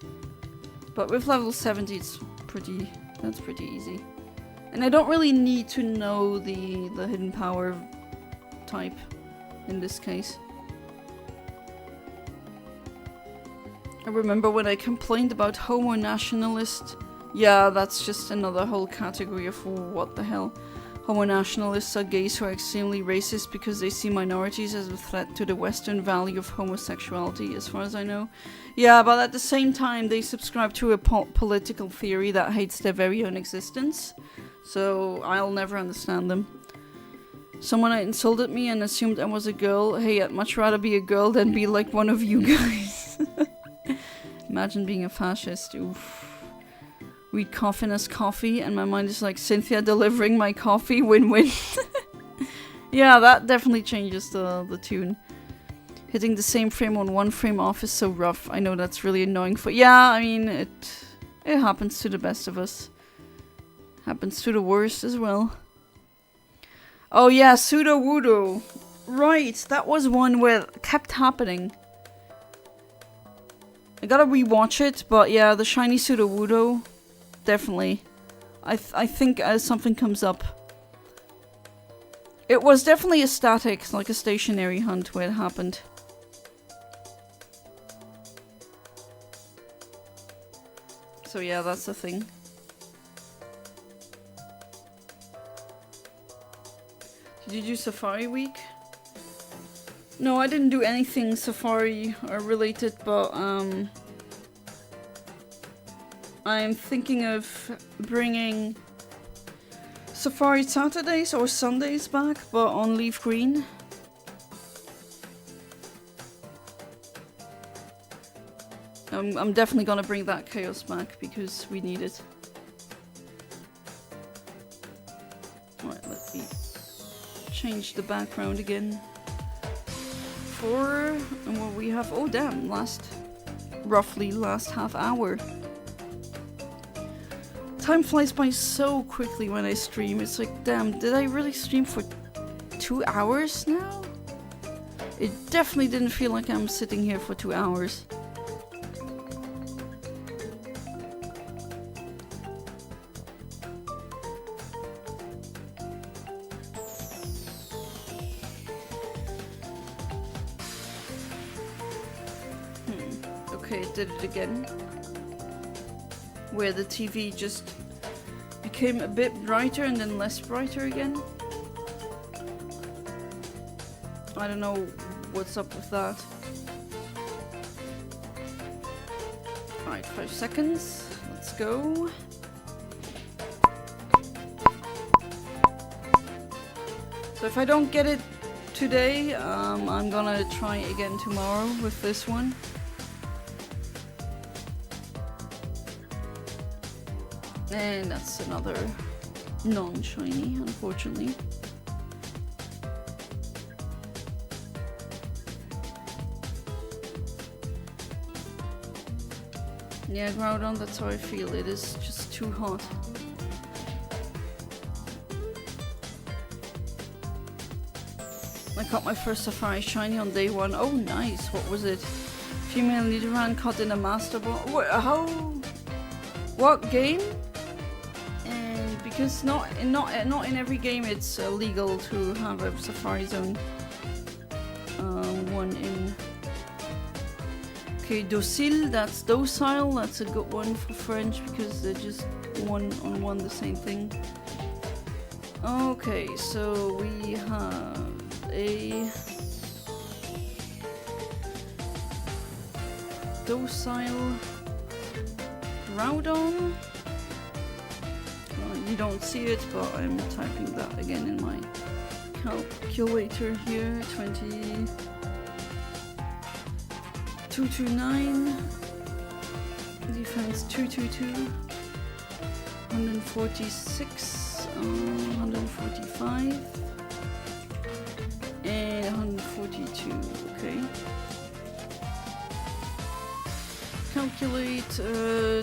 But with level 70, that's pretty easy. And I don't really need to know the hidden power type in this case. I remember when I complained about homo nationalist. Yeah, that's just another whole category of what the hell. Homo nationalists are gays who are extremely racist because they see minorities as a threat to the Western value of homosexuality, as far as I know. Yeah, but at the same time, they subscribe to a political theory that hates their very own existence. So I'll never understand them. Someone insulted me and assumed I was a girl. Hey, I'd much rather be a girl than be like one of you guys. Imagine being a fascist. Oof. Read coffin as coffee, and my mind is like, Cynthia delivering my coffee, win-win. Yeah, that definitely changes the tune. Hitting the same frame on one frame off is so rough. I know that's really annoying for— yeah, I mean, it happens to the best of us. Happens to the worst as well. Oh yeah, Sudowoodo. Right, that was one where it kept happening. I gotta rewatch it, but yeah, the shiny Sudowoodo, definitely. I think as something comes up. It was definitely a static, like a stationary hunt where it happened. So yeah, that's the thing. Did you do Safari Week? No, I didn't do anything Safari related, but I'm thinking of bringing Safari Saturdays or Sundays back, but on Leaf Green. I'm definitely gonna bring that chaos back because we need it. Alright, let me change the background again. And what we have— oh damn, roughly last half hour. Time flies by so quickly when I stream. It's like, damn, did I really stream for 2 hours now? It definitely didn't feel like I'm sitting here for 2 hours. Okay, it did it again. Where the TV just became a bit brighter and then less brighter again. I don't know what's up with that. Alright, 5 seconds. Let's go. So if I don't get it today, I'm gonna try again tomorrow with this one. And that's another non-shiny, unfortunately. Yeah, Groudon, that's how I feel. It is just too hot. I got my first Safari Shiny on day 1. Oh, nice. What was it? Female Nidoran caught in a Master Ball. How? What game? And because not in every game it's legal to have a Safari Zone. One in. Okay, docile. That's docile. That's a good one for French because they're just one on one the same thing. Okay, so we have a docile Groudon. You don't see it, but I'm typing that again in my calculator here. 229, defense 222, 146, 145, and 142. Okay. Calculate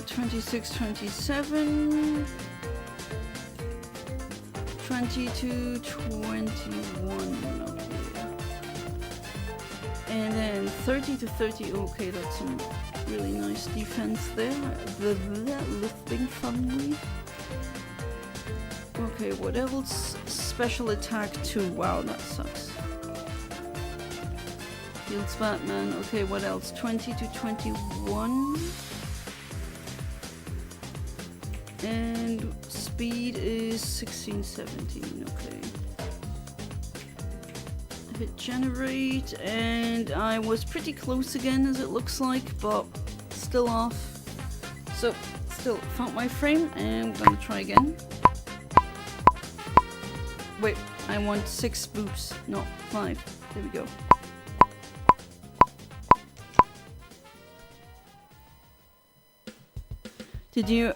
26, 27, 22, 21. Okay. And then 30 to 30. Okay, that's some really nice defense there. The lifting family. Okay, what else? Special attack 2. Wow, that sucks. Heals Batman. Okay, what else? 20 to 21. And speed is 16, 17. Okay. Hit generate, and I was pretty close again as it looks like, but still off. So, still found my frame, and I'm gonna try again. Wait, I want 6 boosts, not 5. There we go.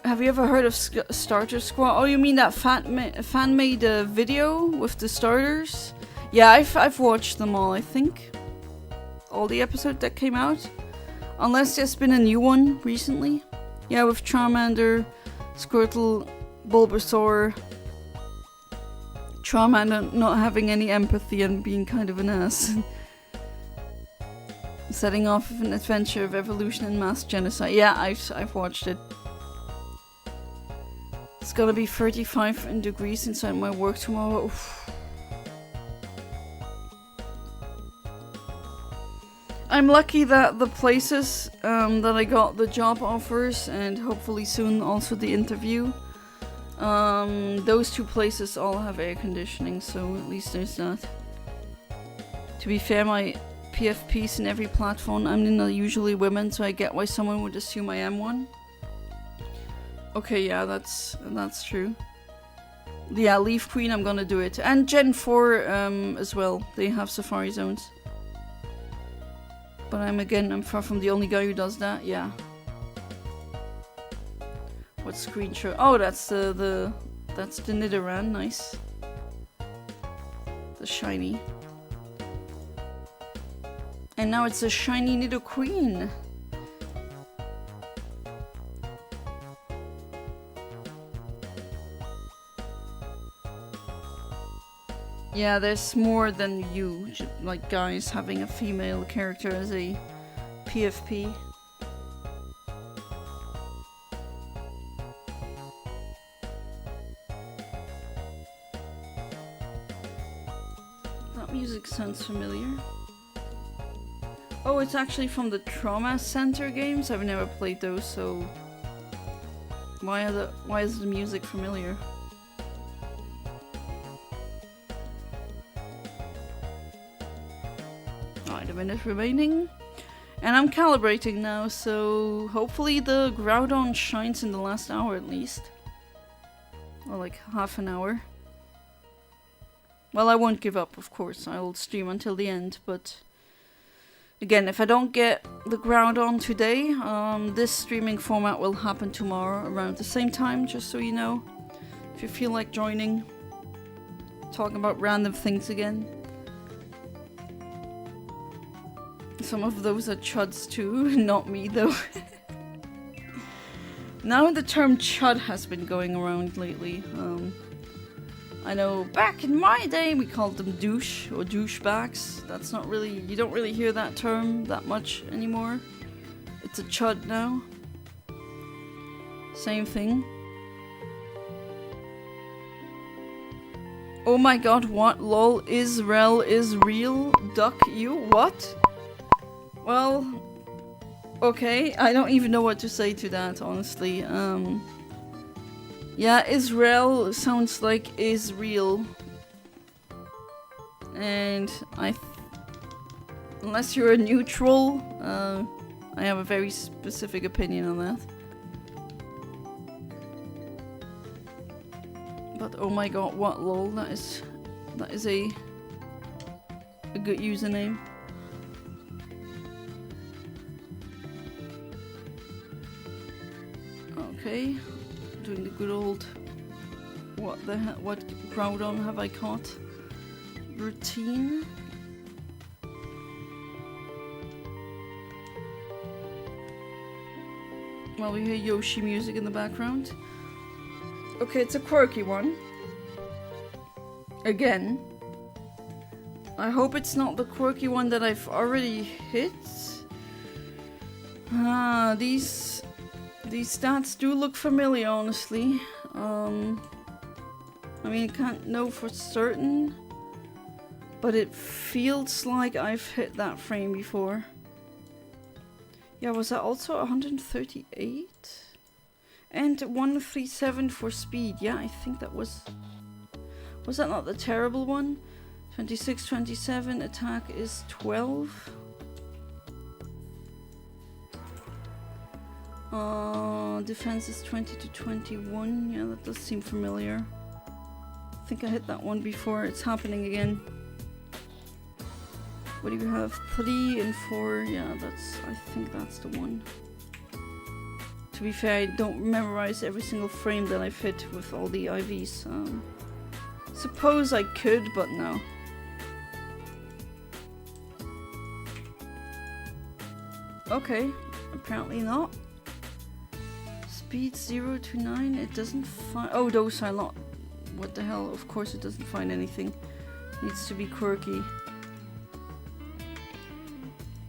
Have you ever heard of Starter Squad? Oh, you mean that fan-made video with the starters? Yeah, I've watched them all, I think. All the episodes that came out. Unless there's been a new one recently. Yeah, with Charmander, Squirtle, Bulbasaur. Charmander not having any empathy and being kind of an ass. Setting off an adventure of evolution and mass genocide. Yeah, I've watched it. It's gonna be 35 degrees inside my work tomorrow. Oof. I'm lucky that the places that I got the job offers, and hopefully soon also the interview, those 2 places all have air conditioning, so at least there's that. To be fair, my PFPs in every platform, I'm in usually women, so I get why someone would assume I am one. Okay, yeah, that's true. Yeah, Leaf Queen, I'm gonna do it. And Gen 4 as well, they have Safari Zones. But I'm far from the only guy who does that, yeah. What screenshot? Oh, that's the Nidoran, nice. The shiny. And now it's a shiny Nidoqueen. Yeah, there's more than you, like guys having a female character as a PFP. That music sounds familiar. Oh, it's actually from the Trauma Center games. I've never played those, so why is the music familiar? A minute remaining, and I'm calibrating now, so hopefully the Groudon shines in the last hour at least, or like half an hour. Well, I won't give up, of course. I'll stream until the end, but again, if I don't get the Groudon today, this streaming format will happen tomorrow around the same time, just so you know. If you feel like joining, talking about random things again. Some of those are chuds too, not me though. Now the term chud has been going around lately. I know back in my day we called them douche or douchebags. That's not really, you don't really hear that term that much anymore. It's a chud now. Same thing. Oh my god, what? Lol, Israel is real? Duck you? What? Well, okay, I don't even know what to say to that, honestly. Yeah, Israel sounds like is real. And unless you're a neutral, I have a very specific opinion on that. But oh my god, what lol, that is a good username. Okay, doing the good old what Groudon have I caught routine. While we hear Yoshi music in the background. Okay, it's a quirky one. Again. I hope it's not the quirky one that I've already hit. These stats do look familiar, honestly. I mean, I can't know for certain, but it feels like I've hit that frame before. Yeah, was that also 138? And 137 for speed. Yeah, I think that was... Was that not the terrible one? 26, 27, attack is 12. Defense is 20 to 21. Yeah, that does seem familiar. I think I hit that one before. It's happening again. What do you have? 3 and 4. Yeah, I think that's the one. To be fair, I don't memorize every single frame that I've hit with all the IVs. Suppose I could, but no. Okay, apparently not. Speed 0 to 9, it doesn't find... Oh, those are not... What the hell? Of course it doesn't find anything. Needs to be quirky.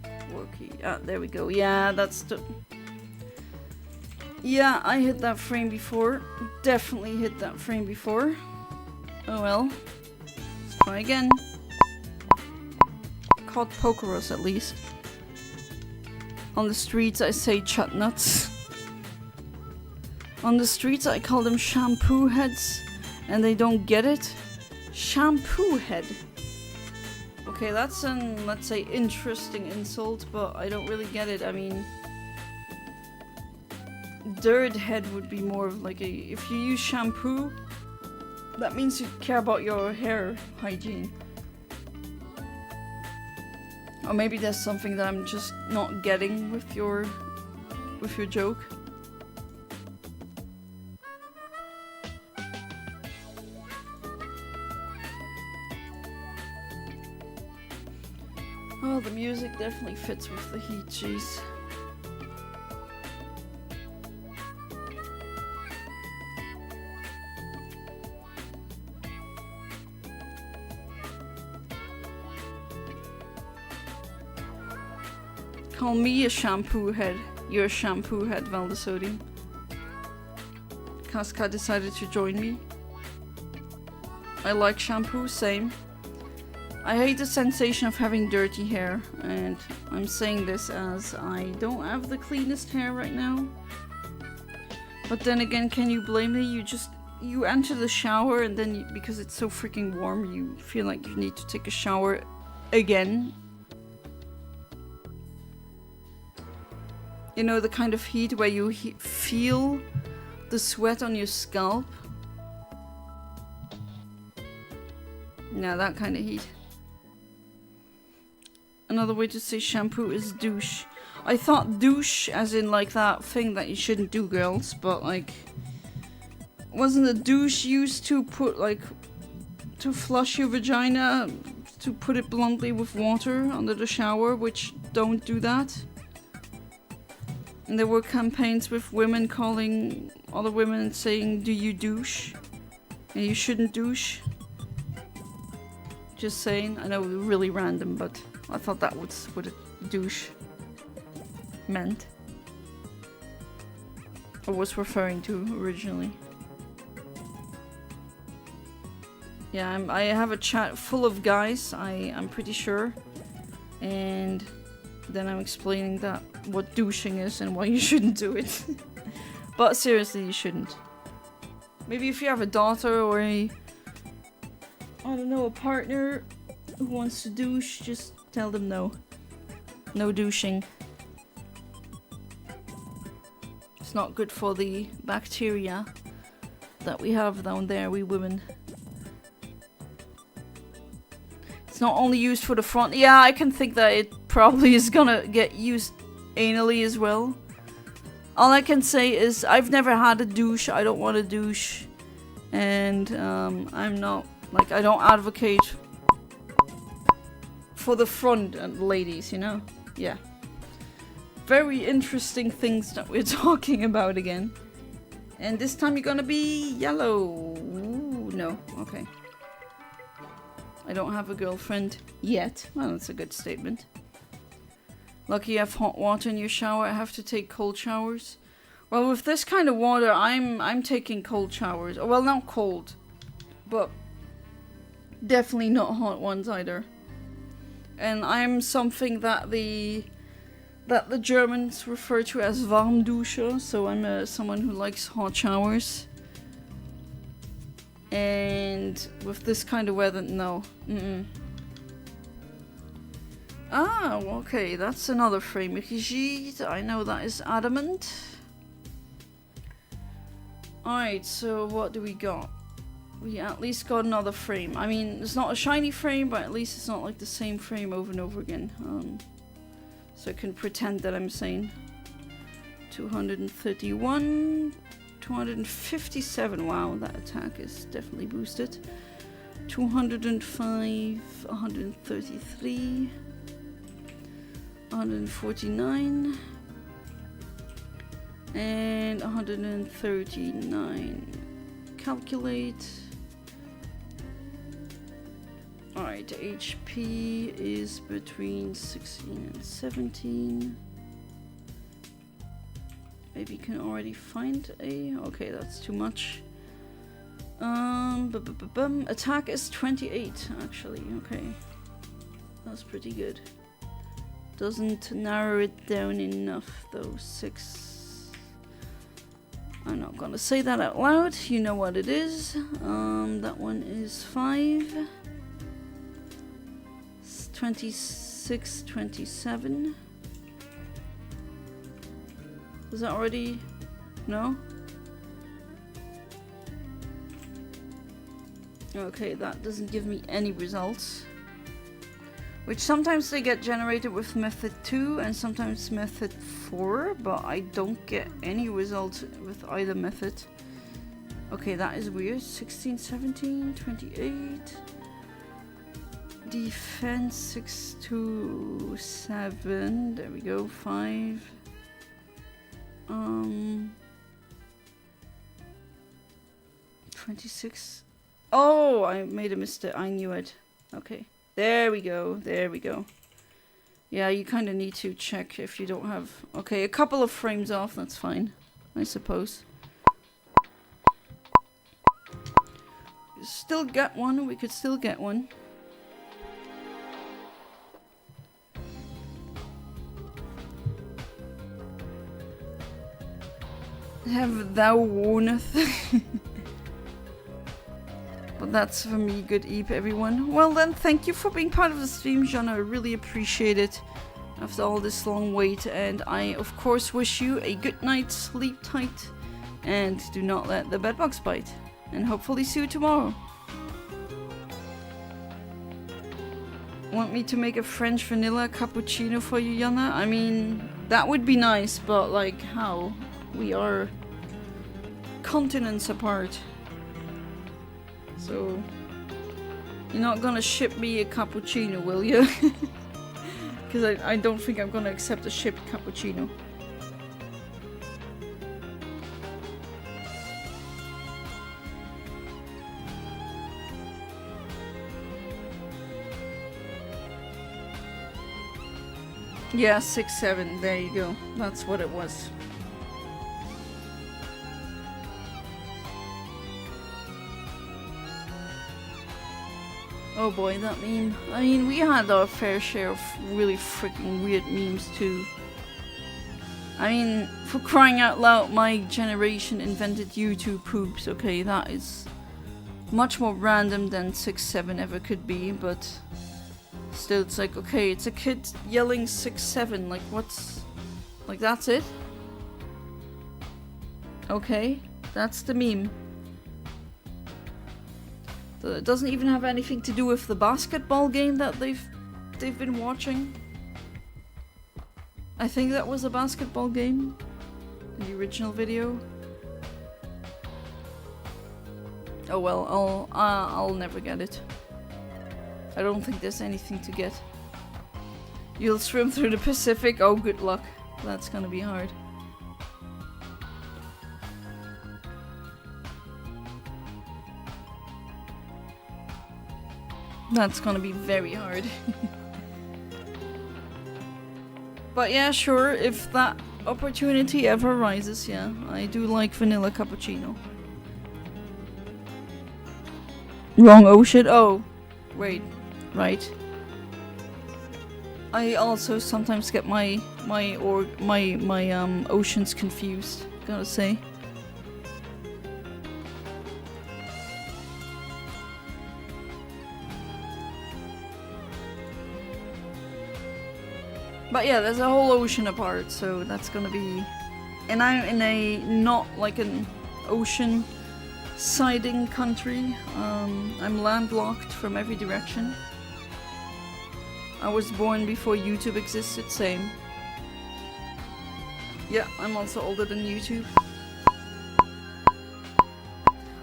Quirky. Ah, there we go. Yeah, that's the... Yeah, I hit that frame before. Definitely hit that frame before. Oh well. Let's try again. Caught Pokeros at least. On the streets I say chutnuts. On the streets I call them shampoo heads. And they don't get it. Shampoo head. Okay, that's an, let's say, interesting insult, but I don't really get it. I mean... Dirt head would be more of like a... If you use shampoo, that means you care about your hair hygiene. Or maybe there's something that I'm just not getting with your joke. Oh, the music definitely fits with the heat, jeez. Call me a shampoo head. You're a shampoo head, Valdesodium. Casca decided to join me. I like shampoo, same. I hate the sensation of having dirty hair, and I'm saying this as I don't have the cleanest hair right now. But then again, can you blame me? You enter the shower and then because it's so freaking warm, you feel like you need to take a shower again. You know, the kind of heat where you feel the sweat on your scalp. Yeah, that kind of heat. Another way to say shampoo is douche. I thought douche as in like that thing that you shouldn't do, girls, but like... Wasn't a douche used to put like... to flush your vagina, to put it bluntly, with water under the shower, which don't do that? And there were campaigns with women calling other women and saying, "Do you douche?" And you shouldn't douche. Just saying. I know, really random, but I thought that was what a douche meant. Or was referring to originally. Yeah, I have a chat full of guys, I'm pretty sure. And then I'm explaining that what douching is and why you shouldn't do it. But seriously, you shouldn't. Maybe if you have a daughter or a, I don't know, a partner who wants to douche, just tell them no. No douching. It's not good for the bacteria that we have down there, we women. It's not only used for the front. Yeah, I can think that it probably is gonna get used anally as well. All I can say is I've never had a douche. I don't want to douche. And I'm not, like, I don't advocate for the front ladies, you know? Yeah. Very interesting things that we're talking about again. And this time you're gonna be yellow. Ooh, no, okay. I don't have a girlfriend yet. Well, that's a good statement. Lucky you have hot water in your shower. I have to take cold showers. Well, with this kind of water, I'm taking cold showers. Well, not cold, but definitely not hot ones either. And I'm something that the Germans refer to as Warmduscher, so I'm someone who likes hot showers. And with this kind of weather, no. Ah, okay, that's another frame. I know that is adamant. Alright, so what do we got? We at least got another frame. I mean, it's not a shiny frame, but at least it's not like the same frame over and over again. So I can pretend that I'm sane. 231... 257, wow, that attack is definitely boosted. 205, 133, 149, and 139. Calculate. Alright, HP is between 16 and 17. Maybe you can already find a... Okay, that's too much. Attack is 28, actually. Okay. That's pretty good. Doesn't narrow it down enough, though. 6. I'm not gonna say that out loud. You know what it is. That one is 5. 26, 27. Is that already... No? Okay, that doesn't give me any results. Which sometimes they get generated with method 2 and sometimes method 4, but I don't get any results with either method. Okay, that is weird. 16, 17, 28. Defense 6 to 7. There we go. 5. 26. Oh, I made a mistake. I knew it. Okay. There we go. There we go. Yeah, you kind of need to check if you don't have... Okay, a couple of frames off. That's fine, I suppose. Still get one. We could still get one. Have thou warneth. But that's for me. Good eve, everyone. Well then, thank you for being part of the stream, John. I really appreciate it after all this long wait. And I, of course, wish you a good night, sleep tight, and do not let the bedbugs bite. And hopefully see you tomorrow. Want me to make a French vanilla cappuccino for you, Jana? I mean, that would be nice, but like, how? We are continents apart. So, you're not gonna ship me a cappuccino, will you? Because I don't think I'm gonna accept a shipped cappuccino. Yeah, 6-7. There you go. That's what it was. Oh boy, that meme. I mean, we had our fair share of really freaking weird memes too. I mean, for crying out loud, my generation invented YouTube poops, okay? That is much more random than 6-7 ever could be, but still, it's like, okay, it's a kid yelling 6-7, like, what's... like, that's it? Okay, that's the meme. It doesn't even have anything to do with the basketball game that they've been watching. I think that was a basketball game in the original video. Oh well, I'll never get it. I don't think there's anything to get. You'll swim through the Pacific? Oh, good luck. That's gonna be hard. That's gonna be very hard. But yeah, sure, if that opportunity ever arises, yeah. I do like vanilla cappuccino. Wrong ocean? Oh, wait, right. I also sometimes get my oceans confused, gotta say. But yeah, there's a whole ocean apart, so that's gonna be... And I'm in a not like an ocean siding country. I'm landlocked from every direction. I was born before YouTube existed, same. Yeah, I'm also older than YouTube.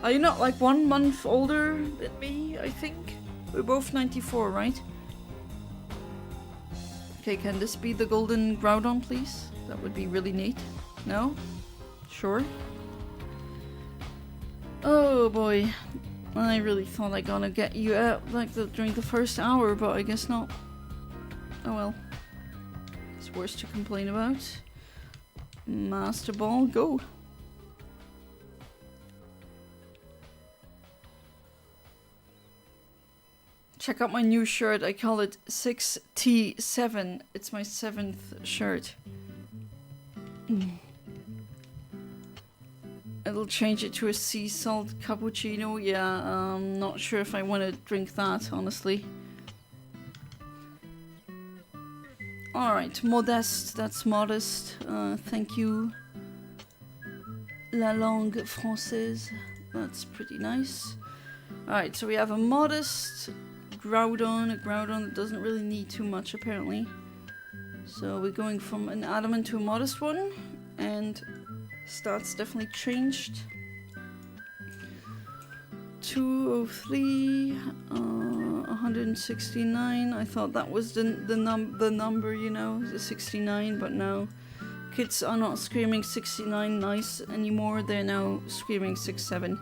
Are you not like 1 month older than me, I think? We're both 94, right? Okay, can this be the golden Groudon, please? That would be really neat. No? Sure. Oh boy. I really thought I gonna get you out like during the first hour, but I guess not. Oh well. It's worse to complain about. Master Ball, go! Check out my new shirt, I call it 6T7. It's my 7th shirt. It'll change it to a sea salt cappuccino. Yeah, not sure if I want to drink that, honestly. Alright, modeste, that's modest. Thank you. La langue française. That's pretty nice. Alright, so we have a modest Groudon, a Groudon that doesn't really need too much apparently. So we're going from an adamant to a modest one, and stats definitely changed. 203, 169. I thought that was the number, you know, the 69, but no. Kids are not screaming 69 nice anymore, they're now screaming 6-7.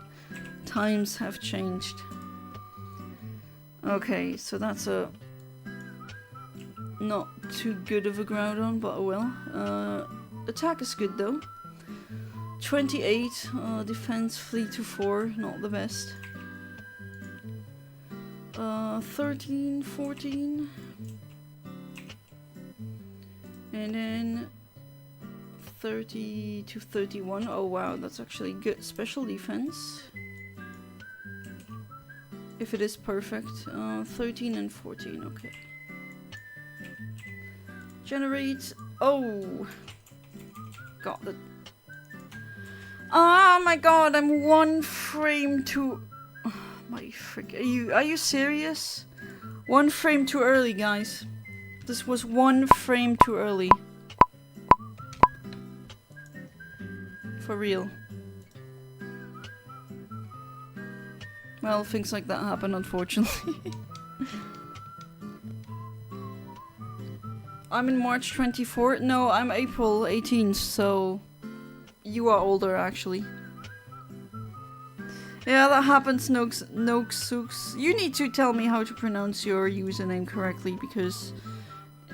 Times have changed. Okay, so that's a not too good of a Groudon, but oh well. Attack is good though. 28, defense 3-4, not the best. 13, 14. And then 30-31. Oh wow, that's actually good special defense. If it is perfect. 13 and 14, okay. Generate. Oh! Got the. Oh my god, I'm 1 frame too. Oh, my frick. Are you serious? 1 frame too early, guys. This was 1 frame too early. For real. Well, things like that happen, unfortunately. I'm in March 24. No, I'm April 18th, so you are older, actually. Yeah, that happens, Noxux. You need to tell me how to pronounce your username correctly, because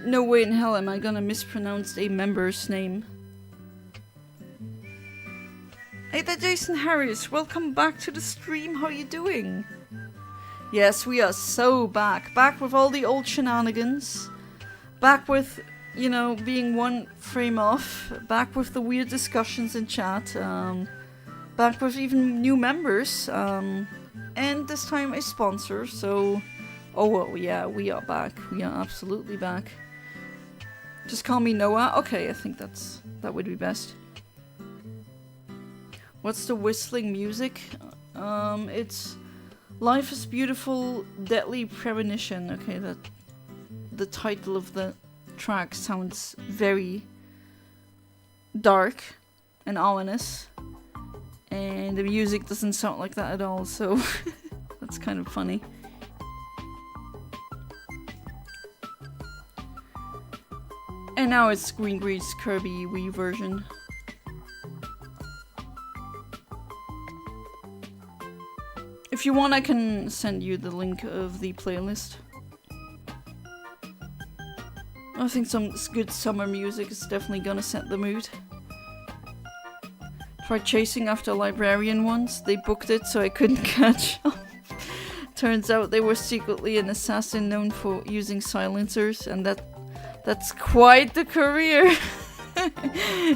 no way in hell am I gonna mispronounce a member's name. Hey there, Jason Harris. Welcome back to the stream. How you doing? Yes, we are so back. Back with all the old shenanigans. Back with, you know, being one frame off. Back with the weird discussions in chat. Back with even new members. And this time a sponsor, so... Oh, well, yeah, we are back. We are absolutely back. Just call me Noah. Okay, I think that would be best. What's the whistling music? It's Life is Beautiful, Deadly Premonition. Okay, the title of the track sounds very dark and ominous. And the music doesn't sound like that at all, so that's kind of funny. And now it's Green Greed's Kirby Wii version. If you want, I can send you the link of the playlist. I think some good summer music is definitely gonna set the mood. Tried chasing after a librarian once. They booked it so I couldn't catch up. Turns out they were secretly an assassin known for using silencers, and that's quite the career.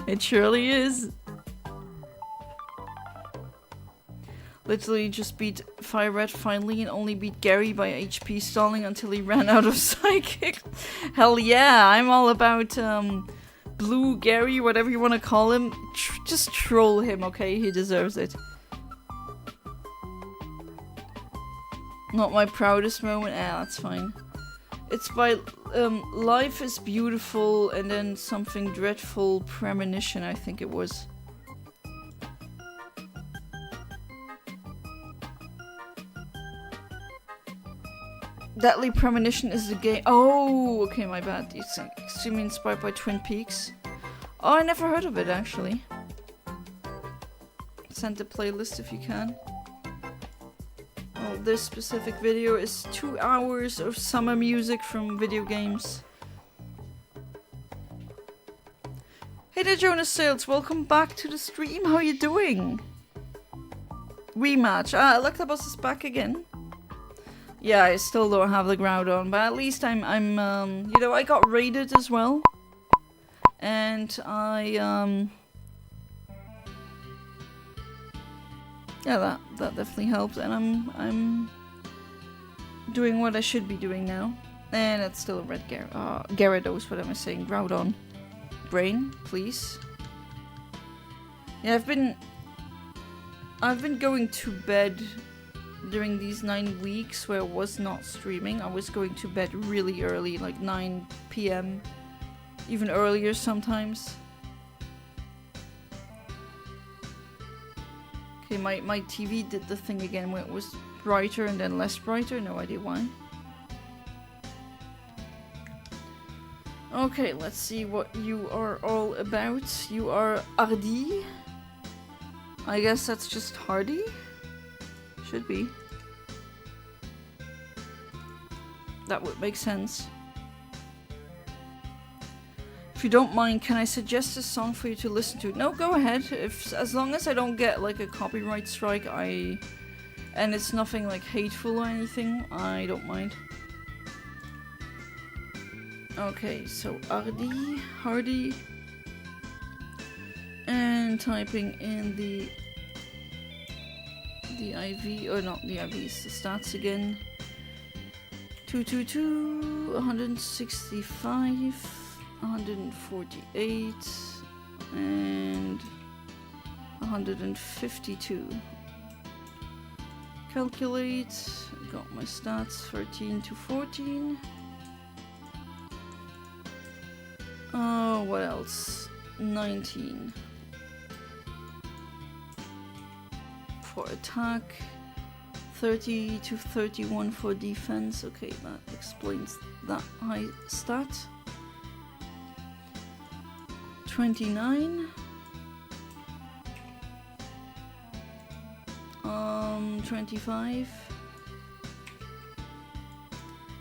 It surely is. Literally just beat Fire Red finally and only beat Gary by HP stalling until he ran out of psychic. Hell yeah, I'm all about Blue Gary, whatever you want to call him. Just troll him, okay? He deserves it. Not my proudest moment. That's fine. It's by Life is Beautiful and then something dreadful premonition, I think it was. Deadly Premonition is the game. Oh, okay, my bad. It's extremely inspired by Twin Peaks. Oh, I never heard of it actually. Send the playlist if you can. Well, this specific video is 2 hours of summer music from video games. Hey there, Jonas Sales. Welcome back to the stream. How you doing? Rematch. Electabuzz is back again. Yeah, I still don't have the Groudon, but at least I'm you know, I got raided as well. And I, yeah, that definitely helps, and I'm doing what I should be doing now. And it's still a red Gyarados, what am I saying? Groudon. Brain, please. Yeah, I've been going to bed during these 9 weeks where I was not streaming. I was going to bed really early, like 9 PM, even earlier sometimes. Okay, my TV did the thing again where it was brighter and then less brighter, no idea why. Okay, let's see what you are all about. You are Hardy. I guess that's just Hardy? Should be. That would make sense. If you don't mind, can I suggest a song for you to listen to? No, go ahead. As long as I don't get like a copyright strike, and it's nothing like hateful or anything, I don't mind. Okay, so Hardy, and typing in the IV, or not the IVs, the stats again. 222, 165, 148, and 152. Calculate, got my stats, 13 to 14. Oh, what else? 19. For attack, 30 to 31 for defense. Okay, that explains that high stat. 29. 25.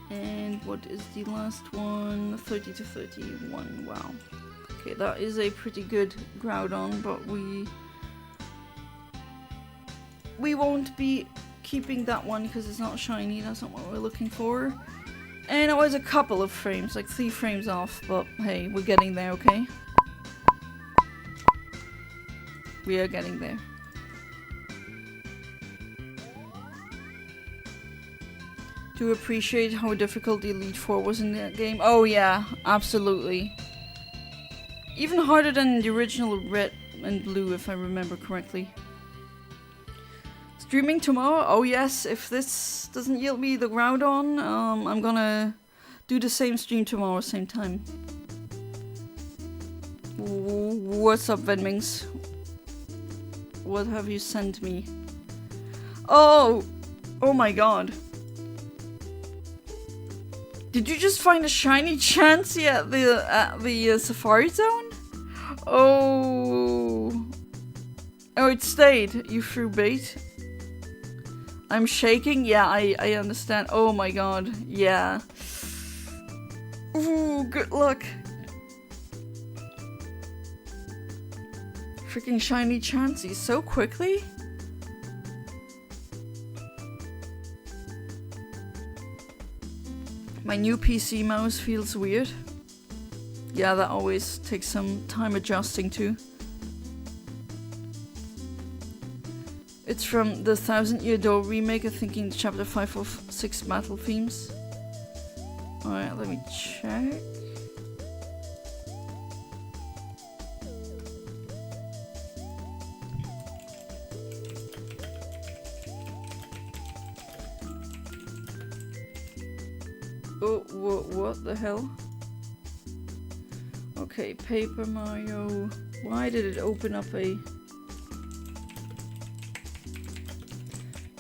And what is the last one? 30 to 31. Wow. Okay, that is a pretty good Groudon, but we won't be keeping that one because it's not shiny. That's not what we're looking for. And it was a couple of frames, like 3 frames off, but hey, we're getting there, okay? We are getting there. Do appreciate how difficult the Elite Four was in that game. Oh yeah, absolutely. Even harder than the original Red and Blue, if I remember correctly. Streaming tomorrow? Oh yes, if this doesn't yield me the Groudon, I'm gonna do the same stream tomorrow, same time. What's up, Venmings? What have you sent me? Oh! Oh my god. Did you just find a shiny Chansey at the Safari Zone? Oh. Oh, it stayed. You threw bait. I'm shaking. Yeah, I understand. Oh my god. Yeah. Ooh, good luck. Freaking shiny Chansey so quickly? My new PC mouse feels weird. Yeah, that always takes some time adjusting to. It's from the 1000 Year Door remake, I think in chapter 5 of 6 battle themes. Alright, let me check. Oh, what the hell? Okay, Paper Mario. Why did it open up a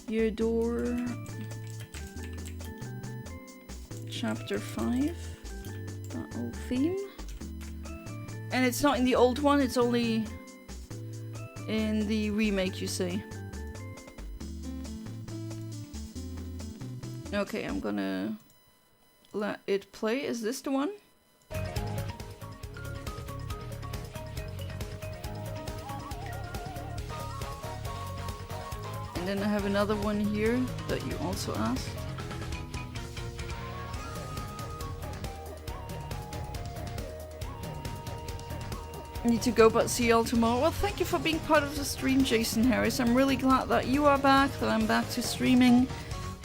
Year Door? Chapter 5. That old theme. And it's not in the old one, it's only in the remake, you say? Okay, I'm gonna let it play. Is this the one? And then I have another one here that you also asked. Need to go, but see y'all tomorrow. Well, thank you for being part of the stream, Jason Harris. I'm really glad that you are back, that I'm back to streaming.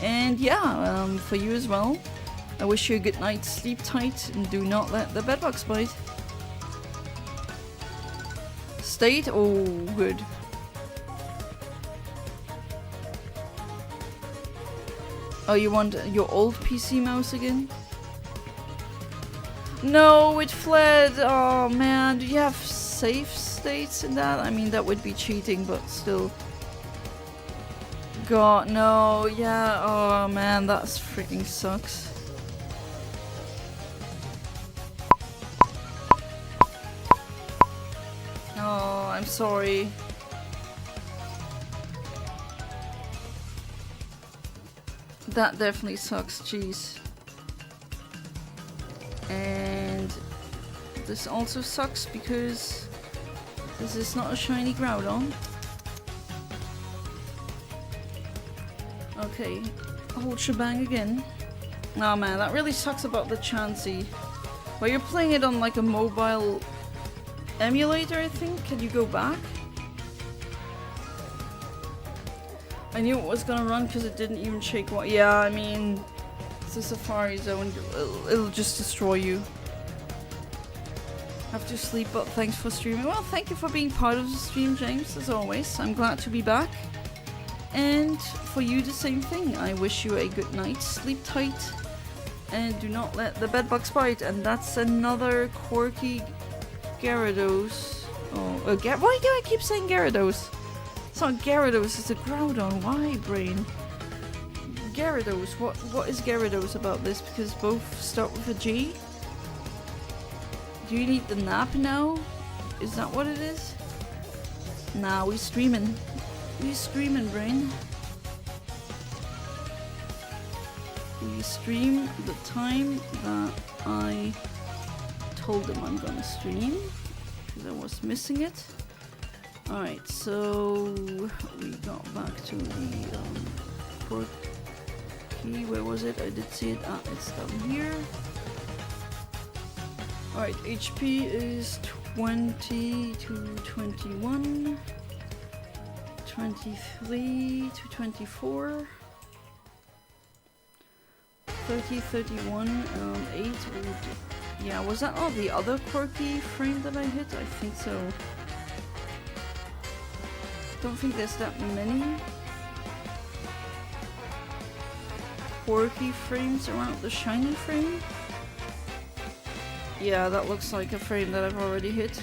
And yeah, for you as well. I wish you a good night, sleep tight, and do not let the bedbugs bite. Stayed? Oh, good. Oh, you want your old PC mouse again? No, it fled! Oh man, do you have save states in that? I mean, that would be cheating, but still. God, no, yeah, oh man, that freaking sucks. Oh, I'm sorry. That definitely sucks, jeez. And this also sucks because this is not a shiny Groudon. Okay, whole shebang again. Oh man, that really sucks about the Chansey. Well, you're playing it on like a mobile emulator, I think. Can you go back? I knew it was gonna run because it didn't even shake what. Yeah, I mean, it's a Safari Zone. It'll just destroy you. Have to sleep, but thanks for streaming. Well, thank you for being part of the stream, James, as always. I'm glad to be back. And for you, the same thing. I wish you a good night, sleep tight, and do not let the bedbugs bite. And that's another quirky Gyarados. Oh, why do I keep saying Gyarados? It's not Gyarados, it's a Groudon. Why, brain? Gyarados. What is Gyarados about this? Because both start with a G? Do you need the nap now? Is that what it is? Nah, we streaming. We streaming, brain. we stream the time that I told them I'm gonna stream, because I was missing it. Alright, so we got back to the port key. Where was it? I did see it. Ah, it's down here. Alright, HP is 20 to 21, 23 to 24, 30, 31, 8 would... Yeah, was that all the other quirky frame that I hit? I think so. Don't think there's that many quirky frames around the shiny frame. Yeah, that looks like a frame that I've already hit.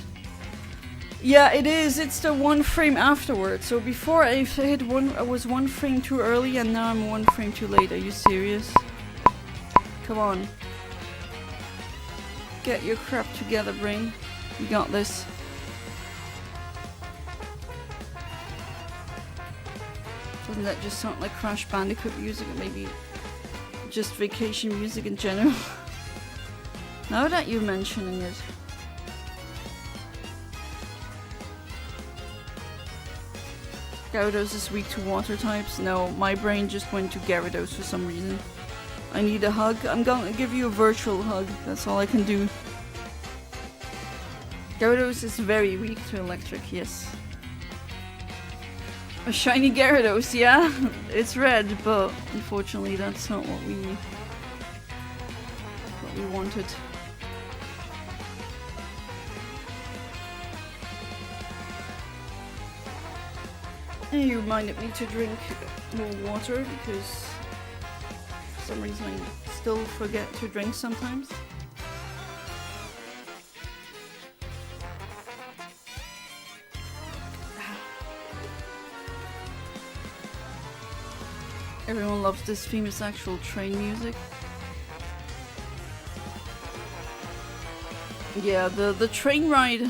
Yeah, it is. It's the one frame afterwards. So before I hit one, I was one frame too early, and now I'm one frame too late. Are you serious? Come on. Get your crap together, brain. You got this. Doesn't that just sound like Crash Bandicoot music, or maybe just vacation music in general? Now that you're mentioning it. Gyarados is weak to water types. No, my brain just went to Gyarados for some reason. I need a hug. I'm gonna give you a virtual hug. That's all I can do. Gyarados is very weak to electric, yes. A shiny Gyarados, yeah? It's red, but unfortunately that's not what we wanted. And you reminded me to drink more water because for some reason I still forget to drink sometimes. Everyone loves this famous actual train music. Yeah, the train ride,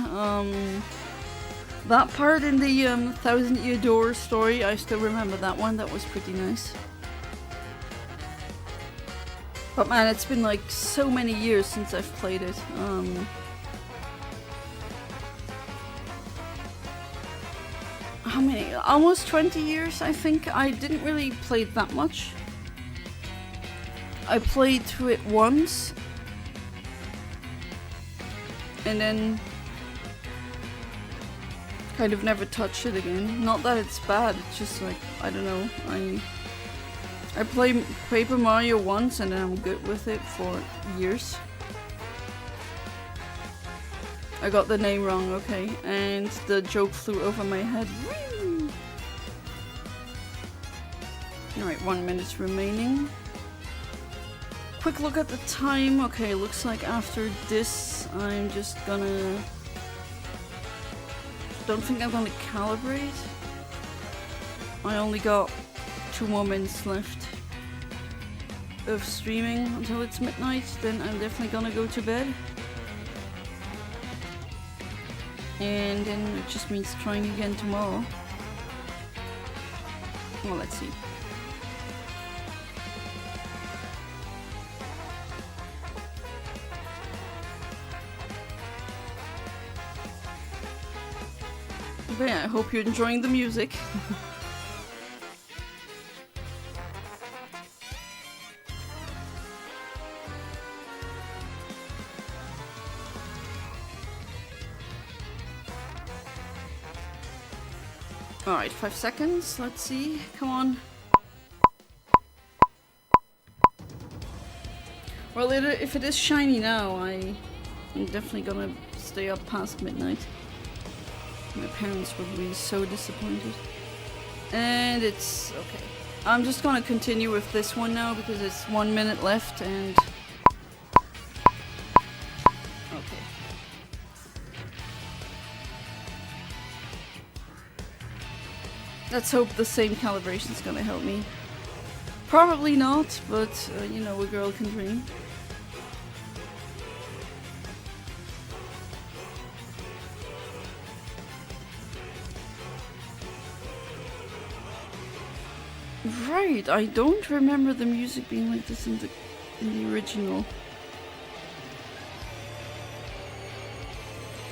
that part in the 1000 Year Door story, I still remember that one. That was pretty nice. But man, it's been like so many years since I've played it. How many? Almost 20 years, I think. I didn't really play it that much. I played through it once. And then kind of never touched it again. Not that it's bad, it's just like, I don't know. I played Paper Mario once and then I'm good with it for years. I got the name wrong, okay. And the joke flew over my head. Alright, 1 minute remaining. Quick look at the time. Okay, looks like after this I'm just gonna... Don't think I'm gonna calibrate. I only got 2 more minutes left of streaming until it's midnight. Then I'm definitely gonna go to bed. And then it just means trying again tomorrow. Well, let's see. But yeah, I hope you're enjoying the music. Alright, 5 seconds. Let's see. Come on. Well, if it is shiny now, I'm definitely gonna stay up past midnight. My parents would be so disappointed. And it's okay. I'm just gonna continue with this one now because it's 1 minute left and... Okay. Let's hope the same calibration is gonna help me. Probably not, but you know, a girl can dream. Right, I don't remember the music being like this in the original.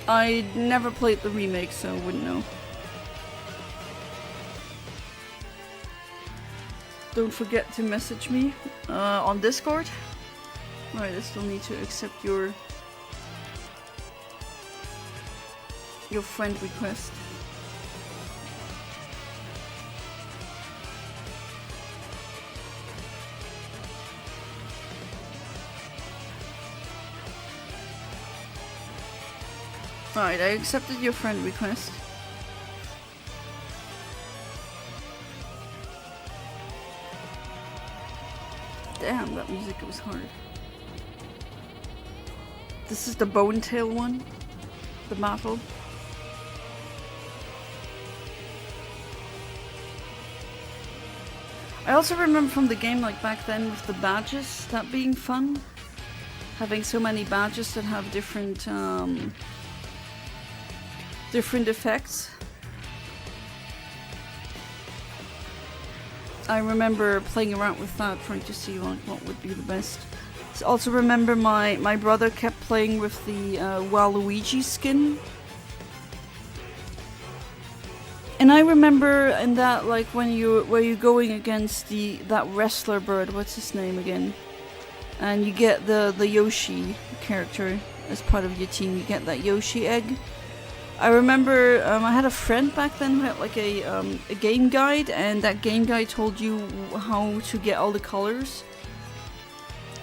I never played the remake, so I wouldn't know. Don't forget to message me on Discord. Right, I still need to accept your friend request. Right, I accepted your friend request. Damn, that music was hard. This is the Bone Tail one. The battle. I also remember from the game, like back then, with the badges, that being fun. Having so many badges that have different effects. I remember playing around with that, trying to see like what would be the best. I also remember my brother kept playing with the Waluigi skin. And I remember in that, like when you're going against that wrestler bird, what's his name again? And you get the Yoshi character as part of your team. You get that Yoshi egg. I remember I had a friend back then who had like a game guide, and that game guide told you how to get all the colors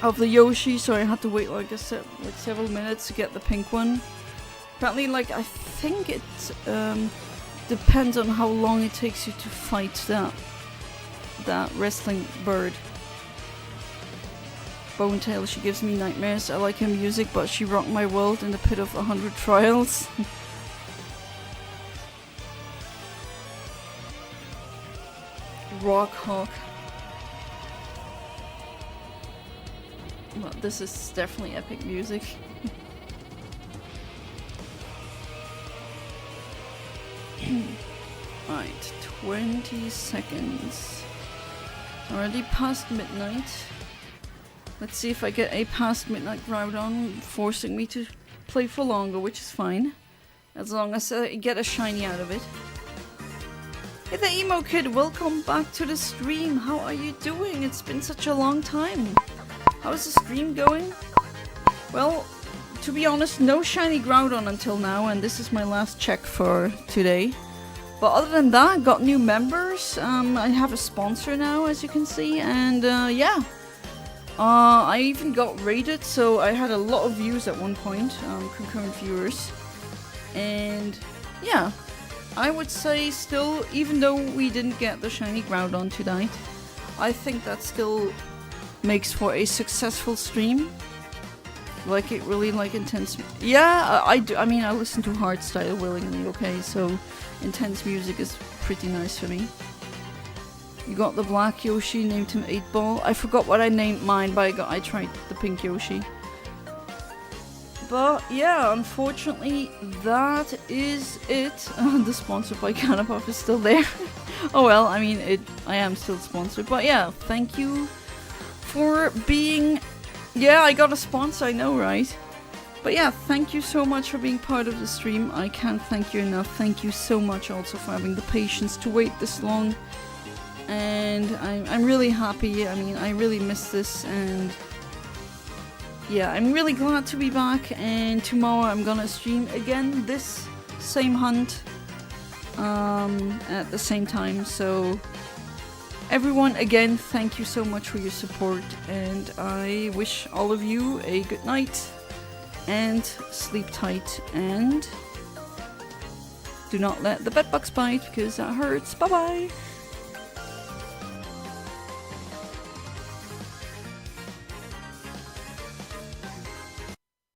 of the Yoshi. So I had to wait like several minutes to get the pink one. Apparently, like I think it depends on how long it takes you to fight that wrestling bird. Bone Tail, she gives me nightmares. I like her music, but she rocked my world in the pit of 100 trials. Rock Hawk. Well, this is definitely epic music. Right, 20 seconds. Already past midnight. Let's see if I get a past midnight Groudon, forcing me to play for longer, which is fine. As long as I get a shiny out of it. Hey there, Emo Kid, welcome back to the stream. How are you doing? It's been such a long time. How's the stream going? Well, to be honest, no shiny Groudon until now, and this is my last check for today. But other than that, got new members. I have a sponsor now, as you can see, and yeah. I even got rated, so I had a lot of views at one point, concurrent viewers. And yeah. I would say still, even though we didn't get the shiny Groudon tonight, I think that still makes for a successful stream. Like it really like intense. Yeah, I do. I mean, I listen to hardstyle willingly. Okay, so intense music is pretty nice for me. You got the black Yoshi, named him 8-Ball. I forgot what I named mine, but I tried the pink Yoshi. But yeah, unfortunately, that is it. The sponsor by Canapuff is still there. Oh well, I mean, I am still sponsored. But yeah, thank you for being... Yeah, I got a sponsor, I know, right? But yeah, thank you so much for being part of the stream. I can't thank you enough. Thank you so much also for having the patience to wait this long. And I'm really happy. I mean, I really miss this, and... yeah, I'm really glad to be back, and tomorrow I'm gonna stream again this same hunt at the same time. So everyone, again, thank you so much for your support, and I wish all of you a good night and sleep tight, and do not let the bedbugs bite because that hurts. Bye bye.